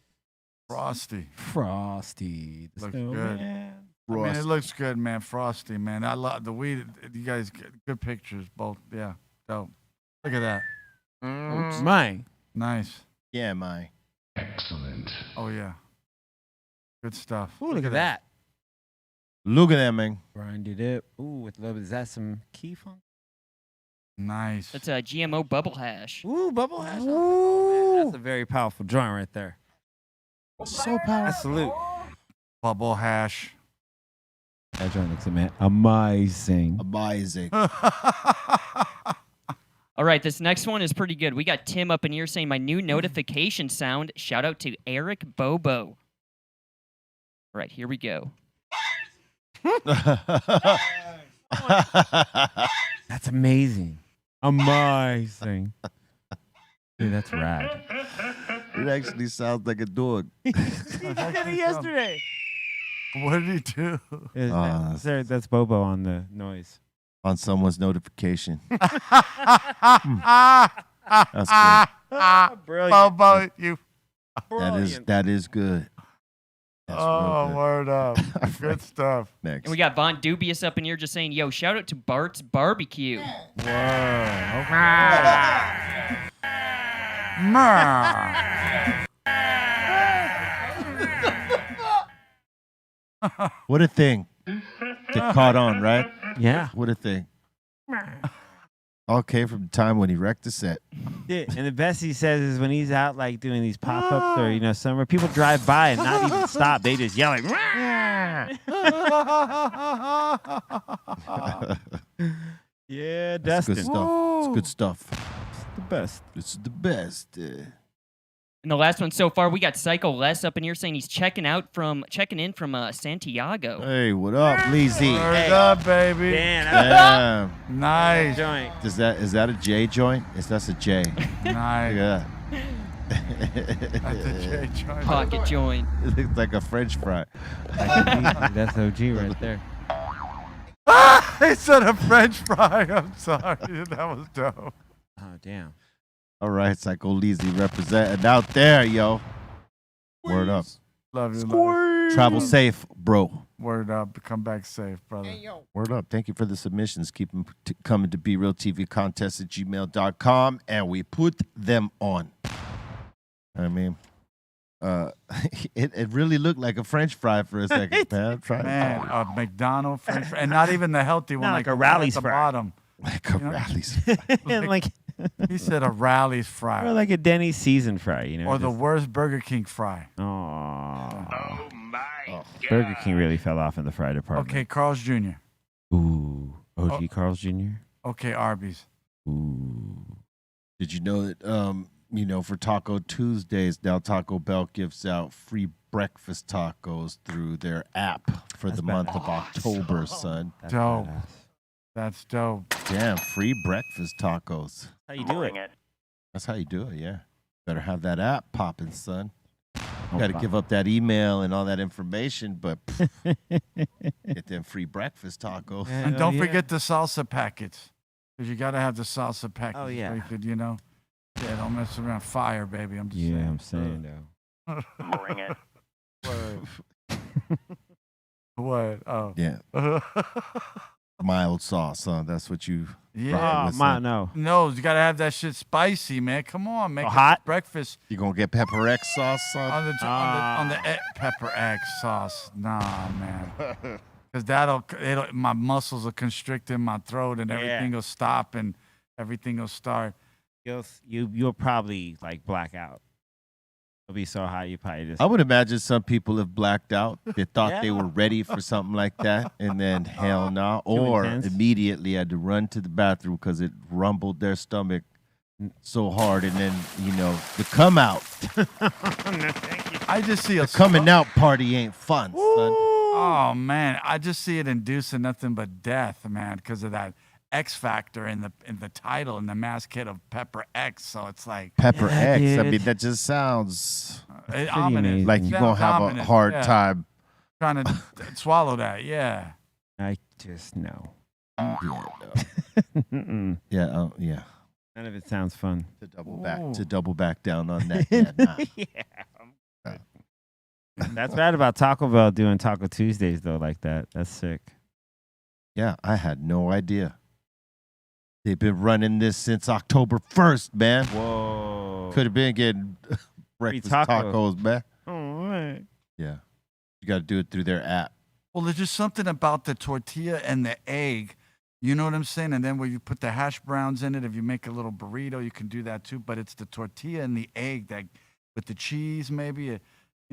Speaker 6: Frosty.
Speaker 5: Frosty. The
Speaker 6: Looks
Speaker 5: snowman.
Speaker 6: I mean, it looks good, man. Frosty, man. I love the weed. You guys get good pictures, both. Yeah. Dope. Look at that.
Speaker 5: Mine.
Speaker 6: Nice.
Speaker 4: Yeah, my.
Speaker 3: Excellent.
Speaker 6: Oh, yeah. Good stuff.
Speaker 5: Ooh, look at that.
Speaker 4: Look at that, man.
Speaker 5: Grinded it. Ooh, with love. Is that some key funk?
Speaker 6: Nice.
Speaker 7: That's a GMO bubble hash.
Speaker 5: Ooh, bubble hash. Ooh. That's a very powerful joint right there.
Speaker 4: So powerful.
Speaker 5: Salute.
Speaker 6: Bubble hash.
Speaker 5: That joint looks amazing.
Speaker 4: Amazing.
Speaker 7: All right, this next one is pretty good. We got Tim up in here saying my new notification sound. Shout out to Eric Bobo. All right, here we go.
Speaker 5: That's amazing. Amazing. Dude, that's rad.
Speaker 4: It actually sounds like a dog.
Speaker 5: He did it yesterday.
Speaker 6: What did he do?
Speaker 5: That's Bobo on the noise.
Speaker 4: On someone's notification. That's good.
Speaker 5: Brilliant.
Speaker 6: Bobo, you.
Speaker 4: That is good. That's real good.
Speaker 6: word up. Good stuff.
Speaker 4: Next.
Speaker 7: And we got Von Dubious up in here just saying, yo, shout out to Bart's Barbecue.
Speaker 4: What a thing. Get caught on, right?
Speaker 5: Yeah.
Speaker 4: What a thing. All came from the time when he wrecked the set.
Speaker 5: Yeah, and the best he says is when he's out like doing these pop-ups or somewhere, people drive by and not even stop. They just yell like, yeah,
Speaker 4: That's
Speaker 5: Dustin.
Speaker 4: good stuff. It's good stuff.
Speaker 5: It's the best.
Speaker 4: It's the best.
Speaker 7: And the last one so far, we got Psycho Les up in here saying he's checking in from Santiago.
Speaker 4: Hey, what up, Leezy?
Speaker 6: Word up, baby.
Speaker 4: Damn.
Speaker 6: Nice.
Speaker 5: Joint.
Speaker 4: Is that a J joint? That's a J.
Speaker 6: Nice.
Speaker 4: Yeah.
Speaker 6: That's a J joint.
Speaker 7: Pocket joint.
Speaker 4: It looks like a French fry.
Speaker 5: That's OG right there.
Speaker 6: He said a French fry. I'm sorry. That was dope.
Speaker 5: Oh, damn.
Speaker 4: All right, Psycho Leezy representing out there, yo. Word up.
Speaker 6: Love you, love.
Speaker 4: Travel safe, bro.
Speaker 6: Word up. Come back safe, brother.
Speaker 4: Word up. Thank you for the submissions. Keep them coming to BRealTVcontest at gmail.com, and we put them on. I mean, it really looked like a French fry for a second, man.
Speaker 6: Man, a McDonald's French fry, and not even the healthy one,
Speaker 5: Not
Speaker 6: like
Speaker 5: a
Speaker 6: the
Speaker 5: Rally's
Speaker 6: one at the
Speaker 5: fry.
Speaker 6: bottom.
Speaker 4: Like a Rally's.
Speaker 5: like
Speaker 6: He said a Rally's fry.
Speaker 5: or like a Denny's seasoned fry,
Speaker 6: Or the worst Burger King fry.
Speaker 5: Oh my. Burger King really fell off in the fry department.
Speaker 6: Okay, Carl's Jr.
Speaker 5: Ooh. OG Carl's Jr.
Speaker 6: Okay, Arby's.
Speaker 5: Ooh.
Speaker 4: Did you know that, for Taco Tuesdays, now Taco Bell gives out free breakfast tacos through their app for the month of October, son.
Speaker 5: That's
Speaker 6: Dope.
Speaker 5: badass.
Speaker 6: That's dope.
Speaker 4: Damn, free breakfast tacos.
Speaker 5: How you do it?
Speaker 4: That's how you do it, yeah. Better have that app popping, son.
Speaker 5: Oh,
Speaker 4: Got to
Speaker 5: fuck.
Speaker 4: give up that email and all that information, but get them free breakfast tacos.
Speaker 6: And
Speaker 5: Hell
Speaker 6: don't
Speaker 5: yeah.
Speaker 6: forget the salsa packets. Because you got to have the salsa packets.
Speaker 5: Oh, yeah.
Speaker 6: So you could, yeah, don't mess around. Fire, baby. I'm just
Speaker 5: Yeah,
Speaker 6: saying.
Speaker 5: I'm saying though.
Speaker 9: Bring it.
Speaker 6: What? Oh.
Speaker 4: Yeah, mild sauce, huh? That's what you.
Speaker 6: Yeah.
Speaker 5: Oh,
Speaker 4: with
Speaker 5: my,
Speaker 4: some-
Speaker 5: no.
Speaker 6: No, you got to have that shit spicy, man. Come on, make
Speaker 5: Oh,
Speaker 6: it
Speaker 5: hot?
Speaker 6: breakfast
Speaker 4: You gonna get pepper X sauce, son?
Speaker 6: on the pepper egg sauce. Nah, man. Because my muscles will constrict in my throat and everything will stop and everything will start.
Speaker 5: You'll probably like black out. It'll be so hot you probably just.
Speaker 4: I would imagine some people have blacked out. They thought they were ready for something like that, and then hell no. Or
Speaker 5: intense.
Speaker 4: immediately had to run to the bathroom because it rumbled their stomach so hard, and then the come out,
Speaker 6: I just see a
Speaker 4: the coming out party ain't fun, son.
Speaker 6: Oh man, I just see it inducing nothing but death, man, because of that X factor in the title and the mask kit of Pepper X. So it's like
Speaker 4: Pepper X. I
Speaker 5: dude.
Speaker 4: mean, that just sounds
Speaker 6: ominous.
Speaker 5: amazing.
Speaker 4: like you're gonna have a
Speaker 6: Ominous,
Speaker 4: hard
Speaker 6: yeah.
Speaker 4: time.
Speaker 6: Trying to swallow that. Yeah.
Speaker 5: I just know.
Speaker 4: Yeah, yeah. Yeah.
Speaker 5: None of it sounds fun.
Speaker 4: To double back down on that. Yeah, nah.
Speaker 5: That's bad about Taco Bell doing Taco Tuesdays though, like that. That's sick.
Speaker 4: Yeah, I had no idea. They've been running this since October 1st, man.
Speaker 5: Whoa.
Speaker 4: Could have been getting breakfast tacos, man.
Speaker 5: All right.
Speaker 4: Yeah. You got to do it through their app.
Speaker 6: Well, there's just something about the tortilla and the egg. You know what I'm saying? And then where you put the hash browns in it, if you make a little burrito, you can do that too. But it's the tortilla and the egg that with the cheese, maybe. It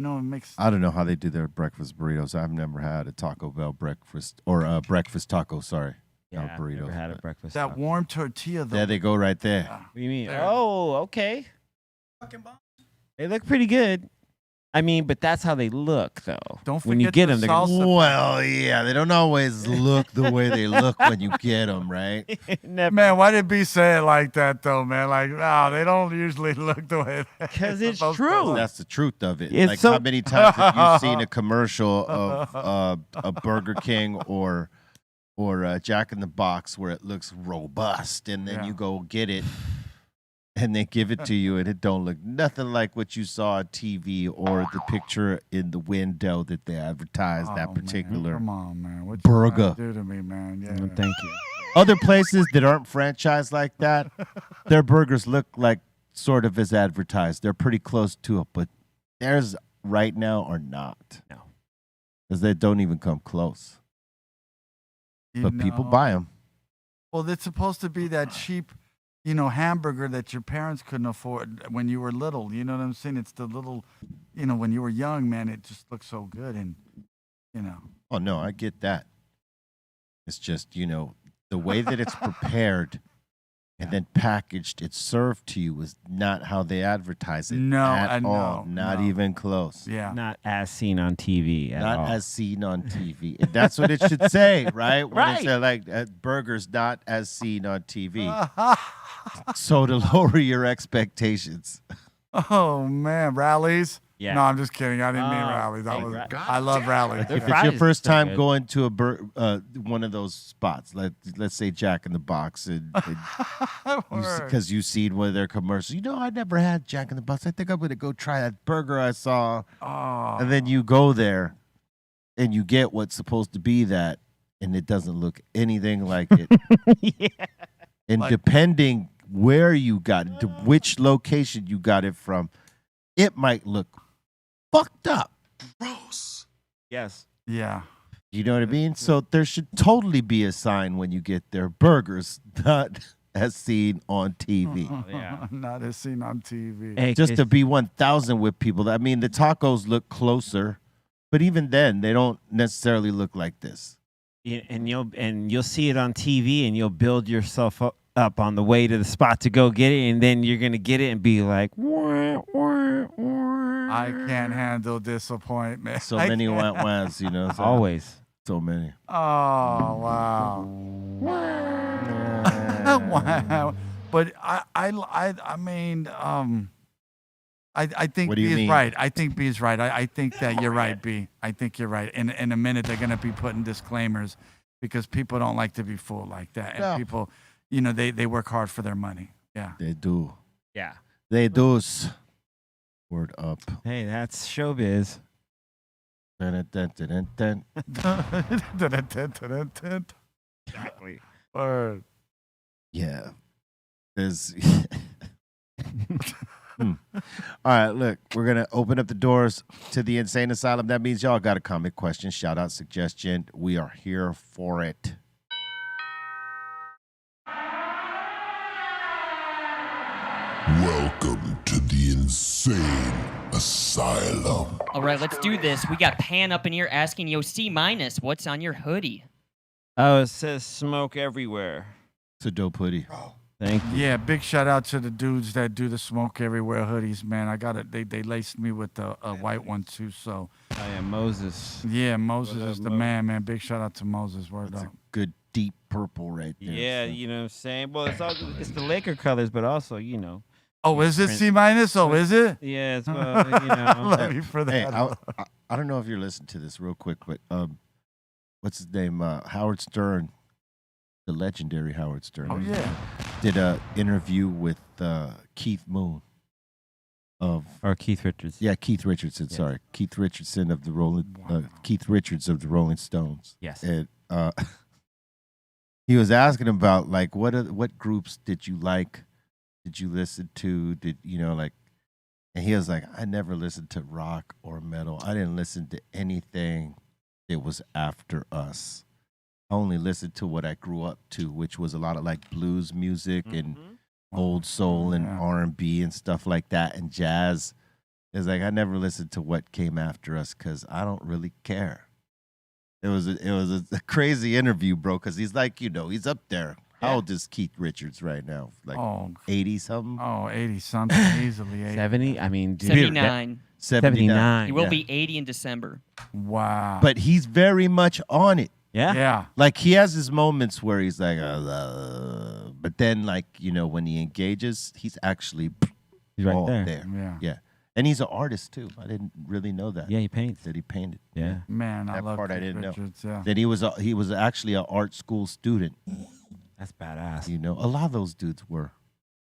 Speaker 6: makes.
Speaker 4: I don't know how they do their breakfast burritos. I've never had a Taco Bell breakfast or a breakfast taco, sorry.
Speaker 5: Yeah,
Speaker 4: Not
Speaker 5: I've
Speaker 4: burritos.
Speaker 5: never had a
Speaker 4: but-
Speaker 5: breakfast.
Speaker 6: That
Speaker 5: taco.
Speaker 6: warm tortilla, though.
Speaker 4: There they go right there.
Speaker 5: What do you mean?
Speaker 6: There.
Speaker 5: Oh, okay. They look pretty good. I mean, but that's how they look, though.
Speaker 6: Don't
Speaker 5: when you
Speaker 6: forget
Speaker 5: get
Speaker 6: the
Speaker 5: them, they're gonna
Speaker 6: salsa.
Speaker 4: Well, yeah, they don't always look the way they look when you get them, right?
Speaker 5: never.
Speaker 6: Man, why did B say it like that, though, man? Like, no, they don't usually look the way that
Speaker 5: 'Cause
Speaker 6: they're
Speaker 5: it's
Speaker 6: supposed to
Speaker 5: true.
Speaker 6: look.
Speaker 4: That's the truth of it.
Speaker 5: It's
Speaker 4: Like,
Speaker 5: so-
Speaker 4: how many times have you seen a commercial of a Burger King or Jack in the Box where it looks robust, and then
Speaker 6: Yeah.
Speaker 4: you go get it, and they give it to you, and it don't look nothing like what you saw on TV or the picture in the window that they advertised that particular
Speaker 6: Come on, man. What you
Speaker 4: burger.
Speaker 6: do to me, man? Yeah.
Speaker 5: Thank you.
Speaker 4: Other places that aren't franchised like that, their burgers look like sort of as advertised. They're pretty close to it, but theirs right now are not.
Speaker 5: No.
Speaker 4: Because they don't even come close. But people buy them.
Speaker 6: Well, it's supposed to be that cheap, hamburger that your parents couldn't afford when you were little. You know what I'm saying? It's the little, when you were young, man, it just looks so good. And,
Speaker 4: Oh, no, I get that. It's just, the way that it's prepared and then packaged, it's served to you is not how they advertise it at all. Not even close.
Speaker 6: Yeah.
Speaker 5: Not as seen on TV at all.
Speaker 4: Not as seen on TV. And that's what it should say, right? When
Speaker 5: Right.
Speaker 4: It say, burgers not as seen on TV. So to lower your expectations.
Speaker 6: Oh, man. Rallies?
Speaker 5: Yeah.
Speaker 6: No, I'm just kidding. I didn't mean rallies. I love rallies.
Speaker 4: If it's your first time going to one of those spots, let's say Jack in the Box, because you've seen one of their commercials. I never had Jack in the Box. I think I'm going to go try that burger I saw.
Speaker 6: Oh.
Speaker 4: And then you go there, and you get what's supposed to be that, and it doesn't look anything like it.
Speaker 5: Yeah.
Speaker 4: And depending where you got it, to which location you got it from, it might look fucked up.
Speaker 2: Gross.
Speaker 5: Yes.
Speaker 6: Yeah.
Speaker 4: You know what I mean? So there should totally be a sign when you get their burgers, not as seen on TV.
Speaker 5: Yeah.
Speaker 6: Not as seen on TV.
Speaker 5: Hey,
Speaker 4: Just to be 1,000 with people. I mean, the tacos look closer, but even then, they don't necessarily look like this.
Speaker 5: and you'll see it on TV, and you'll build yourself up on the way to the spot to go get it, and then you're gonna get it and be like, wah, wah, wah.
Speaker 6: I can't handle disappointment.
Speaker 4: So many wah-wahs, So
Speaker 5: Always.
Speaker 4: So many.
Speaker 6: Oh, wow. Wow. But I mean, I think
Speaker 4: What do you
Speaker 6: B is
Speaker 4: mean?
Speaker 6: right. I think B is right. I think that you're right, B. I think you're right. In a minute, they're going to be putting disclaimers because people don't like to be fooled like that. And
Speaker 4: No.
Speaker 6: people, they work hard for their money. Yeah.
Speaker 4: They do.
Speaker 5: Yeah.
Speaker 4: They do. Word up.
Speaker 5: Hey, that's showbiz.
Speaker 4: Dun, dun, dun, dun, dun.
Speaker 5: Exactly.
Speaker 6: Word.
Speaker 4: Yeah. There's. All right, look, we're going to open up the doors to the Insane Asylum. That means y'all got a comment, question, shout out, suggestion. We are here for it.
Speaker 3: Welcome to the Insane Asylum.
Speaker 7: All right, let's do this. We got Pan up in here asking, yo, C-, what's on your hoodie?
Speaker 5: Oh, it says smoke everywhere.
Speaker 4: It's a dope hoodie.
Speaker 5: Thank you.
Speaker 6: Yeah, big shout out to the dudes that do the smoke everywhere hoodies, man. I got it. They laced me with a white one too. So
Speaker 5: I am Moses.
Speaker 6: yeah, Moses
Speaker 5: What up,
Speaker 6: is the
Speaker 5: Mo?
Speaker 6: man. Big shout out to Moses. Word
Speaker 4: It's
Speaker 6: up.
Speaker 4: a good deep purple right there.
Speaker 5: Yeah,
Speaker 4: so.
Speaker 5: you know what I'm saying? Well, it's the Laker colors, but also,
Speaker 6: Oh, is it
Speaker 5: Prince-
Speaker 6: C-? Oh, is it?
Speaker 5: Yeah, it's well,
Speaker 6: Love you for
Speaker 4: Hey,
Speaker 6: that.
Speaker 4: I don't know if you're listening to this real quick, but what's his name? Howard Stern, the legendary Howard Stern.
Speaker 6: Oh yeah.
Speaker 4: Did a interview with Keith Moon of
Speaker 5: or Keith Richards.
Speaker 4: yeah Keith Richardson.
Speaker 5: Yes.
Speaker 4: Sorry, Keith Richardson of the Keith Richards of the Rolling Stones.
Speaker 5: Yes.
Speaker 4: And he was asking about like what groups did you like? Did you listen to? And he was like, I never listened to rock or metal. I didn't listen to anything that was after us. I only listened to what I grew up to, which was a lot of like blues music and old soul and R&B and stuff like that and jazz. It's like I never listened to what came after us because I don't really care. It was a crazy interview, bro, because he's like, he's up there. How old is Keith Richards right now? Like 80 something?
Speaker 6: Oh, 80 something, easily 80.
Speaker 5: 70? I mean, dude,
Speaker 7: 79.
Speaker 5: 79.
Speaker 7: He will
Speaker 5: yeah.
Speaker 7: be 80 in December.
Speaker 6: Wow.
Speaker 4: But he's very much on it.
Speaker 5: Yeah?
Speaker 6: Yeah.
Speaker 4: Like he has his moments where he's like, but then like, when he engages, he's actually
Speaker 5: He's right
Speaker 4: all
Speaker 5: there.
Speaker 6: Yeah.
Speaker 4: And he's an artist too. I didn't really know that.
Speaker 5: Yeah, he paints.
Speaker 4: That he painted.
Speaker 5: Yeah.
Speaker 6: Man, I
Speaker 4: That
Speaker 6: love
Speaker 4: part I
Speaker 6: Keith
Speaker 4: didn't know.
Speaker 6: Richards, yeah.
Speaker 4: That he was actually an art school student.
Speaker 5: That's badass.
Speaker 4: A lot of those dudes were.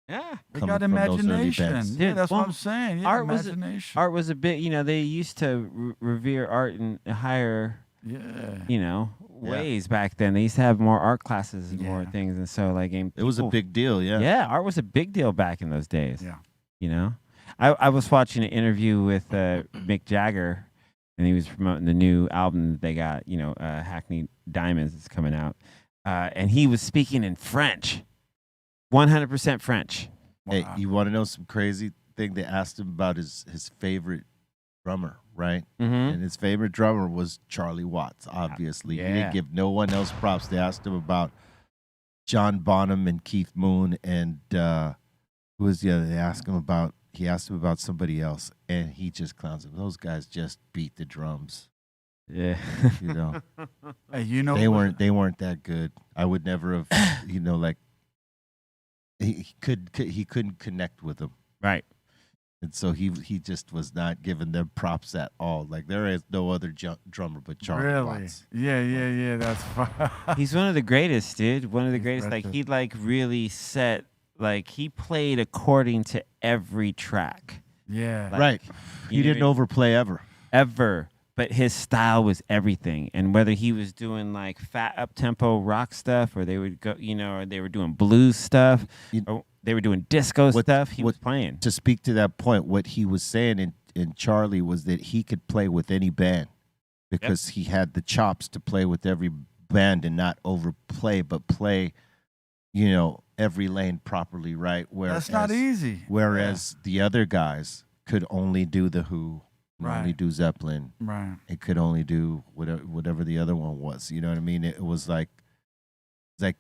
Speaker 5: Yeah.
Speaker 6: They
Speaker 4: coming
Speaker 6: got
Speaker 4: from those early
Speaker 6: imagination.
Speaker 4: bands.
Speaker 6: Yeah,
Speaker 5: Dude,
Speaker 6: that's
Speaker 5: well,
Speaker 6: what I'm saying. Yeah,
Speaker 5: art was
Speaker 6: imagination.
Speaker 5: art was a bit, they used to revere art in higher,
Speaker 6: Yeah.
Speaker 5: ways back then. They used to have more art classes and more
Speaker 6: Yeah.
Speaker 5: things, and so like
Speaker 4: It was a big deal, yeah.
Speaker 5: Yeah, art was a big deal back in those days.
Speaker 6: Yeah.
Speaker 5: You know, I was watching an interview with Mick Jagger, and he was promoting the new album that they got. Hackney Diamonds is coming out, and he was speaking in French, 100% French.
Speaker 4: Hey,
Speaker 6: Wow.
Speaker 4: you want to know some crazy thing? They asked him about his favorite drummer, right?
Speaker 5: Mm-hmm.
Speaker 4: And his favorite drummer was Charlie Watts, obviously. He
Speaker 5: Yeah.
Speaker 4: didn't give no one else props. They asked him about John Bonham and Keith Moon and who was the other? He asked him about somebody else, and he just clowns him. Those guys just beat the drums.
Speaker 5: Yeah.
Speaker 4: You know.
Speaker 6: Hey,
Speaker 4: they weren't that good. I would never have like he couldn't connect with them.
Speaker 5: Right.
Speaker 4: And so he just was not giving them props at all. Like there is no other drummer but Charlie
Speaker 6: Really?
Speaker 4: Watts.
Speaker 6: Yeah. That's fine.
Speaker 5: He's one of the greatest, dude. One of the greatest. Like
Speaker 6: impressive.
Speaker 5: he really set. Like he played according to every track.
Speaker 6: Yeah.
Speaker 5: Like,
Speaker 4: Right.
Speaker 5: you
Speaker 4: He
Speaker 5: know
Speaker 4: didn't overplay ever.
Speaker 5: ever. But his style was everything. And whether he was doing like fat up tempo rock stuff, or they would go, or they were doing blues stuff, or they were doing disco stuff, he was playing.
Speaker 4: To speak to that point, what he was saying in Charlie was that he could play with any band because he had the chops to play with every band and not overplay, but play, every lane properly, right?
Speaker 6: That's not easy.
Speaker 4: Whereas the other guys could only do the Who, could only do Zeppelin.
Speaker 6: Right.
Speaker 4: It could only do whatever the other one was. You know what I mean? It was like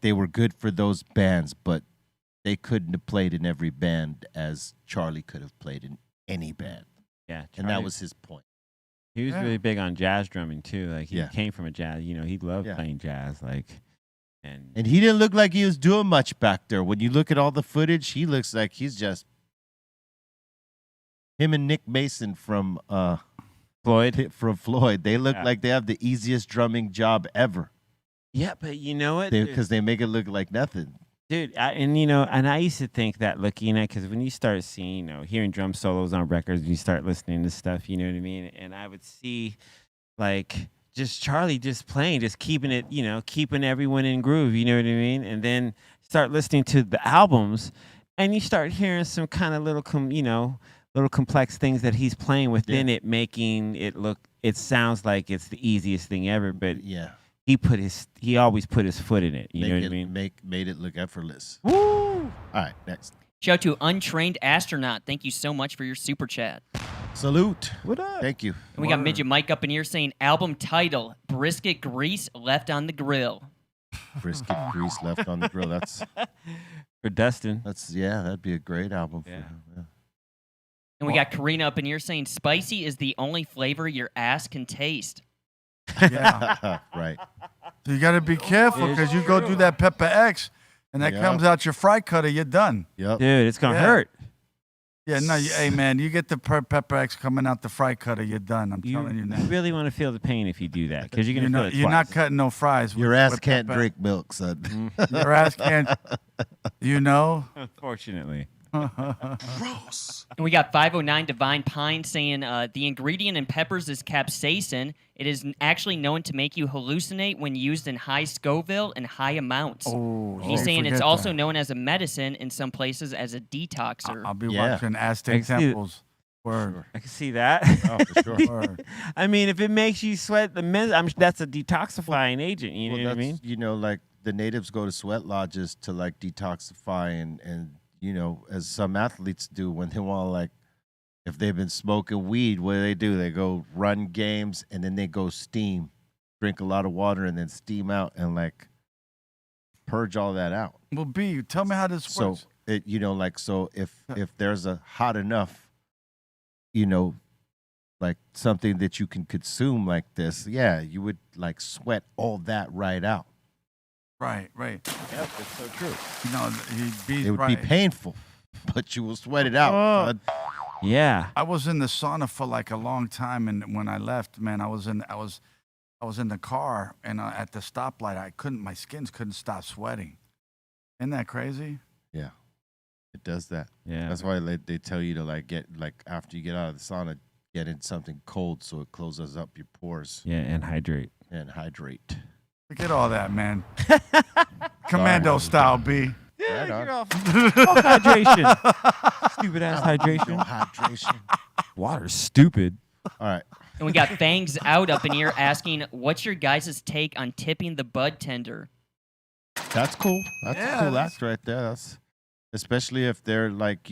Speaker 4: they were good for those bands, but they couldn't have played in every band as Charlie could have played in any band.
Speaker 5: Yeah.
Speaker 4: And that was his point.
Speaker 5: He was really big on jazz drumming too. Like he
Speaker 4: Yeah.
Speaker 5: came from a jazz, he loved playing jazz.
Speaker 4: And he didn't look like he was doing much back there. When you look at all the footage, he looks like he's just him and Nick Mason from
Speaker 5: Floyd.
Speaker 4: From Floyd. They look like they have the easiest drumming job ever.
Speaker 5: Yeah, but you know what?
Speaker 4: Because they make it look like nothing.
Speaker 5: Dude, and I used to think that looking at, because when you start seeing, hearing drum solos on records, and you start listening to stuff, you know what I mean? And I would see, like, just Charlie just playing, just keeping it, keeping everyone in groove, you know what I mean? And then start listening to the albums, and you start hearing some kind of little complex things that he's playing within it, making it look, it sounds like it's the easiest thing ever, but
Speaker 4: yeah.
Speaker 5: He always put his foot in it. You know what I mean?
Speaker 4: Made it look effortless.
Speaker 5: Woo!
Speaker 4: All right, next.
Speaker 7: Shout out to Untrained Astronaut. Thank you so much for your super chat.
Speaker 4: Salute.
Speaker 5: What up?
Speaker 4: Thank you.
Speaker 7: And we got Midget Mike up in here saying album title, Brisket Grease Left on the Grill.
Speaker 4: Brisket grease left on the grill. That's
Speaker 5: for Dustin.
Speaker 4: That'd be a great album for him. Yeah.
Speaker 7: And we got Karina up in here saying spicy is the only flavor your ass can taste.
Speaker 6: Yeah.
Speaker 4: Right.
Speaker 6: So you got to be careful because you go do that Pepper X and that comes out your fry cutter, you're done.
Speaker 4: Yep.
Speaker 5: Dude, it's going to hurt.
Speaker 6: Yeah, no, hey, man, you get the Pepper X coming out the fry cutter, you're done. I'm telling you now.
Speaker 5: You really want to feel the pain if you do that because you're going to feel it
Speaker 6: You're
Speaker 5: twice.
Speaker 6: not cutting no fries.
Speaker 4: Your ass can't drink milk, son.
Speaker 6: Your ass can't,
Speaker 5: Unfortunately.
Speaker 2: Gross.
Speaker 7: And we got 509 Divine Pine saying the ingredient in peppers is capsaicin. It is actually known to make you hallucinate when used in high Scoville and high amounts.
Speaker 6: Oh,
Speaker 7: He's saying it's also known as a medicine in some places as a detoxer.
Speaker 6: I'll be watching Aztec temples. Word.
Speaker 5: I can see that.
Speaker 4: Oh, for sure.
Speaker 6: Word.
Speaker 5: I mean, if it makes you sweat, that's a detoxifying agent. You know what I mean?
Speaker 4: Like the natives go to sweat lodges to like detoxify and as some athletes do when they want to, like, if they've been smoking weed, what do? They go run games and then they go steam, drink a lot of water and then steam out and like purge all that out.
Speaker 6: Well, B, tell me how this works.
Speaker 4: So if there's a hot enough, like something that you can consume like this, you would like sweat all that right out.
Speaker 6: Right.
Speaker 5: Yep, that's so true.
Speaker 6: It
Speaker 4: would be painful, but you will sweat it out. Bud.
Speaker 5: Yeah.
Speaker 6: I was in the sauna for like a long time, and when I left, man, I was in the car, and at the stoplight, my skins couldn't stop sweating. Isn't that crazy?
Speaker 4: Yeah. It does that.
Speaker 5: Yeah.
Speaker 4: That's why they tell you to like get like after you get out of the sauna, get in something cold so it closes up your pores.
Speaker 5: Yeah, and hydrate.
Speaker 4: And hydrate.
Speaker 6: Forget all that, man. Commando style, B.
Speaker 5: Yeah,
Speaker 4: Right on.
Speaker 5: get off. Fuck hydration. Stupid ass hydration.
Speaker 4: No hydration.
Speaker 5: Water's stupid.
Speaker 4: All right.
Speaker 7: And we got Fangs Out up in here asking, what's your guys' take on tipping the bud tender?
Speaker 4: That's cool. That's
Speaker 6: Yeah,
Speaker 4: a cool
Speaker 6: that's-
Speaker 4: act right there. That's especially if they're like,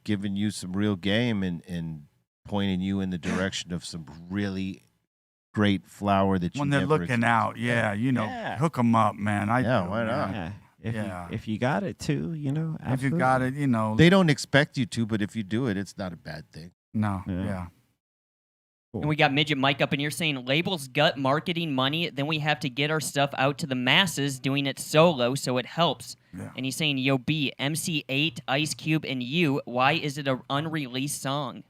Speaker 4: giving you some real game and pointing you in the direction of some really great flour that you
Speaker 6: When they're
Speaker 4: never
Speaker 6: looking out, yeah,
Speaker 5: Yeah.
Speaker 6: hook them up, man.
Speaker 4: Why
Speaker 6: do,
Speaker 4: not?
Speaker 6: man.
Speaker 5: Yeah. If you got it too,
Speaker 6: If you got it,
Speaker 4: They don't expect you to, but if you do it, it's not a bad thing.
Speaker 6: No,
Speaker 5: Yeah.
Speaker 6: yeah.
Speaker 7: And we got Midget Mike up in here saying, labels gut marketing money, then we have to get our stuff out to the masses doing it solo so it helps.
Speaker 6: Yeah.
Speaker 7: And he's saying, Yo, B, MC8, Ice Cube, and you, why is it an unreleased song?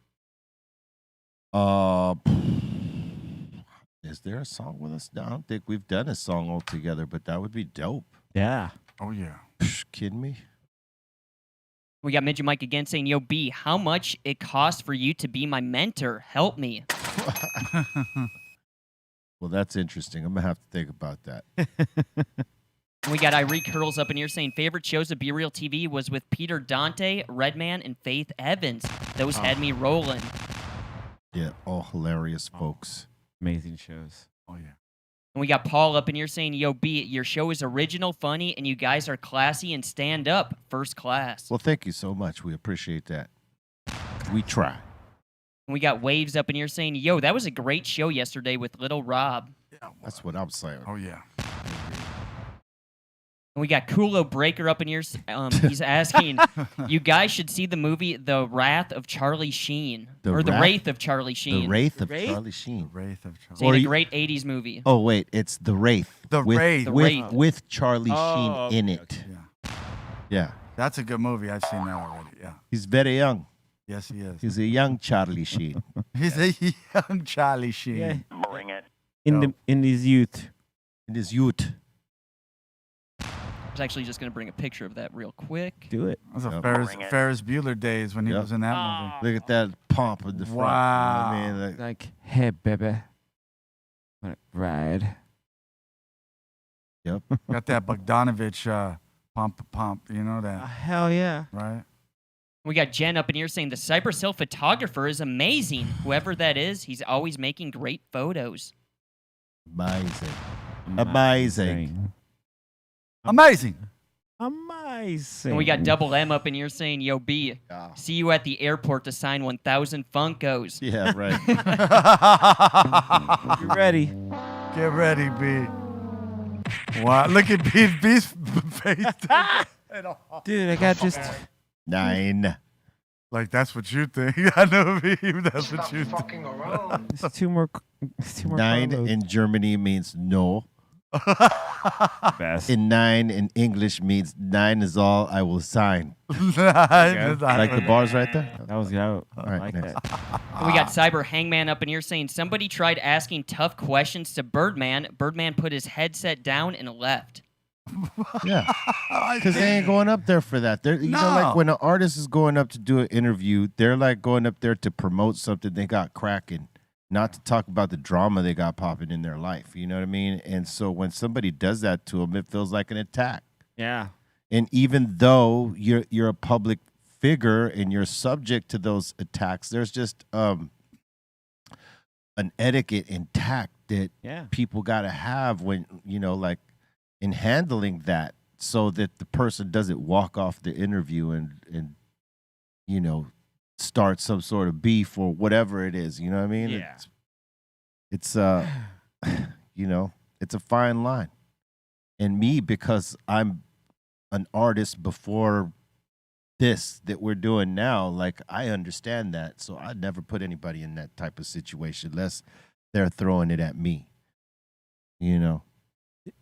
Speaker 4: Is there a song with us? No, I don't think we've done a song all together, but that would be dope.
Speaker 5: Yeah.
Speaker 6: Oh, yeah.
Speaker 4: Kidding me?
Speaker 7: We got Midget Mike again saying, Yo, B, how much it costs for you to be my mentor? Help me.
Speaker 4: Well, that's interesting. I'm going to have to think about that.
Speaker 7: And we got Irie Curls up in here saying, favorite shows of Be Real TV was with Peter Dante, Redman, and Faith Evans. Those had me rolling.
Speaker 4: Yeah, all hilarious folks.
Speaker 5: Amazing shows.
Speaker 6: Oh, yeah.
Speaker 7: And we got Paul up in here saying, Yo, B, your show is original, funny, and you guys are classy and stand up. First class.
Speaker 4: Well, thank you so much. We appreciate that. We try.
Speaker 7: And we got Waves up in here saying, Yo, that was a great show yesterday with Little Rob.
Speaker 4: That's what I'm saying.
Speaker 6: Oh, yeah.
Speaker 7: And we got Kulo Breaker up in here. He's asking, you guys should see the movie The Wrath of Charlie Sheen.
Speaker 4: The
Speaker 7: or The
Speaker 4: Wrath-
Speaker 7: Wraith of Charlie Sheen.
Speaker 4: The Wraith of
Speaker 5: Wraith?
Speaker 4: Charlie Sheen.
Speaker 6: Wraith of Charlie.
Speaker 7: Saying
Speaker 4: Or
Speaker 7: a
Speaker 4: you-
Speaker 7: great 80s movie.
Speaker 4: Oh, wait. It's The Wraith.
Speaker 6: The Wraith.
Speaker 7: The
Speaker 4: with,
Speaker 7: Wraith.
Speaker 4: with Charlie
Speaker 5: Oh,
Speaker 4: Sheen in
Speaker 5: okay,
Speaker 4: it.
Speaker 6: Yeah.
Speaker 4: Yeah.
Speaker 6: That's a good movie. I've seen that already. Yeah.
Speaker 4: He's very young.
Speaker 6: Yes, he is.
Speaker 4: He's a young Charlie Sheen.
Speaker 6: He's a young Charlie Sheen.
Speaker 5: Yeah.
Speaker 10: Bring it.
Speaker 5: In his youth.
Speaker 4: In his youth.
Speaker 7: I was actually just going to bring a picture of that real quick.
Speaker 5: Do it.
Speaker 6: Those are
Speaker 4: Yep.
Speaker 6: Ferris,
Speaker 10: Bring it.
Speaker 6: Ferris Bueller days when he
Speaker 4: Yep.
Speaker 6: was in that movie.
Speaker 4: Look at that pomp in the front.
Speaker 6: Wow.
Speaker 4: You know what I mean? Like,
Speaker 5: Like, hey, baby. Wanna ride?
Speaker 4: yep.
Speaker 6: Got that Bogdanovich pump. You know that,
Speaker 5: Hell yeah.
Speaker 6: right?
Speaker 7: We got Jen up in here saying, the Cypress Hill photographer is amazing. Whoever that is, he's always making great photos.
Speaker 4: Amazing. Amazing.
Speaker 6: Amazing.
Speaker 5: Amazing.
Speaker 7: And we got Double M up in here saying, Yo, B,
Speaker 4: Yeah.
Speaker 7: see you at the airport to sign 1,000 Funkos.
Speaker 4: Yeah, right.
Speaker 5: You ready?
Speaker 6: Get ready, B. Wow, look at B's face.
Speaker 5: Dude, I got just
Speaker 4: 9.
Speaker 6: Like, that's what you think. I know, B. That's what you think.
Speaker 5: it's two more.
Speaker 4: 9
Speaker 5: carloads.
Speaker 4: in Germany means no.
Speaker 5: Best.
Speaker 4: In 9 in English means 9 is all I will sign. Like the bars right there?
Speaker 5: That was out.
Speaker 4: All
Speaker 5: I
Speaker 4: right,
Speaker 5: like
Speaker 4: next.
Speaker 5: that.
Speaker 7: And we got Cyber Hangman up in here saying, somebody tried asking tough questions to Birdman. Birdman put his headset down and left.
Speaker 4: Yeah. Because they ain't going up there for that. They're, you know,
Speaker 6: No.
Speaker 4: like when an artist is going up to do an interview, they're like going up there to promote something they got cracking, not to talk about the drama they got popping in their life. You know what I mean? And so when somebody does that to them, it feels like an attack.
Speaker 5: Yeah.
Speaker 4: And even though you're a public figure and you're subject to those attacks, there's just an etiquette and tact that
Speaker 5: Yeah.
Speaker 4: people got to have when, you know, like in handling that, so that the person doesn't walk off the interview and you know, start some sort of beef or whatever it is. You know what I mean?
Speaker 5: Yeah.
Speaker 4: It's you know, it's a fine line. And me, because I'm an artist before this that we're doing now, like I understand that. So I'd never put anybody in that type of situation unless they're throwing it at me. You know?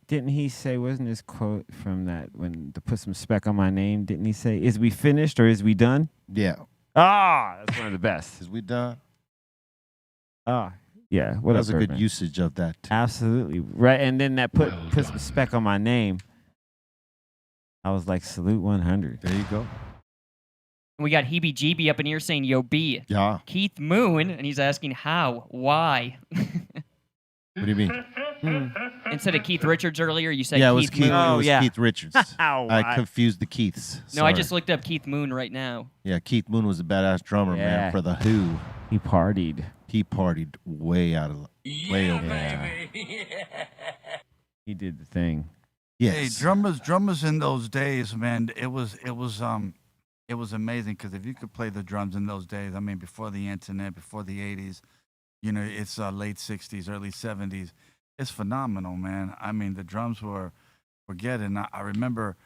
Speaker 5: Didn't he say, wasn't his quote from that when to put some spec on my name? Didn't he say, is we finished or is we done?
Speaker 4: Yeah.
Speaker 5: Ah, that's one of the best.
Speaker 4: Is we done?
Speaker 5: Ah, yeah. What
Speaker 4: That
Speaker 5: else?
Speaker 4: was a good usage of that.
Speaker 5: Absolutely. Right. And then that put some spec on my name. I was like, salute 100.
Speaker 4: There you go.
Speaker 7: We got Heebie Jeebie up in here saying, "Yo, B."
Speaker 4: Yeah.
Speaker 7: Keith Moon, and he's asking how, why.
Speaker 4: What do you mean?
Speaker 7: Instead of Keith Richards earlier, you said
Speaker 4: Yeah, it
Speaker 7: Keith
Speaker 4: was Keith.
Speaker 7: Moon.
Speaker 5: Oh,
Speaker 4: it was
Speaker 5: yeah.
Speaker 4: Keith Richards. I confused the Keiths.
Speaker 7: No, I
Speaker 4: Sorry.
Speaker 7: just looked up Keith Moon right now.
Speaker 4: Yeah, Keith Moon was a badass drummer,
Speaker 5: Yeah.
Speaker 4: man, for the Who.
Speaker 5: He partied.
Speaker 4: He partied way over.
Speaker 5: Yeah. He did the thing.
Speaker 4: Yes.
Speaker 6: Hey, drummers in those days, man, it was amazing because if you could play the drums in those days, I mean, before the internet, before the 80s, you know, it's late 60s, early 70s. It's phenomenal, man. I mean, the drums were getting. I remember,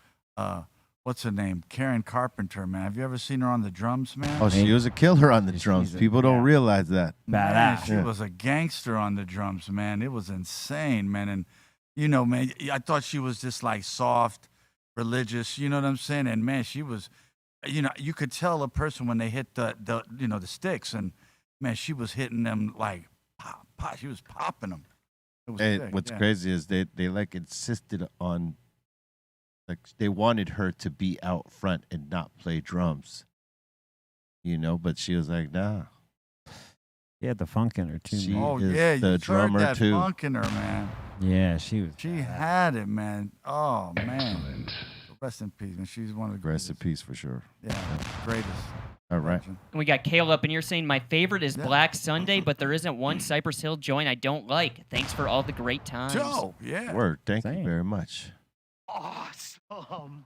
Speaker 6: what's her name? Karen Carpenter, man. Have you ever seen her on the drums, man?
Speaker 4: Oh, she was a killer on the
Speaker 5: She's
Speaker 4: drums.
Speaker 5: a-
Speaker 4: People don't realize that.
Speaker 6: Man,
Speaker 5: Badass.
Speaker 6: she was a gangster on the drums, man. It was insane, man. And, you know, man, I thought she was just like soft, religious, you know what I'm saying? And, man, she was, you know, you could tell a person when they hit the sticks. And, man, she was hitting them like pop, pop. She was popping them. It was
Speaker 4: And
Speaker 6: sick,
Speaker 4: what's
Speaker 6: yeah.
Speaker 4: crazy is they like insisted on, like, they wanted her to be out front and not play drums. You know, but she was like, nah.
Speaker 5: He had the funk in her too.
Speaker 4: She-
Speaker 5: man.
Speaker 6: Oh,
Speaker 4: is
Speaker 6: yeah,
Speaker 4: the
Speaker 6: you
Speaker 4: drummer,
Speaker 6: heard that
Speaker 4: too.
Speaker 6: funk in her, man.
Speaker 5: Yeah, she was.
Speaker 6: She had it, man. Oh, man. Rest in peace, man. She's one of the
Speaker 4: Rest in
Speaker 6: greatest.
Speaker 4: peace for sure.
Speaker 6: Yeah, greatest.
Speaker 4: All right.
Speaker 6: Legend.
Speaker 7: And we got Kale up in here saying, "My favorite is
Speaker 6: Yeah.
Speaker 7: Black Sunday, but there isn't one Cypress Hill joint I don't like. Thanks for all the great times."
Speaker 6: Joe, yeah.
Speaker 4: Word. Thank you
Speaker 5: Same.
Speaker 4: very much.
Speaker 3: Awesome.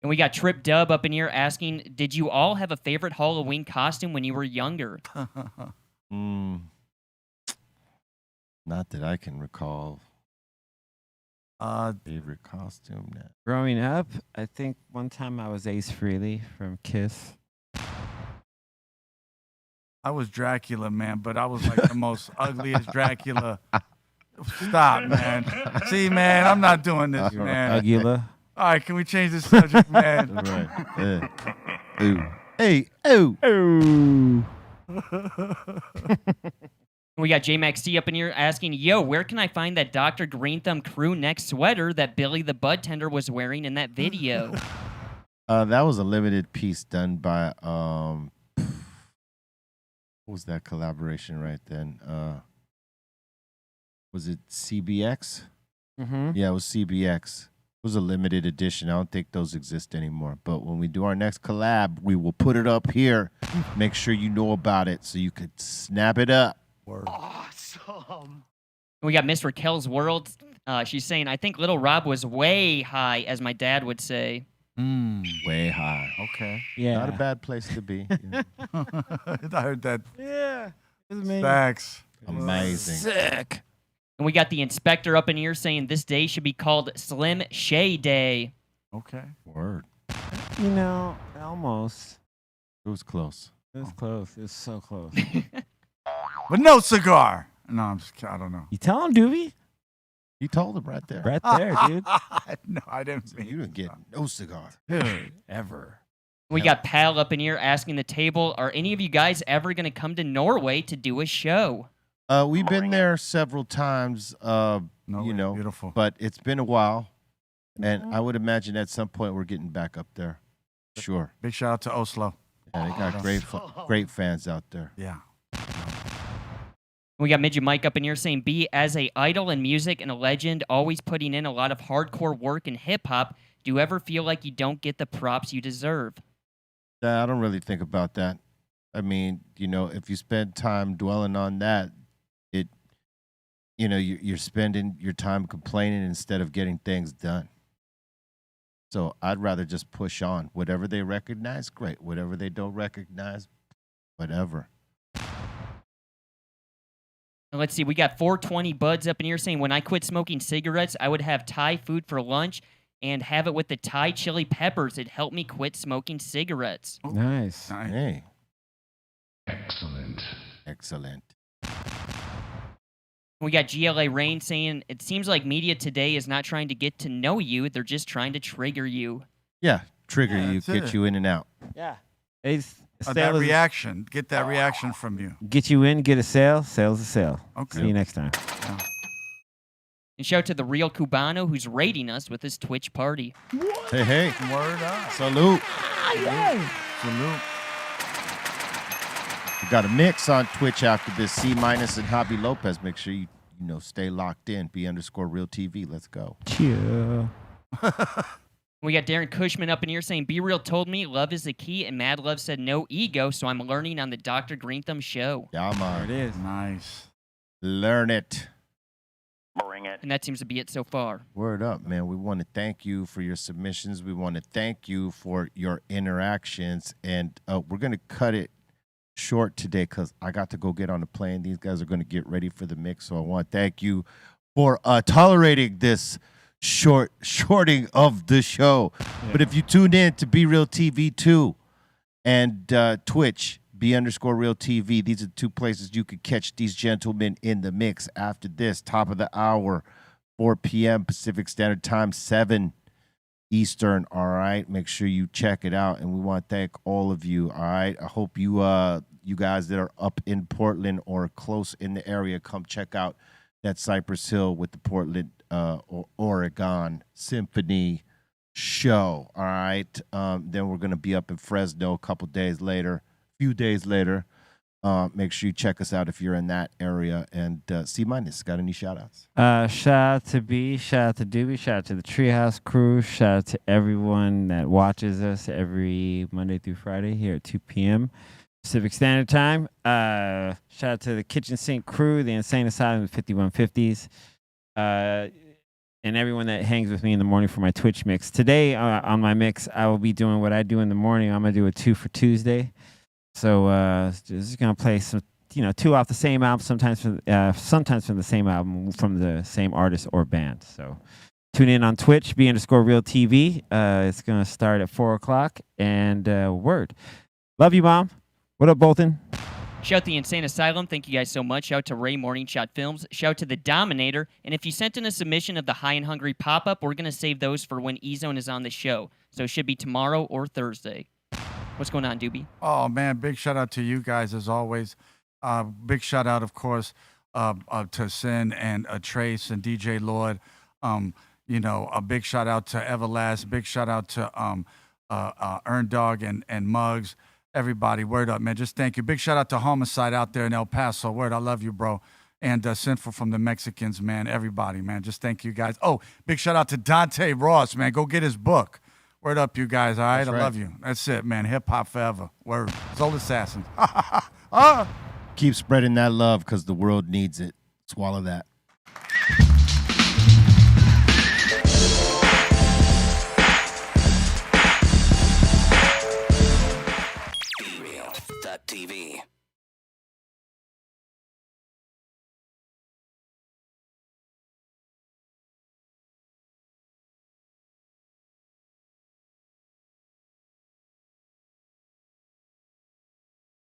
Speaker 7: And we got Trip Dub up in here asking, "Did you all have a favorite Halloween costume when you were younger?"
Speaker 4: Not that I can recall. Favorite costume now.
Speaker 5: Growing up, I think one time I was Ace Frehley from Kiss.
Speaker 6: I was Dracula, man, but I was like the most ugliest Dracula. Stop, man. See, man, I'm not doing this, man.
Speaker 5: Agula.
Speaker 6: All right, can we change the subject, man?
Speaker 4: Right. Ooh. Hey. Ooh.
Speaker 5: Oh.
Speaker 7: We got J-Max C up in here asking, "Yo, where can I find that Dr. Greenthumb crew neck sweater that Billy the Bud Tender was wearing in that video?"
Speaker 4: That was a limited piece done by what was that collaboration right then? Was it CBX?
Speaker 5: Mm-hmm.
Speaker 4: Yeah, it was CBX. It was a limited edition. I don't think those exist anymore. But when we do our next collab, we will put it up here. Make sure you know about it so you could snap it up.
Speaker 3: Awesome.
Speaker 7: We got Miss Raquel's World. She's saying, "I think Little Rob was way high, as my dad would say."
Speaker 4: Way high.
Speaker 6: Okay.
Speaker 5: Yeah.
Speaker 4: Not a bad place to be. Yeah.
Speaker 6: I heard that.
Speaker 5: Yeah. It was amazing.
Speaker 6: Facts.
Speaker 4: Amazing.
Speaker 5: Sick.
Speaker 7: And we got the inspector up in here saying, "This day should be called Slim Shay Day."
Speaker 6: Okay.
Speaker 4: Word.
Speaker 5: You know, almost.
Speaker 4: It was close.
Speaker 5: It was close. It was so close.
Speaker 6: But no cigar. No, I'm just kidding. I don't know.
Speaker 5: You tell him, Doobie.
Speaker 4: You told him right there.
Speaker 5: Right there, dude.
Speaker 6: No, I didn't mean
Speaker 4: You didn't get no cigar.
Speaker 5: Dude, ever.
Speaker 7: We got Pal up in here asking the table, "Are any of you guys ever going to come to Norway to do a show?"
Speaker 4: We've been there several times,
Speaker 6: No,
Speaker 4: you know,
Speaker 6: beautiful.
Speaker 4: but it's been a while, and I would imagine at some point we're getting back up there. Sure.
Speaker 6: Big shout out to Oslo.
Speaker 4: Yeah, they got great fans out there.
Speaker 6: Yeah.
Speaker 7: We got Midget Mike up in here saying, "B, as a idol in music and a legend, always putting in a lot of hardcore work in hip-hop, do you ever feel like you don't get the props you deserve?"
Speaker 4: I don't really think about that. I mean, you know, if you spend time dwelling on that, you're spending your time complaining instead of getting things done. So I'd rather just push on. Whatever they recognize, great. Whatever they don't recognize, whatever.
Speaker 7: And let's see, we got 420 Buds up in here saying, "When I quit smoking cigarettes, I would have Thai food for lunch and have it with the Thai chili peppers. It helped me quit smoking cigarettes."
Speaker 5: Nice.
Speaker 6: Nice.
Speaker 4: Hey,
Speaker 3: Excellent.
Speaker 4: excellent.
Speaker 7: We got GLA Rain saying, "It seems like media today is not trying to get to know you. They're just trying to trigger you."
Speaker 4: Yeah, trigger
Speaker 6: Yeah,
Speaker 4: you,
Speaker 6: that's
Speaker 4: get
Speaker 6: it.
Speaker 4: you in and out.
Speaker 5: Yeah. It's,
Speaker 6: That
Speaker 5: sale is-
Speaker 6: reaction. Get that reaction from you.
Speaker 5: get you in, get a sale. Sale's a sale.
Speaker 6: Okay.
Speaker 5: See you next time.
Speaker 7: And shout out to the real Cubano who's raiding us with his Twitch party.
Speaker 4: Hey,
Speaker 6: Word up.
Speaker 4: salute.
Speaker 6: Salute.
Speaker 4: We got a mix on Twitch after this. C- and Javi Lopez. Make sure you stay locked in. B_RealTV. Let's go.
Speaker 5: Chill.
Speaker 7: We got Darren Cushman up in here saying, Be Real told me love is the key, and Mad Love said no ego, so I'm learning on the Dr. Greenthumb Show.
Speaker 4: Yeah, man.
Speaker 5: There it is.
Speaker 6: Nice.
Speaker 4: Learn it.
Speaker 10: Bring it.
Speaker 7: And that seems to be it so far.
Speaker 4: Word up, man. We want to thank you for your submissions. We want to thank you for your interactions. And we're going to cut it short today because I got to go get on the plane. These guys are going to get ready for the mix. So I want to thank you for tolerating this shorting of the show. Yeah. But if you tuned in to Be Real TV 2 and Twitch, B_RealTV, these are the two places you could catch these gentlemen in the mix after this. Top of the hour, 4 p.m. Pacific Standard Time, 7 Eastern. All right, make sure you check it out, and we want to thank all of you. All right, I hope you guys that are up in Portland or close in the area come check out that Cypress Hill with the Portland, Oregon Symphony show. All right, then we're gonna be up in Fresno a few days later. Make sure you check us out if you're in that area. And C-, got any shout outs?
Speaker 5: Shout out to B, shout out to Doobie, shout out to the Treehouse crew, shout out to everyone that watches us every Monday through Friday here at 2 p.m. Pacific Standard Time. Shout out to the Kitchen Sink crew, the Insane Asylum 5150s, and everyone that hangs with me in the morning for my Twitch mix. Today on my mix, I will be doing what I do in the morning. I'm going to do a 2 for Tuesday. So just gonna play some, two off the same album, sometimes from the same album, from the same artist or band. So tune in on Twitch, B_RealTV. It's gonna start at 4:00. And word, love you, Mom. What up, Bolton?
Speaker 7: Shout out the Insane Asylum. Thank you guys so much. Shout out to Ray Morning Shot Films. Shout out to the Dominator. And if you sent in a submission of the High and Hungry pop-up, we're gonna save those for when E-Zone is on the show. So it should be tomorrow or Thursday. What's going on, Doobie?
Speaker 6: Oh, man, big shout out to you guys as always. Big shout out, of course, to Sin and Trace and DJ Lord. A big shout out to Everlast. Big shout out to Earn Dog and Muggs. Everybody, word up, man. Just thank you. Big shout out to Homicide out there in El Paso. Word, I love you, bro. And Sinful from the Mexicans, man. Everybody, man. Just thank you guys. Oh, big shout out to Dante Ross, man. Go get his book. Word up, you guys, all right? I love you. That's it, man. Hip-hop forever. Word. Soul Assassins.
Speaker 4: Keep spreading that love because the world needs it. Swallow that.